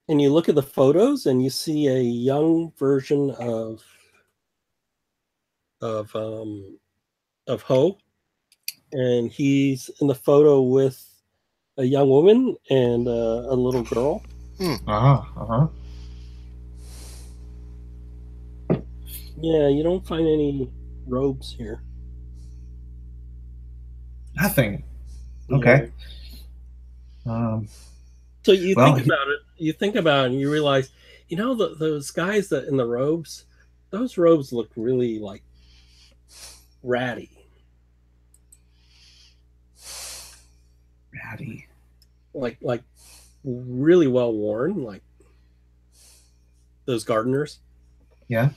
And you look at the photos and you see a young version of Ho, and he's in the photo with a young woman and a little girl. Yeah, you don't find any robes here. Nothing. Okay. So you think about it. You think about it, and you realize, you know, those guys that in the robes, those robes look really like ratty. Ratty. Like really well worn, like those gardeners. Yeah.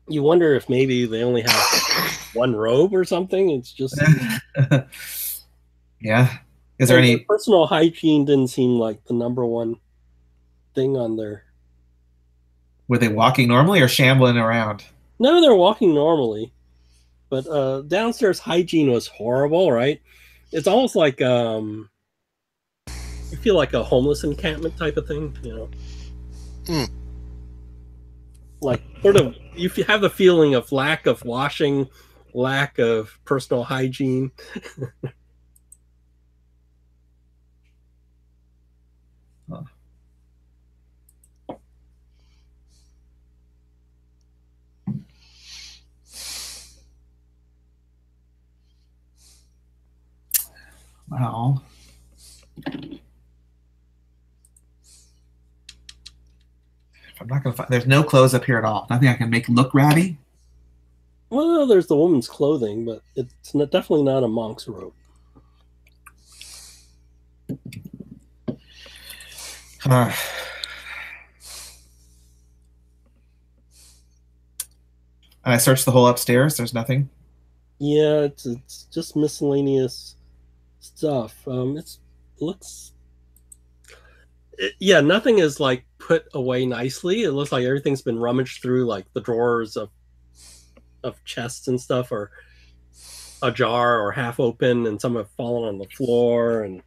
You wonder if maybe they only have one robe or something. It's just yeah. Is there any personal hygiene didn't seem like the number one thing on there. Were they walking normally or shambling around? No, they're walking normally. But downstairs hygiene was horrible, right? It's almost like you feel like a homeless encampment type of thing, you know. like sort of you have the feeling of lack of washing, lack of personal hygiene. Huh. Well, if I'm not gonna find, there's no clothes up here at all. Nothing I can make look ratty. Well, there's the woman's clothing, but it's definitely not a monk's robe. And I searched the whole upstairs. There's nothing. Yeah, it's just miscellaneous stuff. It looks. Yeah, nothing is like put away nicely. It looks like everything's been rummaged through, like the drawers of chests and stuff are ajar or half open, and some have fallen on the floor, and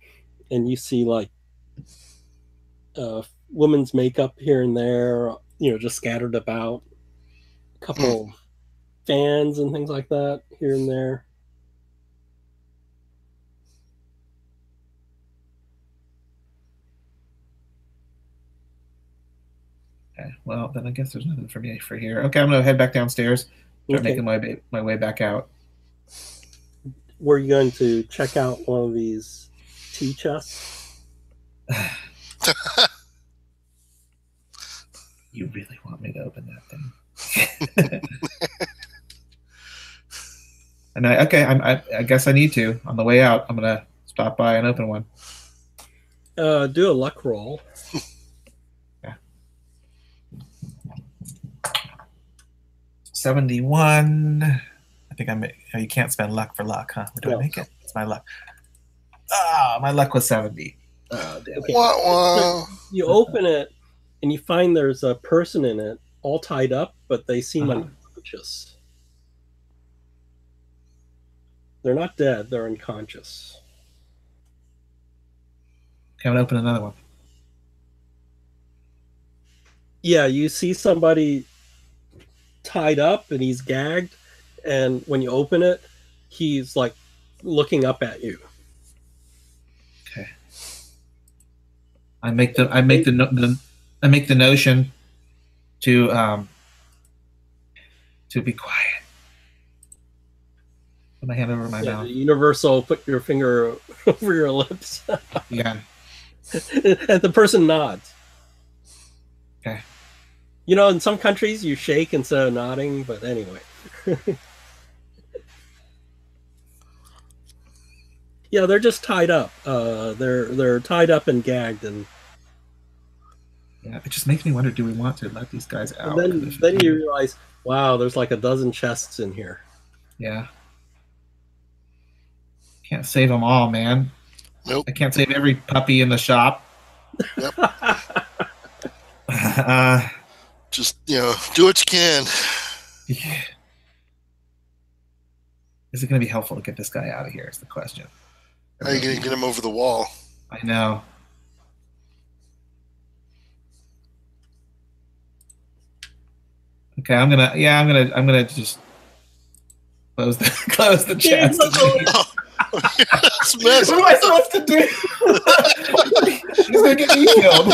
you see like women's makeup here and there, just scattered about. A couple fans and things like that here and there. Okay, well then I guess there's nothing for me for here. Okay, I'm gonna head back downstairs. Start making my way back out. Were you going to check out one of these tea chests? You really want me to open that thing? And I guess I need to. On the way out, I'm gonna stop by and open one. Do a luck roll. Yeah. 71. I think you can't spend luck for luck, huh? Or do I make it? It's my luck. My luck was 70. Oh, damn it. So you open it, and you find there's a person in it, all tied up, but they seem unconscious. They're not dead, they're unconscious. Okay, I'm gonna open another one. Yeah, you see somebody tied up and he's gagged, and when you open it, he's like looking up at you. Okay. I make the notion to be quiet. Put my hand over my mouth. The universal, put your finger over your lips. Yeah. And the person nods. Okay. In some countries you shake instead of nodding, but anyway. Yeah, they're just tied up. They're tied up and gagged, and yeah, it just makes me wonder: do we want to let these guys out? Then you realize, wow, there's like a dozen chests in here. Yeah. Can't save them all, man. Nope. I can't save every puppy in the shop. Yep. Just, do what you can. Yeah. Is it going to be helpful to get this guy out of here is the question. How are you going to get him over the wall? I know. Okay, I'm gonna just close the chest. What am I supposed to do? He's gonna get me killed.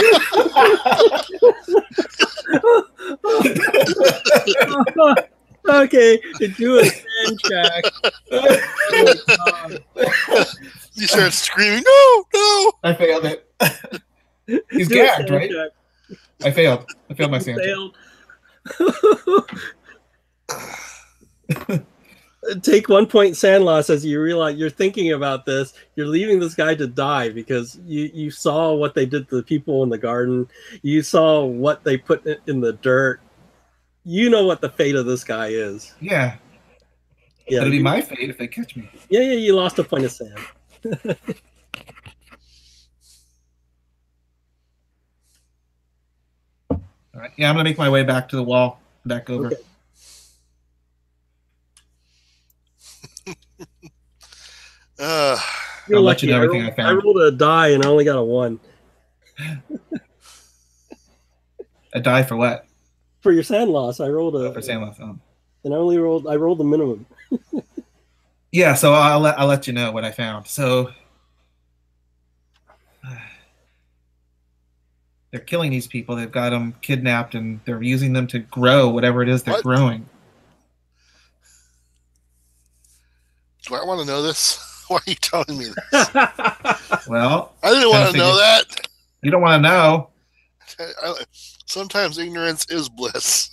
Okay, do a stand check. You start screaming, no! I failed it. He's gagged, right? Check. I failed my stand check. Take 1 point sand loss as you realize you're thinking about this. You're leaving this guy to die because you saw what they did to the people in the garden. You saw what they put in the dirt. You know what the fate of this guy is. Yeah. It'll be my fate if they catch me. Yeah, you lost a point of sand. All right. Yeah, I'm gonna make my way back to the wall, back over. Okay. I'll let you know everything I found. I rolled a die and I only got a 1. A die for what? For your sand loss, I rolled for sand loss. And I rolled the minimum. Yeah, so I'll let you know what I found. So they're killing these people. They've got them kidnapped, and they're using them to grow whatever it is they're growing. Do I want to know this? Why are you telling me this? Well, I didn't want to know that. You don't want to know. Sometimes ignorance is bliss.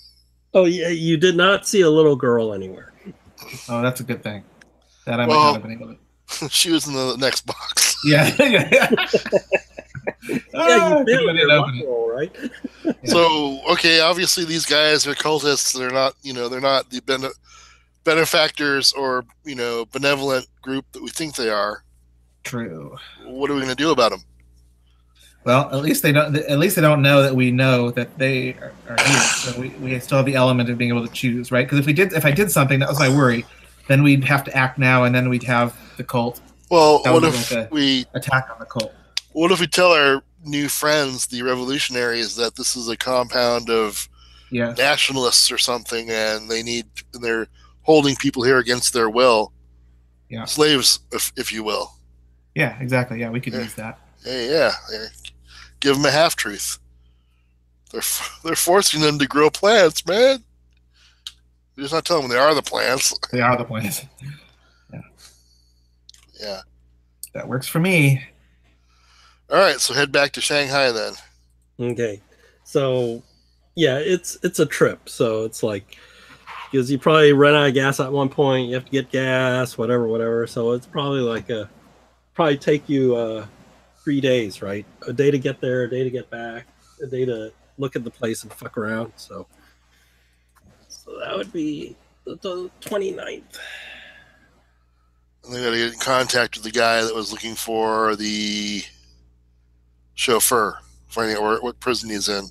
Oh, yeah, you did not see a little girl anywhere. Oh, that's a good thing. That I might not have been able to. She was in the next box. Yeah. Yeah, you did your roll, right? Yeah. So, okay, obviously these guys are cultists. They're not the benefactors or, benevolent group that we think they are. True. What are we going to do about them? Well, at least they don't know that we know that they are here. So we still have the element of being able to choose, right? Because if I did something, that was my worry, then we'd have to act now, and then we'd have the cult. Well, what if we attack on the cult? What if we tell our new friends, the revolutionaries, that this is a compound of nationalists or something, and they're holding people here against their will? Yeah, slaves, if you will. Yeah, exactly. Yeah, we could use that. Yeah. Give them a half truth. They're forcing them to grow plants, man. We're just not telling them they are the plants. They are the plants. Yeah. That works for me. All right, so head back to Shanghai then. Okay. So, yeah, it's a trip. So it's like, because you probably run out of gas at one point, you have to get gas, whatever. So it's probably probably take you 3 days, right? A day to get there, a day to get back, a day to look at the place and fuck around. So that would be the 29th. And they got to get in contact with the guy that was looking for the chauffeur, finding out what prison he's in.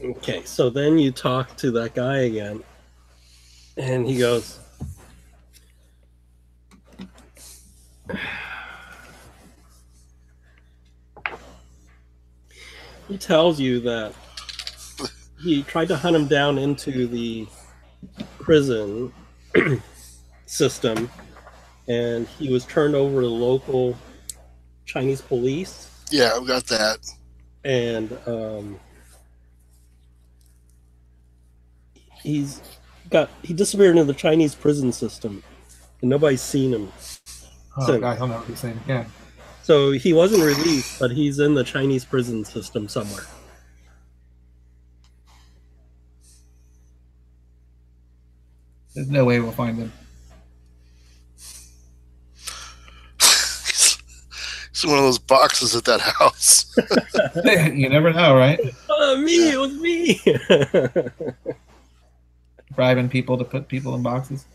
Okay, so then you talk to that guy again, and he goes, he tells you that he tried to hunt him down into the prison system, and he was turned over to local Chinese police. Yeah, we got that. And he disappeared into the Chinese prison system, and nobody's seen him. Oh, God, he'll never be seen again. So he wasn't released, but he's in the Chinese prison system somewhere. There's no way we'll find him. It's one of those boxes at that house. You never know, right? It was me. Bribing people to put people in boxes.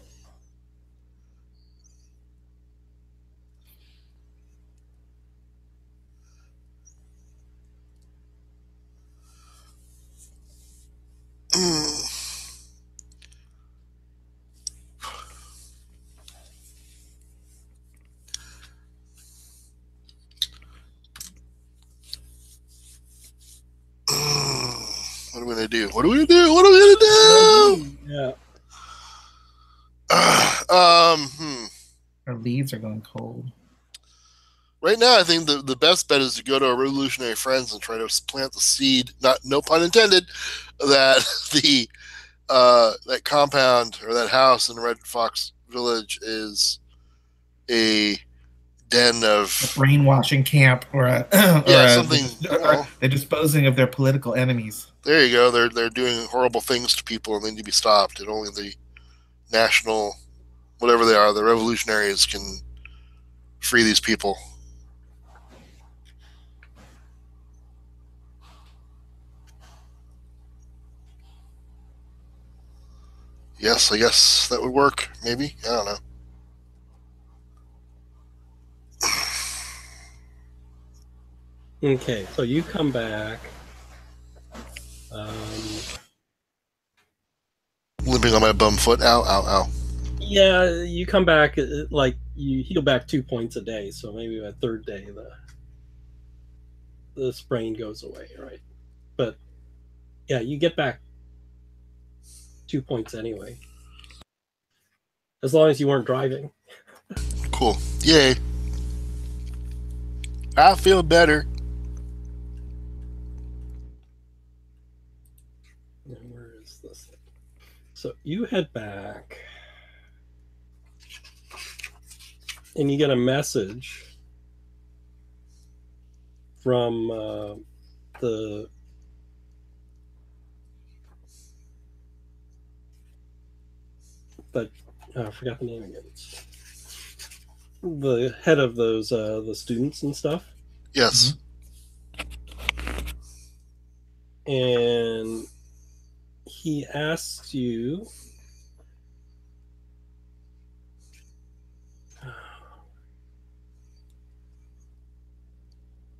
What are we gonna do? What are we gonna do? Yeah. Our leaves are going cold. Right now, I think the best bet is to go to our revolutionary friends and try to plant the seed. No pun intended. That that compound or that house in Red Fox Village is a den of a brainwashing camp, or something. They're disposing of their political enemies. There you go. They're doing horrible things to people, and they need to be stopped. And only the national, whatever they are, the revolutionaries can free these people. Yes, I guess that would work. Maybe, I don't know. Okay, so you come back. Limping on my bum foot. Ow, ow, ow. Yeah, you come back, you heal back 2 points a day, so maybe by third day the sprain goes away, right? But yeah, you get back 2 points anyway, as long as you weren't driving. Cool. Yay. I feel better. Where is this thing? So you head back, and you get a message from the I forgot the name again. It's the head of those the students and stuff. Yes. And he asks you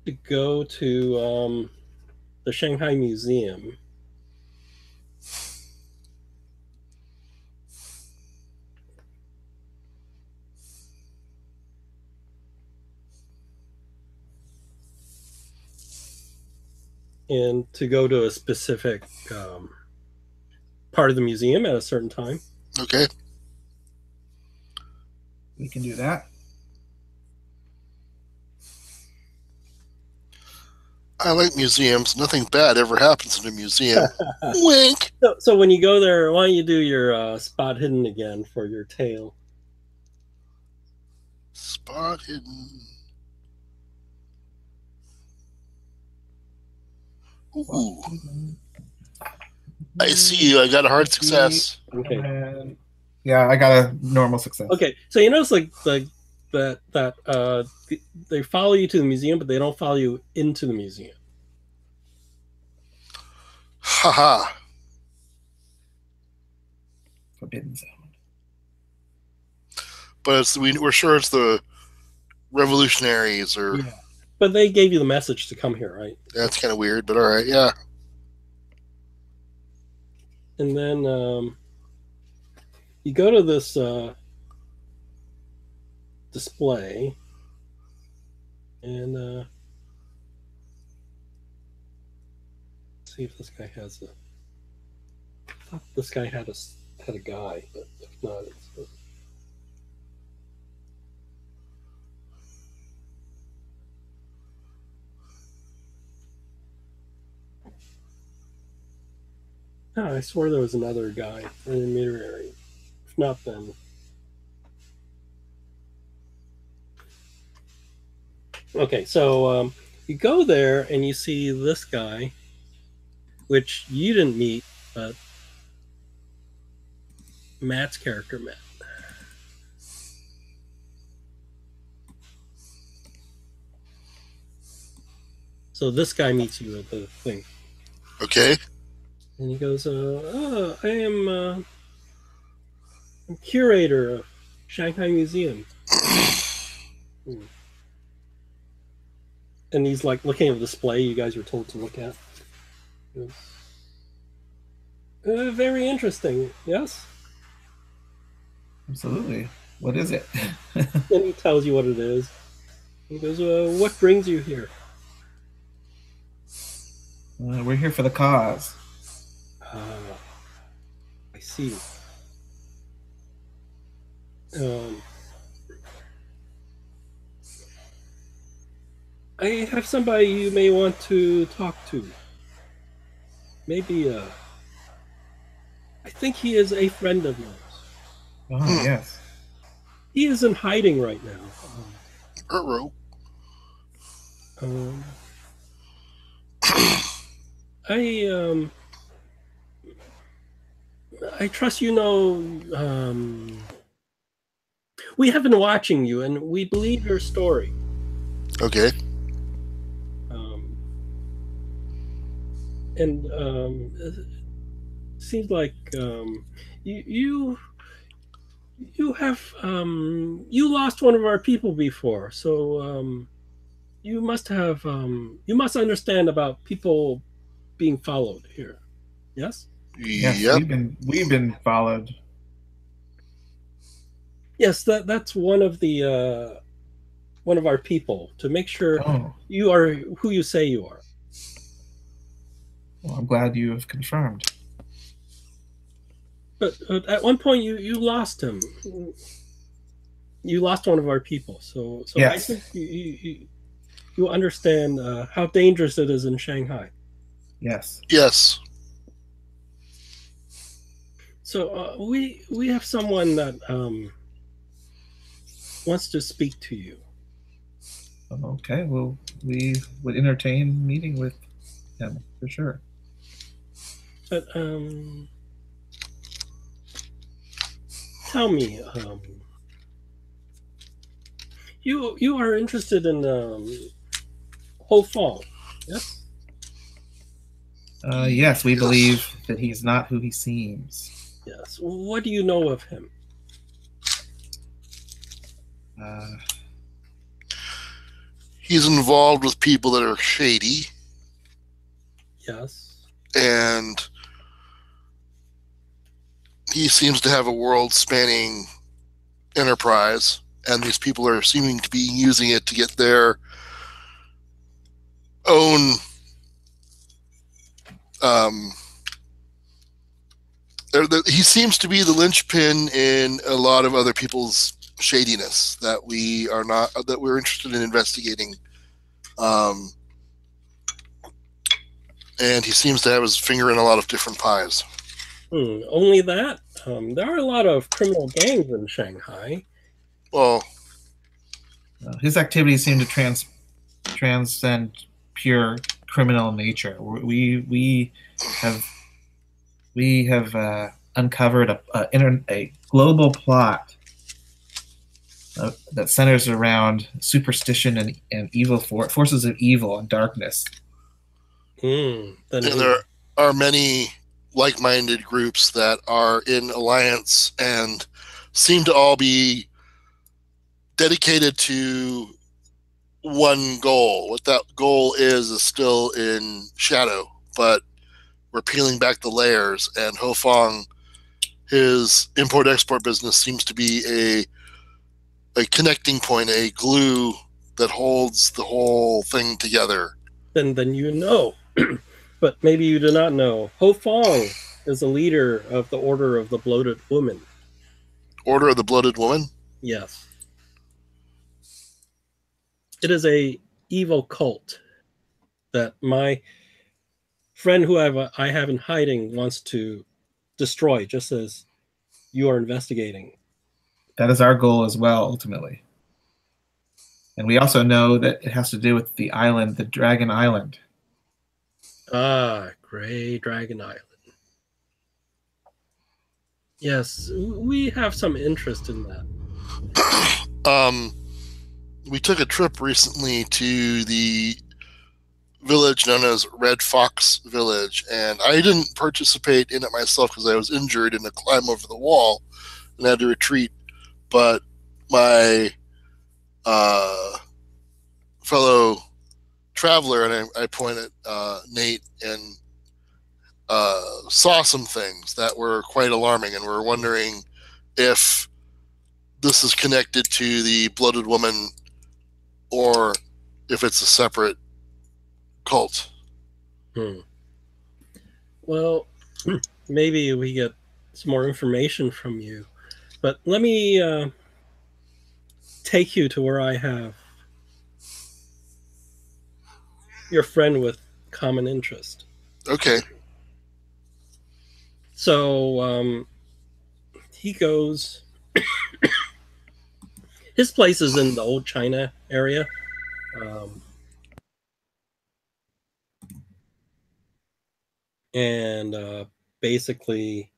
to go to the Shanghai Museum. And to go to a specific part of the museum at a certain time. Okay. We can do that. I like museums. Nothing bad ever happens in a museum. Wink. So when you go there, why don't you do your spot hidden again for your tail? Spot hidden. Ooh. I see you. I got a hard success. Okay. Yeah, I got a normal success. Okay, so you notice that they follow you to the museum, but they don't follow you into the museum. Haha. Forbidden zone. But we're sure it's the revolutionaries or. Yeah. But they gave you the message to come here, right? That's kind of weird, but all right, yeah. And then you go to this display, and see if this guy has a. I thought this guy had a guy, but if not, it's. Oh, I swore there was another guy, an intermediary. If not, then. Okay, so you go there and you see this guy, which you didn't meet, but Matt's character met. So this guy meets you at the thing. Okay. And he goes, I am I'm curator of Shanghai Museum. And he's like looking at the display you guys were told to look at. He goes, very interesting, yes? Absolutely. What is it? And he tells you what it is. He goes, what brings you here? We're here for the cause. I see. I have somebody you may want to talk to. Maybe, I think he is a friend of yours. Oh, yes. He is in hiding right now. I trust you know. We have been watching you, and we believe your story. Okay. And it seems like you have you lost one of our people before, so you must have you must understand about people being followed here. Yes. Yes, yep. we've been followed. Yes, that's one of our people, to make sure you are who you say you are. Well, I'm glad you have confirmed. But at one point, you lost him. You lost one of our people. So yes. I think you understand how dangerous it is in Shanghai. Yes. Yes. So we have someone that wants to speak to you. Okay, well, we would entertain meeting with him for sure. But tell me, you are interested in Ho Fong, yes? Yes, we believe that he's not who he seems. Yes. What do you know of him? He's involved with people that are shady. Yes. And he seems to have a world-spanning enterprise, and these people are seeming to be using it to get their own he seems to be the linchpin in a lot of other people's shadiness that we're interested in investigating. And he seems to have his finger in a lot of different pies. Only that? There are a lot of criminal gangs in Shanghai. Well, his activities seem to transcend pure criminal nature. We have uncovered a global plot that centers around superstition and evil forces of evil and darkness. And there are many like-minded groups that are in alliance and seem to all be dedicated to one goal. What that goal is still in shadow, but we're peeling back the layers, and Ho Fong, his import-export business seems to be a connecting point, a glue that holds the whole thing together. Then you know. But maybe you do not know. Ho Fong is a leader of the Order of the Bloated Woman. Order of the Bloated Woman? Yes. It is a evil cult that my friend who I have in hiding wants to destroy, just as you are investigating. That is our goal as well, ultimately. And we also know that it has to do with the island, the Dragon Island. Ah, Gray Dragon Island. Yes, we have some interest in that. We took a trip recently to the village known as Red Fox Village, and I didn't participate in it myself because I was injured in a climb over the wall and had to retreat. But my fellow traveler, and I pointed Nate, and saw some things that were quite alarming, and we're wondering if this is connected to the Bloated Woman or if it's a separate cult. Well, maybe we get some more information from you, but let me take you to where I have your friend with common interest. Okay. So he goes. His place is in the old China area. And basically,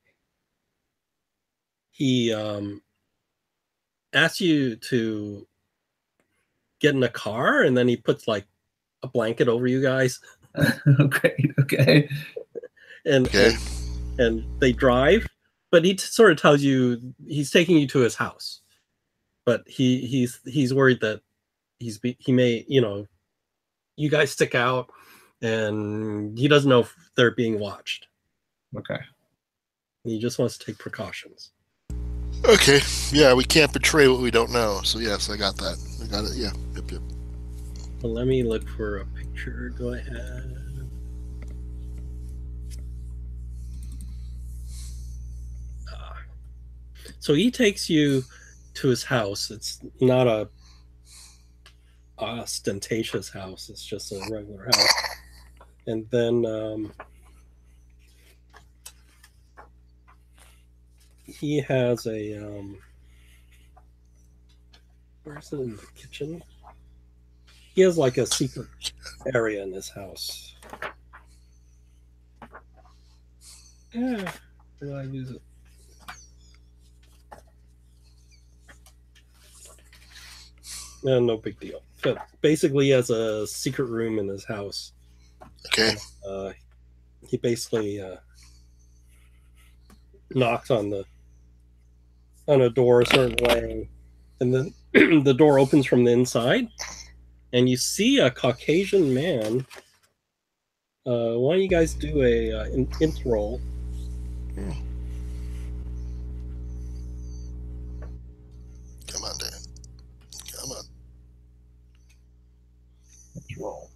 he asks you to get in a car, and then he puts like a blanket over you guys. Okay. And they drive, but he sort of tells you he's taking you to his house, but he's worried that he may, you guys stick out, and he doesn't know if they're being watched. Okay. He just wants to take precautions. Okay. Yeah, we can't betray what we don't know. So yes, I got that. I got it. Yeah. Yep. Well, let me look for a picture. Go ahead. So he takes you to his house. It's not a ostentatious house. It's just a regular house. And then he has a where's it in the kitchen? He has like a secret area in his house. Yeah, where did I lose it? No big deal. But basically, he has a secret room in his house. Okay. He basically knocks on a door a certain way, and then the door opens from the inside, and you see a Caucasian man. Why don't you guys do a int roll? Come on, Dan. Come on. Let's roll.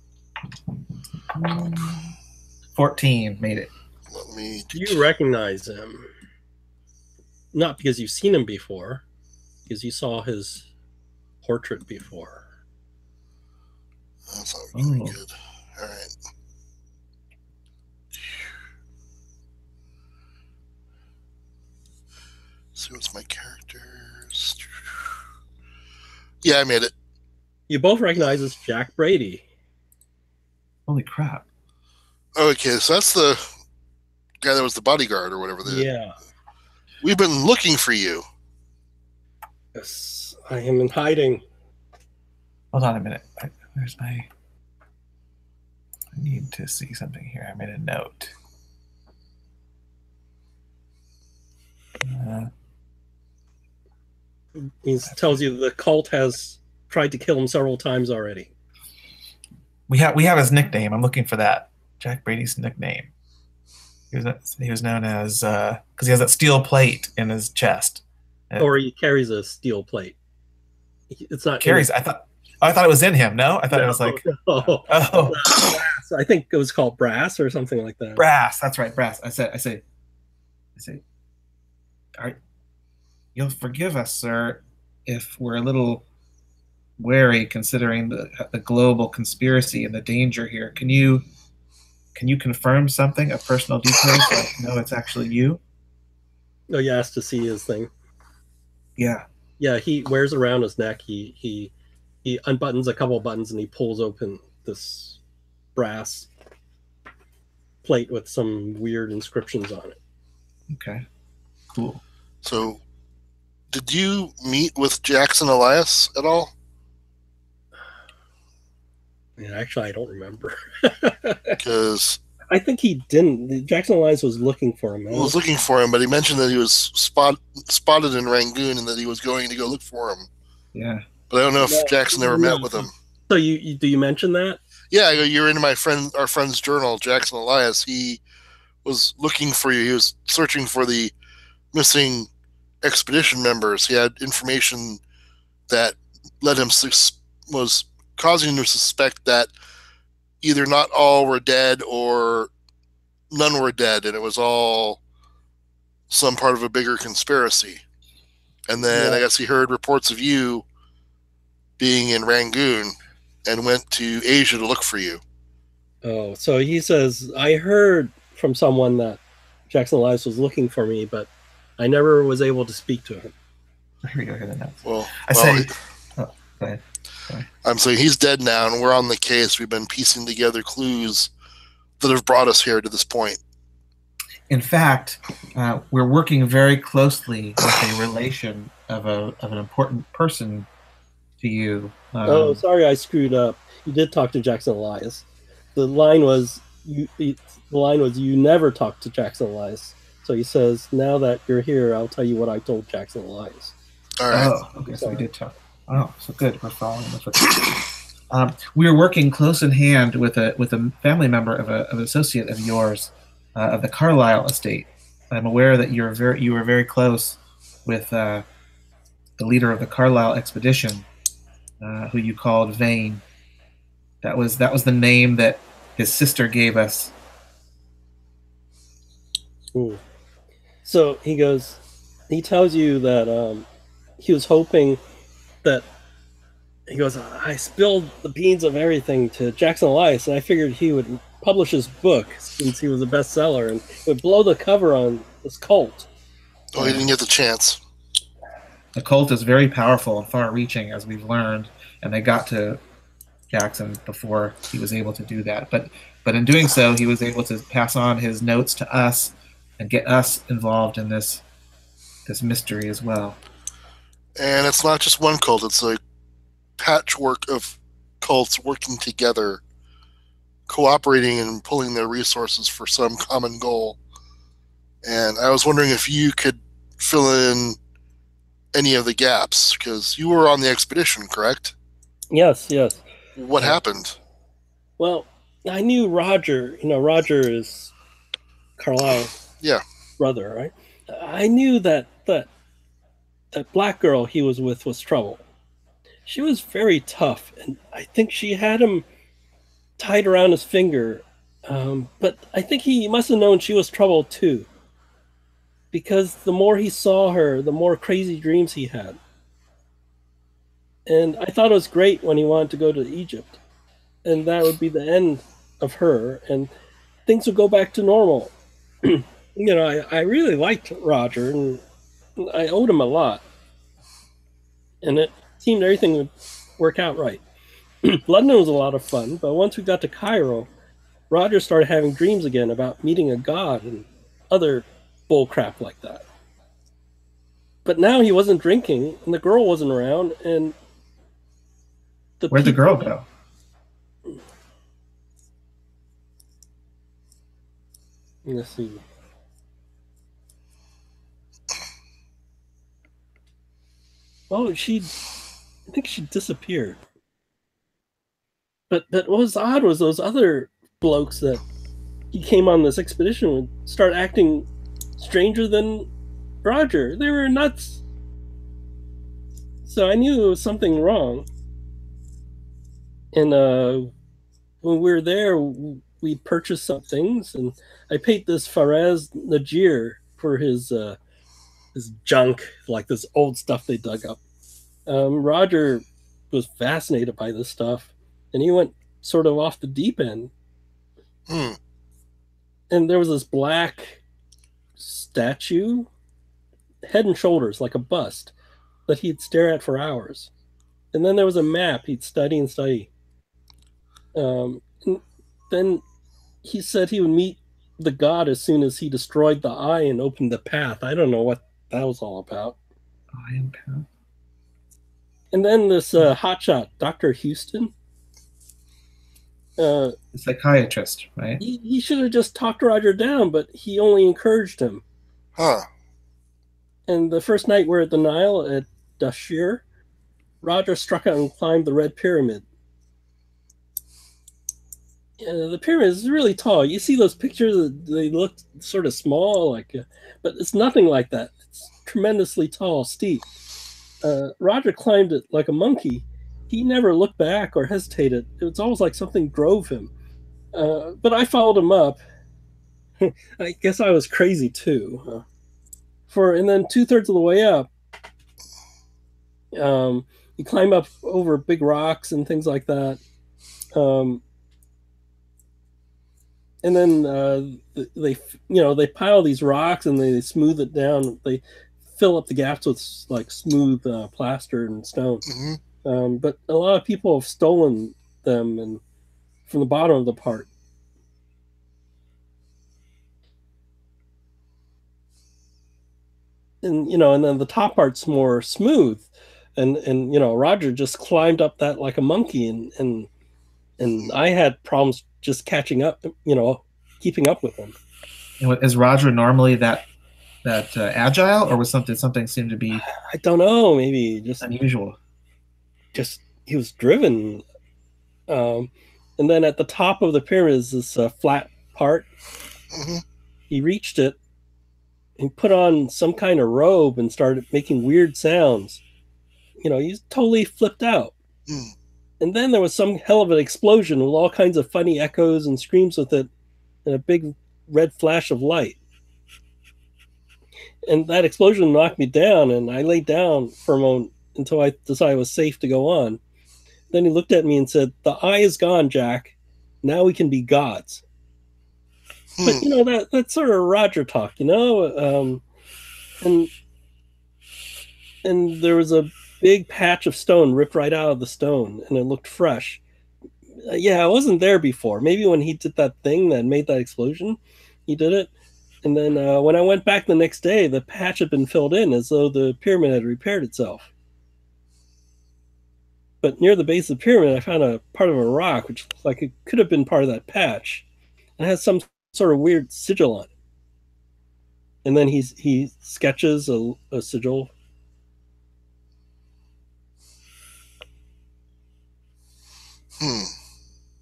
14 made it. You recognize him, not because you've seen him before, because you saw his portrait before. That's not really good. All right. See what's my characters. Yeah, I made it. You both recognize it's Jack Brady. Holy crap. Okay, so that's the guy that was the bodyguard or whatever. Yeah. We've been looking for you. Yes, I am in hiding. Hold on a minute. Where's my... I need to see something here. I made a note. He tells you the cult has tried to kill him several times already. We have his nickname. I'm looking for that. Jack Brady's nickname. He was known as because he has that steel plate in his chest. Or he carries a steel plate. It's not carries. I thought it was in him. No, I thought it was like brass. I think it was called brass or something like that. Brass. That's right, brass. I say. All right. You'll forgive us, sir, if we're a little wary considering the global conspiracy and the danger here. Can you confirm something, a personal detail, so I know it's actually you? Oh, you asked to see his thing. Yeah. Yeah, he wears around his neck. He unbuttons a couple of buttons and he pulls open this brass plate with some weird inscriptions on it. Okay. Cool. So, did you meet with Jackson Elias at all? Yeah, actually, I don't remember. Because I think he didn't. Jackson Elias was looking for him. He was looking for him, but he mentioned that he was spotted in Rangoon and that he was going to go look for him. Yeah. But I don't know if Jackson ever met with him. So you do you mention that? Yeah, you're in our friend's journal, Jackson Elias. He was looking for you. He was searching for the missing expedition members. He had information that led him was causing him to suspect that either not all were dead or none were dead, and it was all some part of a bigger conspiracy. And then I guess he heard reports of you being in Rangoon and went to Asia to look for you. Oh, so he says, I heard from someone that Jackson Elias was looking for me, but I never was able to speak to him. Here we go. Here the notes. Go ahead. I'm saying he's dead now, and we're on the case. We've been piecing together clues that have brought us here to this point. In fact, we're working very closely with a relation of an important person to you. Oh, sorry, I screwed up. You did talk to Jackson Elias. The line was you never talked to Jackson Elias. So he says, now that you're here, I'll tell you what I told Jackson Elias. All right. Oh, okay, so we did talk. Oh, so good. We're following this. We are working close in hand with a family member of an associate of yours, of the Carlisle estate. I'm aware that you were very close with the leader of the Carlisle expedition, who you called Vane. That was the name that his sister gave us. Ooh. So he tells you that he was hoping that he goes, I spilled the beans of everything to Jackson Elias, and I figured he would publish his book since he was a bestseller and would blow the cover on this cult. Oh, he didn't get the chance. The cult is very powerful and far-reaching, as we've learned, and they got to Jackson before he was able to do that. But in doing so, he was able to pass on his notes to us and get us involved in this mystery as well. And it's not just one cult; it's a patchwork of cults working together, cooperating and pulling their resources for some common goal. And I was wondering if you could fill in any of the gaps, because you were on the expedition, correct? Yes. What happened? Well, I knew Roger. Roger is Carlisle's brother, right? I knew that black girl he was with was trouble. She was very tough, and I think she had him tied around his finger. But I think he must have known she was trouble too, because the more he saw her, the more crazy dreams he had. And I thought it was great when he wanted to go to Egypt, and that would be the end of her, and things would go back to normal. I really liked Roger, and I owed him a lot, and it seemed everything would work out right. London was a lot of fun, but once we got to Cairo, Roger started having dreams again about meeting a god and other bullcrap like that. But now he wasn't drinking, and the girl wasn't around, and where'd the girl go? Let's see. Well, I think she disappeared. But what was odd was those other blokes that he came on this expedition would start acting stranger than Roger. They were nuts. So I knew there was something wrong. And when we were there, we purchased some things, and I paid this Faraz Najir for his junk, like this old stuff they dug up. Roger was fascinated by this stuff, and he went sort of off the deep end. And there was this black statue, head and shoulders, like a bust, that he'd stare at for hours. And then there was a map he'd study and study. And then he said he would meet the god as soon as he destroyed the eye and opened the path. I don't know what that was all about. Iron path. And then this hotshot, Dr. Houston. Psychiatrist, right? He should have just talked Roger down, but he only encouraged him. Huh. And the first night we're at the Nile at Dashir, Roger struck out and climbed the Red Pyramid. The pyramid is really tall. You see those pictures, they look sort of small, but it's nothing like that. It's tremendously tall, steep. Roger climbed it like a monkey. He never looked back or hesitated. It was almost like something drove him. But I followed him up. I guess I was crazy too. And then 2/3 of the way up, you climb up over big rocks and things like that. And then they pile these rocks and they smooth it down. They fill up the gaps with like smooth plaster and stone. Mm-hmm. But a lot of people have stolen them and from the bottom of the part. And and then the top part's more smooth, and Roger just climbed up that like a monkey, and I had problems just catching up, keeping up with him. Is Roger normally that agile, or was something seemed to be? I don't know. Maybe just unusual. Just he was driven. And then at the top of the pyramid is this flat part. Mm-hmm. He reached it, He put on some kind of robe and started making weird sounds. He's totally flipped out. Hmm. And then there was some hell of an explosion with all kinds of funny echoes and screams with it, and a big red flash of light. And that explosion knocked me down, and I laid down for a moment until I decided it was safe to go on. Then he looked at me and said, "The eye is gone, Jack. Now we can be gods." But that's sort of Roger talk, and there was a big patch of stone ripped right out of the stone, and it looked fresh. Yeah, I wasn't there before. Maybe when he did that thing that made that explosion, he did it. And then when I went back the next day, the patch had been filled in as though the pyramid had repaired itself. But near the base of the pyramid, I found a part of a rock, which looked like it could have been part of that patch. And it has some sort of weird sigil on it. And then he sketches a sigil.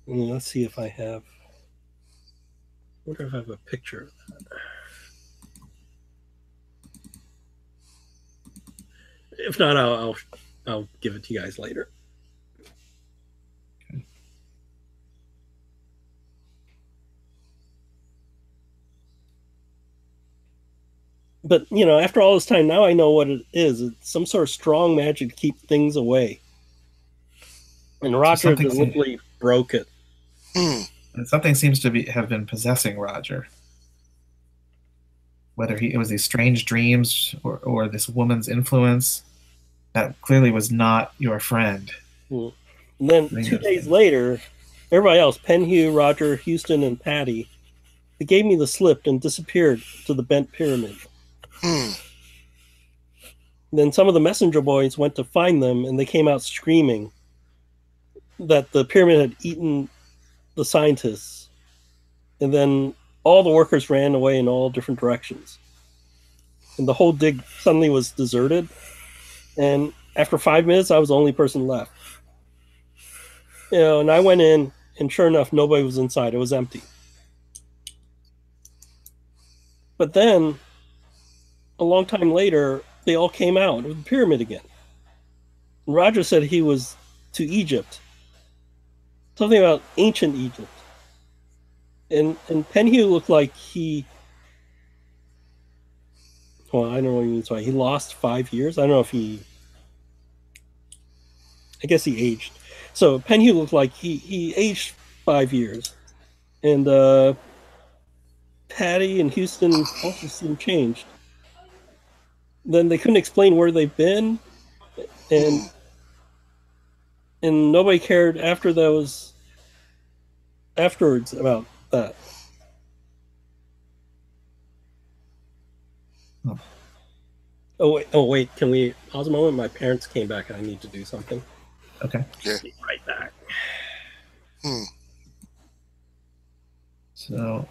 Let's see if I have. I wonder if I have a picture of that. If not, I'll give it to you guys later. Okay. But after all this time, now I know what it is. It's some sort of strong magic to keep things away. And Roger deliberately broke it. And something seems to have been possessing Roger. Whether it was these strange dreams or this woman's influence, that clearly was not your friend. And then 2 days later, everybody else, Penhue, Roger, Houston, and Patty, they gave me the slip and disappeared to the bent pyramid. Then some of the messenger boys went to find them, and they came out screaming that the pyramid had eaten the scientists. And then all the workers ran away in all different directions. And the whole dig suddenly was deserted. And after 5 minutes, I was the only person left. And I went in, and sure enough, nobody was inside. It was empty. But then, a long time later, they all came out with the pyramid again. And Roger said he was to Egypt. Something about ancient Egypt. And Penhue looked like well, I don't know what he means by he lost 5 years. I don't know if I guess he aged. So Penhue looked like he aged 5 years. And Patty and Houston also seemed changed. Then they couldn't explain where they've been, and nobody cared afterwards about that. Oh wait, can we pause a moment? My parents came back and I need to do something. Okay. Yeah. Be right back. So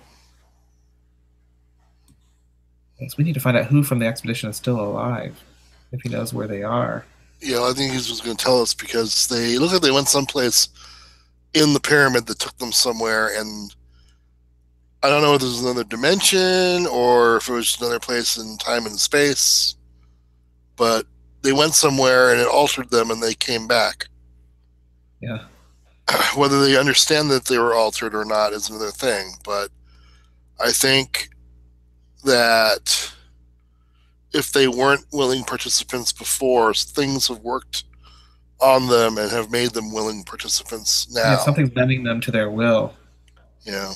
yes, we need to find out who from the expedition is still alive, if he knows where they are. Yeah, I think he's just going to tell us because they look like they went someplace in the pyramid that took them somewhere, and I don't know if there's another dimension or if it was just another place in time and space, but they went somewhere and it altered them and they came back. Yeah. Whether they understand that they were altered or not is another thing, but I think that if they weren't willing participants before, things have worked on them and have made them willing participants now. Yeah, something's bending them to their will. Yeah.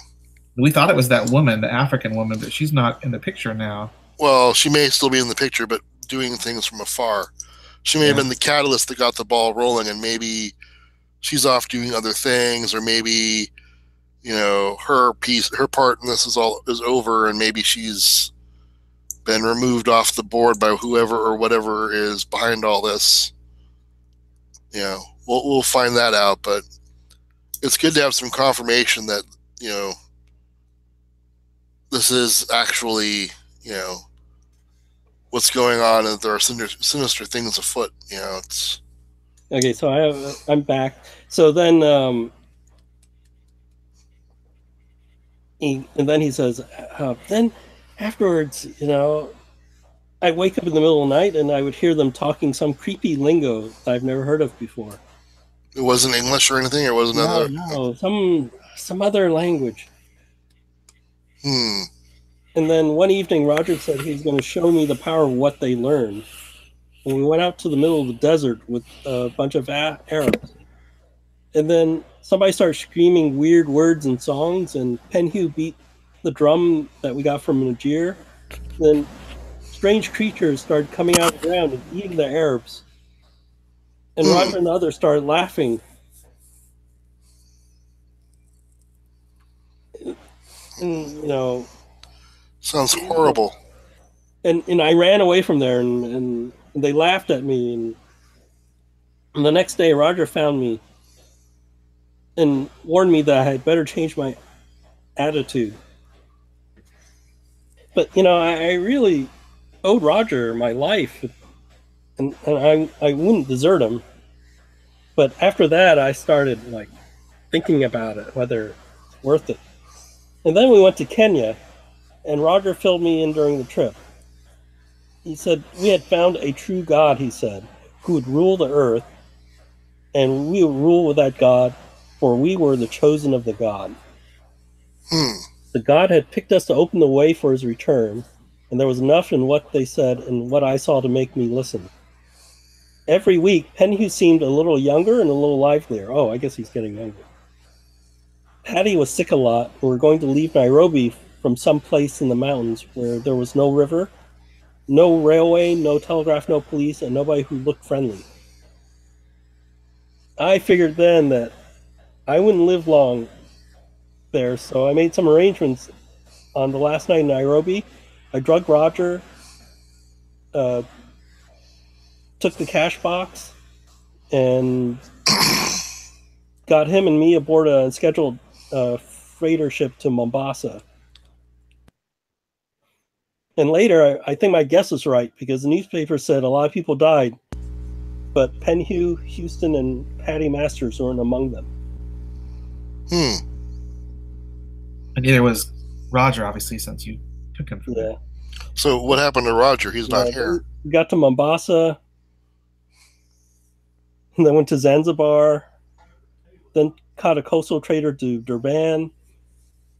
We thought it was that woman, the African woman, but she's not in the picture now. Well, she may still be in the picture, but doing things from afar. She may have been the catalyst that got the ball rolling, and maybe she's off doing other things, or maybe, her part in this is over, and maybe she's been removed off the board by whoever or whatever is behind all this. We'll find that out, but it's good to have some confirmation that, this is actually, what's going on, and there are sinister things afoot. It's okay. So I'm back. So then, and then he says, then afterwards, I'd wake up in the middle of the night and I would hear them talking some creepy lingo that I've never heard of before. It wasn't English or anything? Or was another? No, some other language. Hmm. And then one evening, Roger said he was going to show me the power of what they learned. And we went out to the middle of the desert with a bunch of Arabs. And then somebody started screaming weird words and songs, and Penhu beat the drum that we got from Niger. Then strange creatures started coming out of the ground and eating the Arabs. And Roger and the others started laughing. And, sounds horrible. And I ran away from there, and they laughed at me. And the next day, Roger found me and warned me that I had better change my attitude. But I really owed Roger my life, and I wouldn't desert him. But after that, I started thinking about it, whether it's worth it. And then we went to Kenya, and Roger filled me in during the trip. He said we had found a true God, he said, who would rule the earth, and we would rule with that God, for we were the chosen of the God. The God had picked us to open the way for his return, and there was enough in what they said and what I saw to make me listen. Every week, Penhu seemed a little younger and a little livelier. Oh, I guess he's getting younger. Patty was sick a lot, and we were going to leave Nairobi from some place in the mountains where there was no river, no railway, no telegraph, no police, and nobody who looked friendly. I figured then that I wouldn't live long there, so I made some arrangements. On the last night in Nairobi, I drugged Roger, took the cash box, and got him and me aboard a scheduled freighter ship to Mombasa. And later, I think my guess was right, because the newspaper said a lot of people died, but Penhu, Houston, and Patty Masters weren't among them. And neither was Roger, obviously, since you took him from there. So what happened to Roger? He's not here. We got to Mombasa, and then went to Zanzibar, then caught a coastal trader to Durban.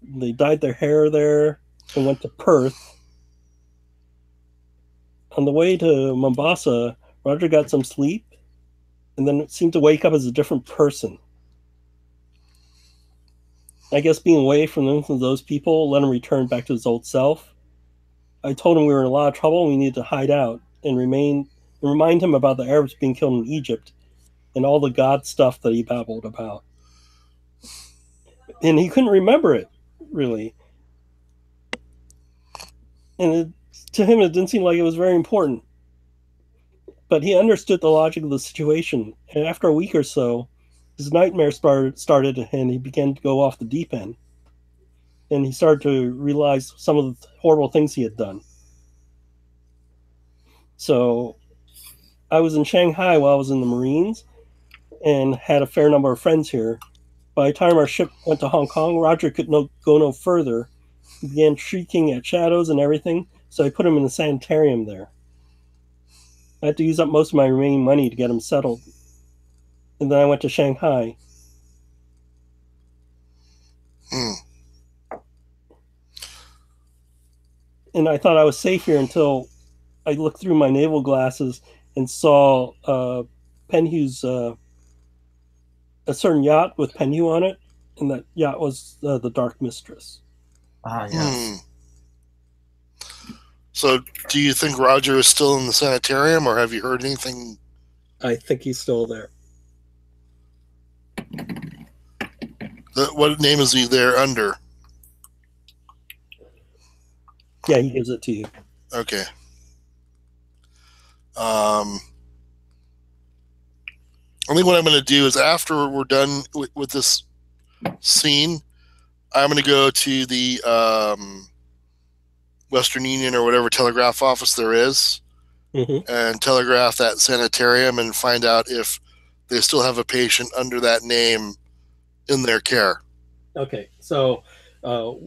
They dyed their hair there and went to Perth. On the way to Mombasa, Roger got some sleep and then seemed to wake up as a different person. I guess being away from those people let him return back to his old self. I told him we were in a lot of trouble and we needed to hide out and remind him about the Arabs being killed in Egypt and all the God stuff that he babbled about. And he couldn't remember it, really. And to him, it didn't seem like it was very important. But he understood the logic of the situation. And after a week or so, his nightmare started, and he began to go off the deep end. And he started to realize some of the horrible things he had done. So I was in Shanghai while I was in the Marines and had a fair number of friends here. By the time our ship went to Hong Kong, Roger could go no further. He began shrieking at shadows and everything, so I put him in the sanitarium there. I had to use up most of my remaining money to get him settled. And then I went to Shanghai. And I thought I was safe here until I looked through my naval glasses and saw Penhu's a certain yacht with Penhu on it, and that yacht was the Dark Mistress. Yes. So, do you think Roger is still in the sanitarium, or have you heard anything? I think he's still there. What name is he there under? Yeah, he gives it to you. Okay. I think what I'm going to do is after we're done with this scene, I'm going to go to the Western Union or whatever telegraph office there is, and telegraph that sanitarium and find out if they still have a patient under that name in their care. Okay, so but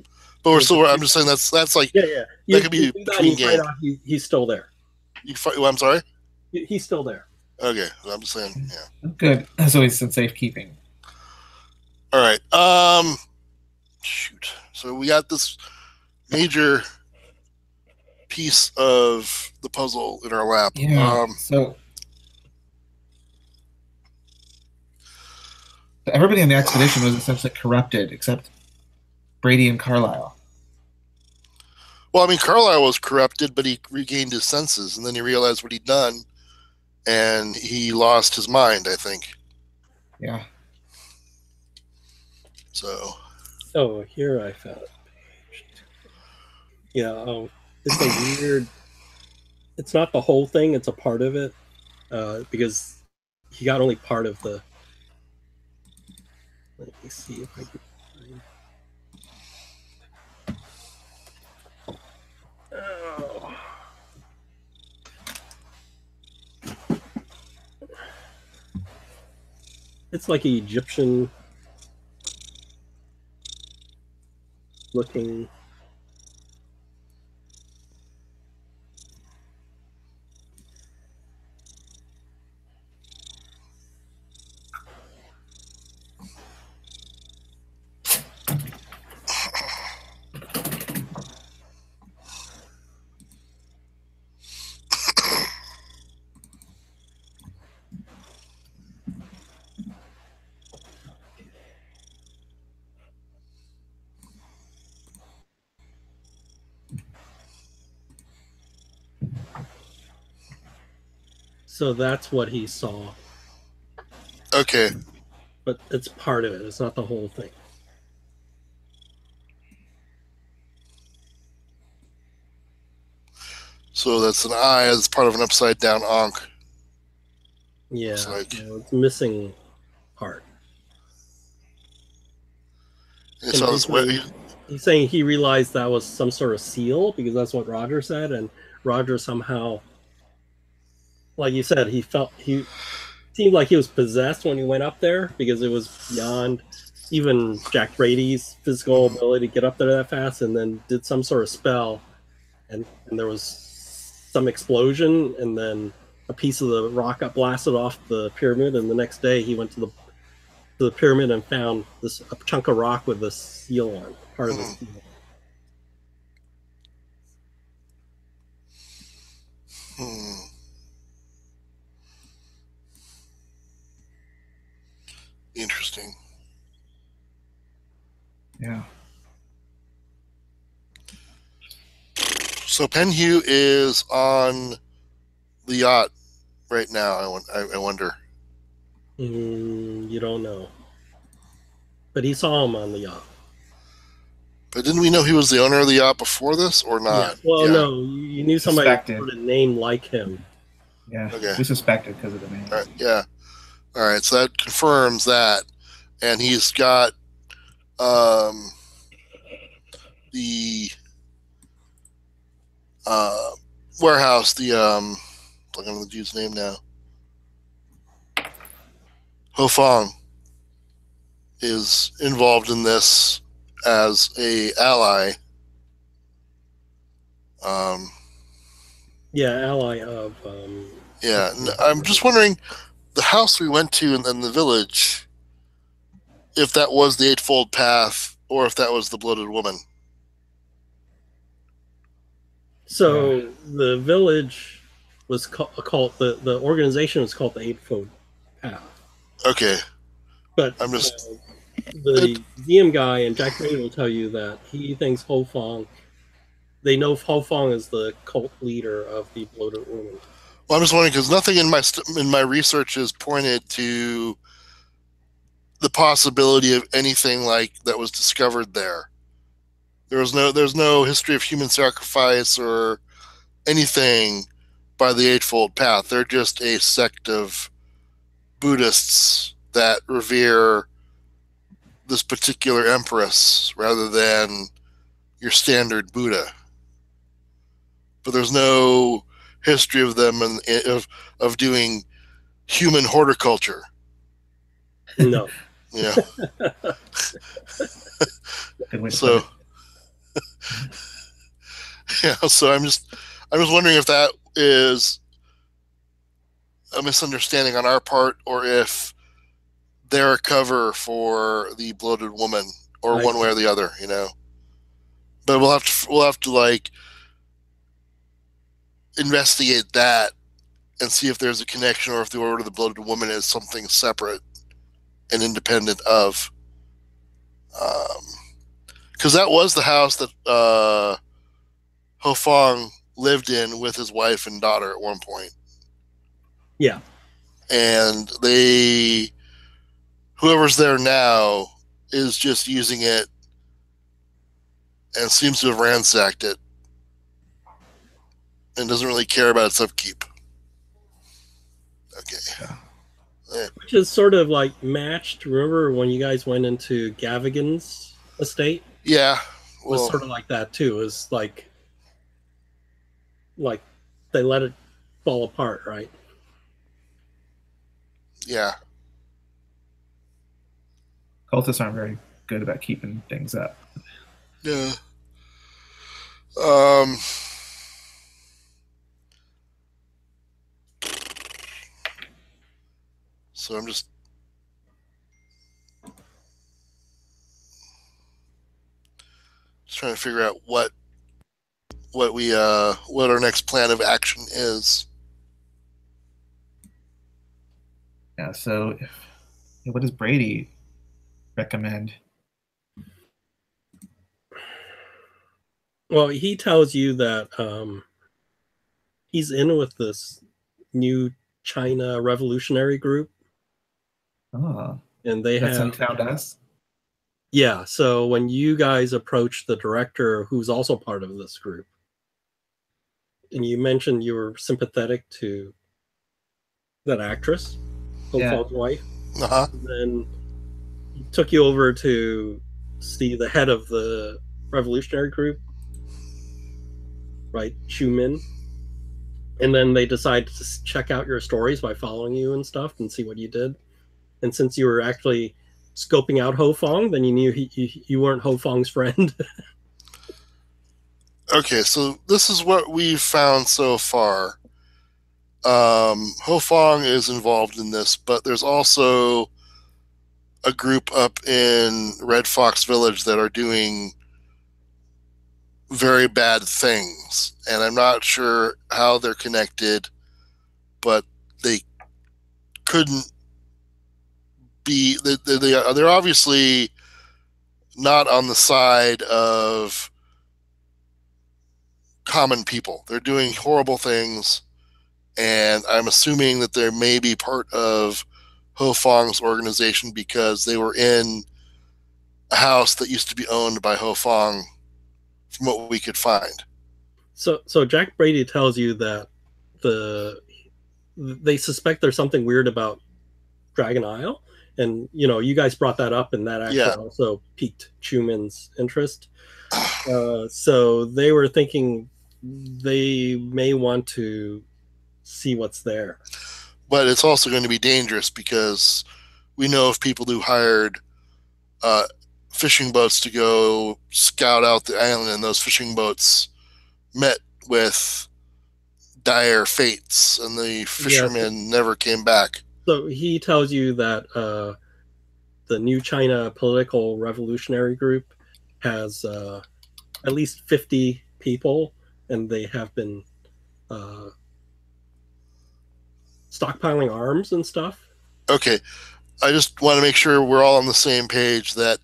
we're still. I'm just saying that's like yeah. That could be between game. He's still there. Well, I'm sorry. He's still there. Okay, I'm just saying. Yeah. Good. So he's in safekeeping. All right. Shoot. So we got this major piece of the puzzle in our lap. Yeah. So everybody on the expedition was essentially corrupted except Brady and Carlisle. Well, I mean, Carlisle was corrupted, but he regained his senses, and then he realized what he'd done, and he lost his mind, I think. Yeah. So. Oh, here I found it. Yeah. It's a weird. It's not the whole thing; it's a part of it, because he got only part of the. Let me see if I can. Oh. It's like an Egyptian looking. So that's what he saw. Okay. But it's part of it. It's not the whole thing. So that's an eye as part of an upside down Ankh. Yeah, it's missing part. And so he's saying he realized that was some sort of seal because that's what Roger said, and Roger somehow, like you said, he seemed like he was possessed when he went up there because it was beyond even Jack Brady's physical ability to get up there that fast, and then did some sort of spell, and there was some explosion, and then a piece of the rock got blasted off the pyramid, and the next day he went to the pyramid and found a chunk of rock with a seal on part of the seal. Interesting. Yeah. So Penhew is on the yacht right now. I wonder. You don't know, but he saw him on the yacht. But didn't we know he was the owner of the yacht before this, or not? Yeah. Well, no, you knew somebody with a name like him. Yeah. Okay. We suspected because of the name. All right, yeah. All right. So that confirms that, and he's got the warehouse. I'm looking at the dude's name now. Ho Fong is involved in this as a ally. Ally of. Yeah, I'm just wondering, the house we went to in the village, if that was the Eightfold Path or if that was the Bloated Woman. So the village was called the organization was called the Eightfold Path. Okay, but I'm just the museum guy and Jack Brady will tell you that he thinks Ho Fong. They know Ho Fong is the cult leader of the Bloated Woman. Well, I'm just wondering because nothing in my research has pointed to the possibility of anything like that was discovered there. There's no history of human sacrifice or anything by the Eightfold Path. They're just a sect of Buddhists that revere this particular empress rather than your standard Buddha. But there's no history of them of doing human horticulture. No. Yeah. So yeah, so I was wondering if that is a misunderstanding on our part, or if they're a cover for the bloated woman, or one way or the other, you know. But we'll have to like investigate that and see if there's a connection, or if the Order of the Bloated Woman is something separate and independent of. Because that was the house that Ho Fong lived in with his wife and daughter at one point. Yeah. And whoever's there now is just using it and seems to have ransacked it and doesn't really care about its upkeep. Okay. Yeah. Which is sort of like matched. Remember when you guys went into Gavigan's estate? Yeah. It was sort of like that too. It was like they let it fall apart, right? Yeah. Cultists aren't very good about keeping things up. Yeah. So I'm just trying to figure out what our next plan of action is. Yeah. So, what does Brady recommend? Well, he tells you that he's in with this new China revolutionary group. Oh, and that's how he found us. Yeah, so when you guys approached the director, who's also part of this group, and you mentioned you were sympathetic to that actress, Ho Fong's wife, then he took you over to see the head of the revolutionary group, right, Chu Min. And then they decided to check out your stories by following you and stuff and see what you did. And since you were actually scoping out Ho Fong, then you knew you weren't Ho Fong's friend. Okay, so this is what we've found so far. Ho Fong is involved in this, but there's also a group up in Red Fox Village that are doing very bad things, and I'm not sure how they're connected, but they couldn't be. They're obviously not on the side of common people. They're doing horrible things, and I'm assuming that they may be part of Ho Fong's organization because they were in a house that used to be owned by Ho Fong, from what we could find. So Jack Brady tells you that they suspect there's something weird about Dragon Isle, and you guys brought that up, and that actually also piqued Chu Min's interest. So they were thinking they may want to see what's there. But it's also going to be dangerous because we know of people who hired fishing boats to go scout out the island, and those fishing boats met with dire fates, and the fishermen never came back. So he tells you that the new China political revolutionary group has at least 50 people, and they have been stockpiling arms and stuff. Okay. I just want to make sure we're all on the same page that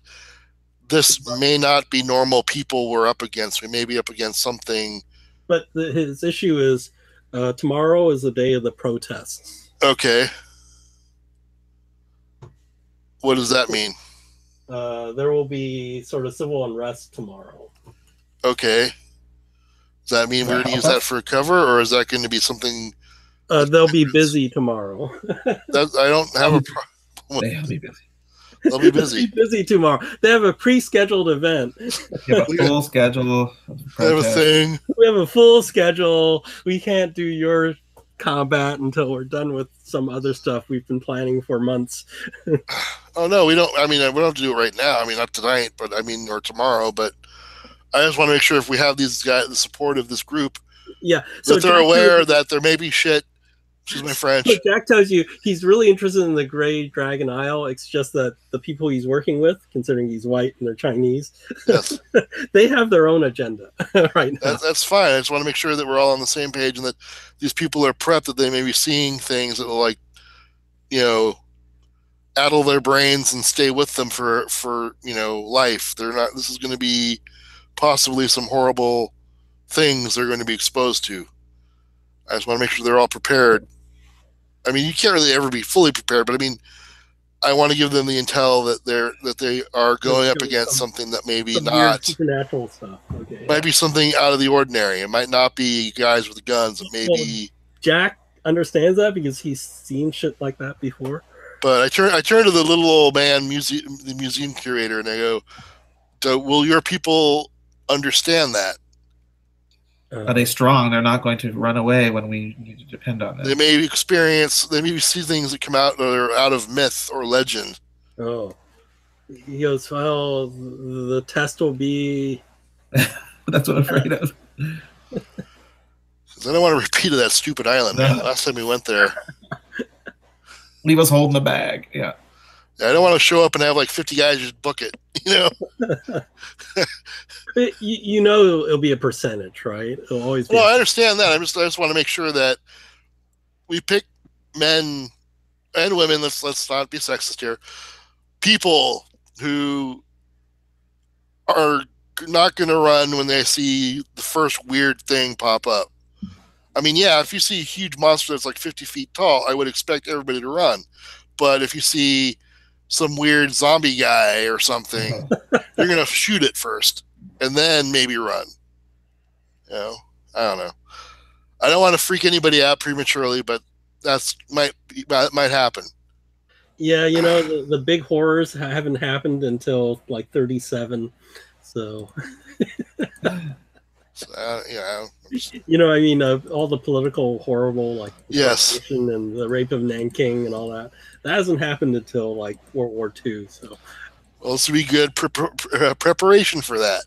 this may not be normal people we're up against. We may be up against something. But his issue is tomorrow is the day of the protests. Okay. What does that mean? There will be sort of civil unrest tomorrow. Okay. Does that mean we're going to use that for cover, or is that going to be something... they'll be busy tomorrow. I don't have a problem. They'll be busy. They'll be busy. They'll be busy tomorrow. They have a pre-scheduled event. We have a full schedule. They have a thing. We have a full schedule. We can't do your combat until we're done with some other stuff we've been planning for months. Oh, no, we don't. I mean, we don't have to do it right now. I mean, not tonight, or tomorrow. But I just want to make sure if we have these guys, the support of this group, Yeah. So that they're aware that there may be shit. Excuse my French. So Jack tells you he's really interested in the Grey Dragon Isle. It's just that the people he's working with, considering he's white and they're Chinese, yes, they have their own agenda right now. That's fine. I just want to make sure that we're all on the same page and that these people are prepped, that they may be seeing things that will, like, addle their brains and stay with them for life. They're not. This is going to be possibly some horrible things they're going to be exposed to. I just want to make sure they're all prepared. I mean, you can't really ever be fully prepared, but I mean, I want to give them the intel that they are going up against something that maybe not supernatural stuff. Okay, might be something out of the ordinary. It might not be guys with guns. It may be. Jack understands that because he's seen shit like that before. But I turn to the little old man, the museum curator, and I go, "Will your people understand that? Are they strong? They're not going to run away when we need to depend on them. They may see things that come out that are out of myth or legend." Oh, he goes, "Well, the test will be." That's what I'm afraid of. Because I don't want to repeat of that stupid island. Man. Last time we went there, leave us holding the bag. Yeah. I don't want to show up and have like 50 guys just book it. It'll be a percentage, right? It'll always be. Well, I understand that. I just want to make sure that we pick men and women. Let's not be sexist here. People who are not going to run when they see the first weird thing pop up. I mean, yeah, if you see a huge monster that's like 50 feet tall, I would expect everybody to run. But if you see some weird zombie guy or something, you're going to shoot it first and then maybe run. I don't know. I don't want to freak anybody out prematurely, but that might happen. Yeah, the big horrors haven't happened until like 37. So, I mean, all the political horrible, like yes, and the rape of Nanking and all that hasn't happened until like World War II. So, well, this would be good preparation for that.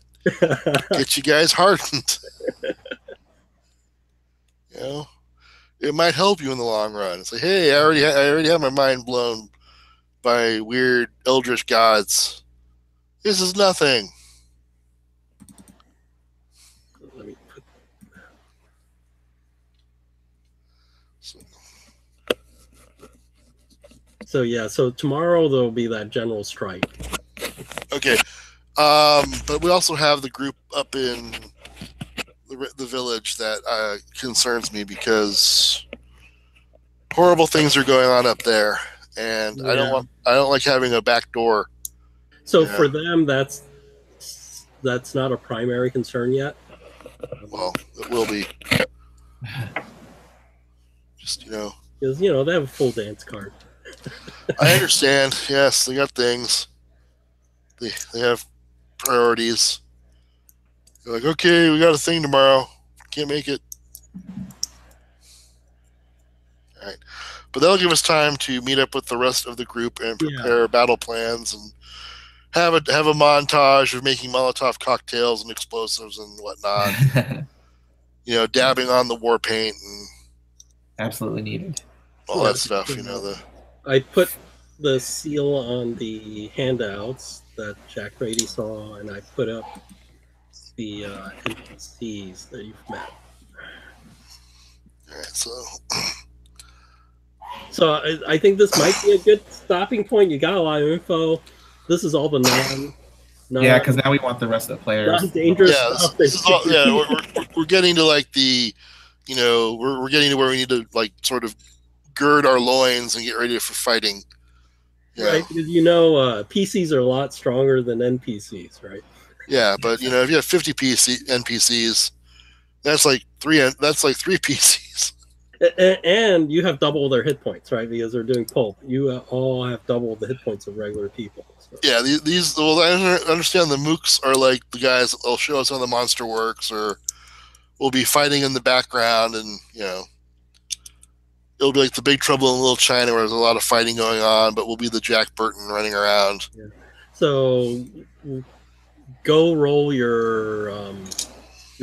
Get you guys hardened. It might help you in the long run. It's like, hey, I already have my mind blown by weird eldritch gods. This is nothing. So tomorrow there'll be that general strike. Okay. But we also have the group up in the village that concerns me because horrible things are going on up there, and I don't like having a back door. So for them, that's not a primary concern yet. Well, it will be. Just because they have a full dance card. I understand. Yes, they got things. They have priorities. They're like, okay, we got a thing tomorrow. Can't make it. All right, but that'll give us time to meet up with the rest of the group and prepare battle plans and have a montage of making Molotov cocktails and explosives and whatnot. Dabbing on the war paint and absolutely needed. All that stuff. I put the seal on the handouts that Jack Brady saw, and I put up the NPCs that you've met. All right, so I think this might be a good stopping point. You got a lot of info. This is all the yeah, because now we want the rest of the players. Dangerous stuff. We're getting to like the, we're getting to where we need to like sort of gird our loins and get ready for fighting. Yeah. Right, because PCs are a lot stronger than NPCs, right? Yeah, but if you have 50 NPCs, that's like three PCs. And you have double their hit points, right? Because they're doing pulp. You all have double the hit points of regular people. So. Yeah, I understand the mooks are like the guys that will show us how the monster works, or we'll be fighting in the background, and it'll be like the Big Trouble in Little China, where there's a lot of fighting going on, but we'll be the Jack Burton running around. Yeah. So go roll your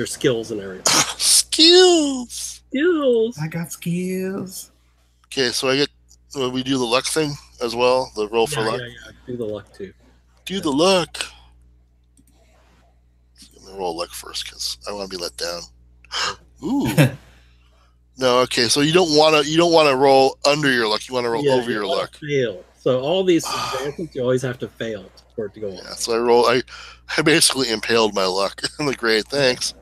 skills and everything. skills. I got skills. Okay, so I get. We do the luck thing as well. The roll for luck. Yeah. Do the luck too. Do the luck. I'm gonna roll luck first because I want to be let down. Ooh. No, okay. So you don't want to roll under your luck. You want to roll over your luck. Fail. So all these advancements, you always have to fail for it to go on. Yeah. So I basically impaled my luck. I'm like, great, thanks.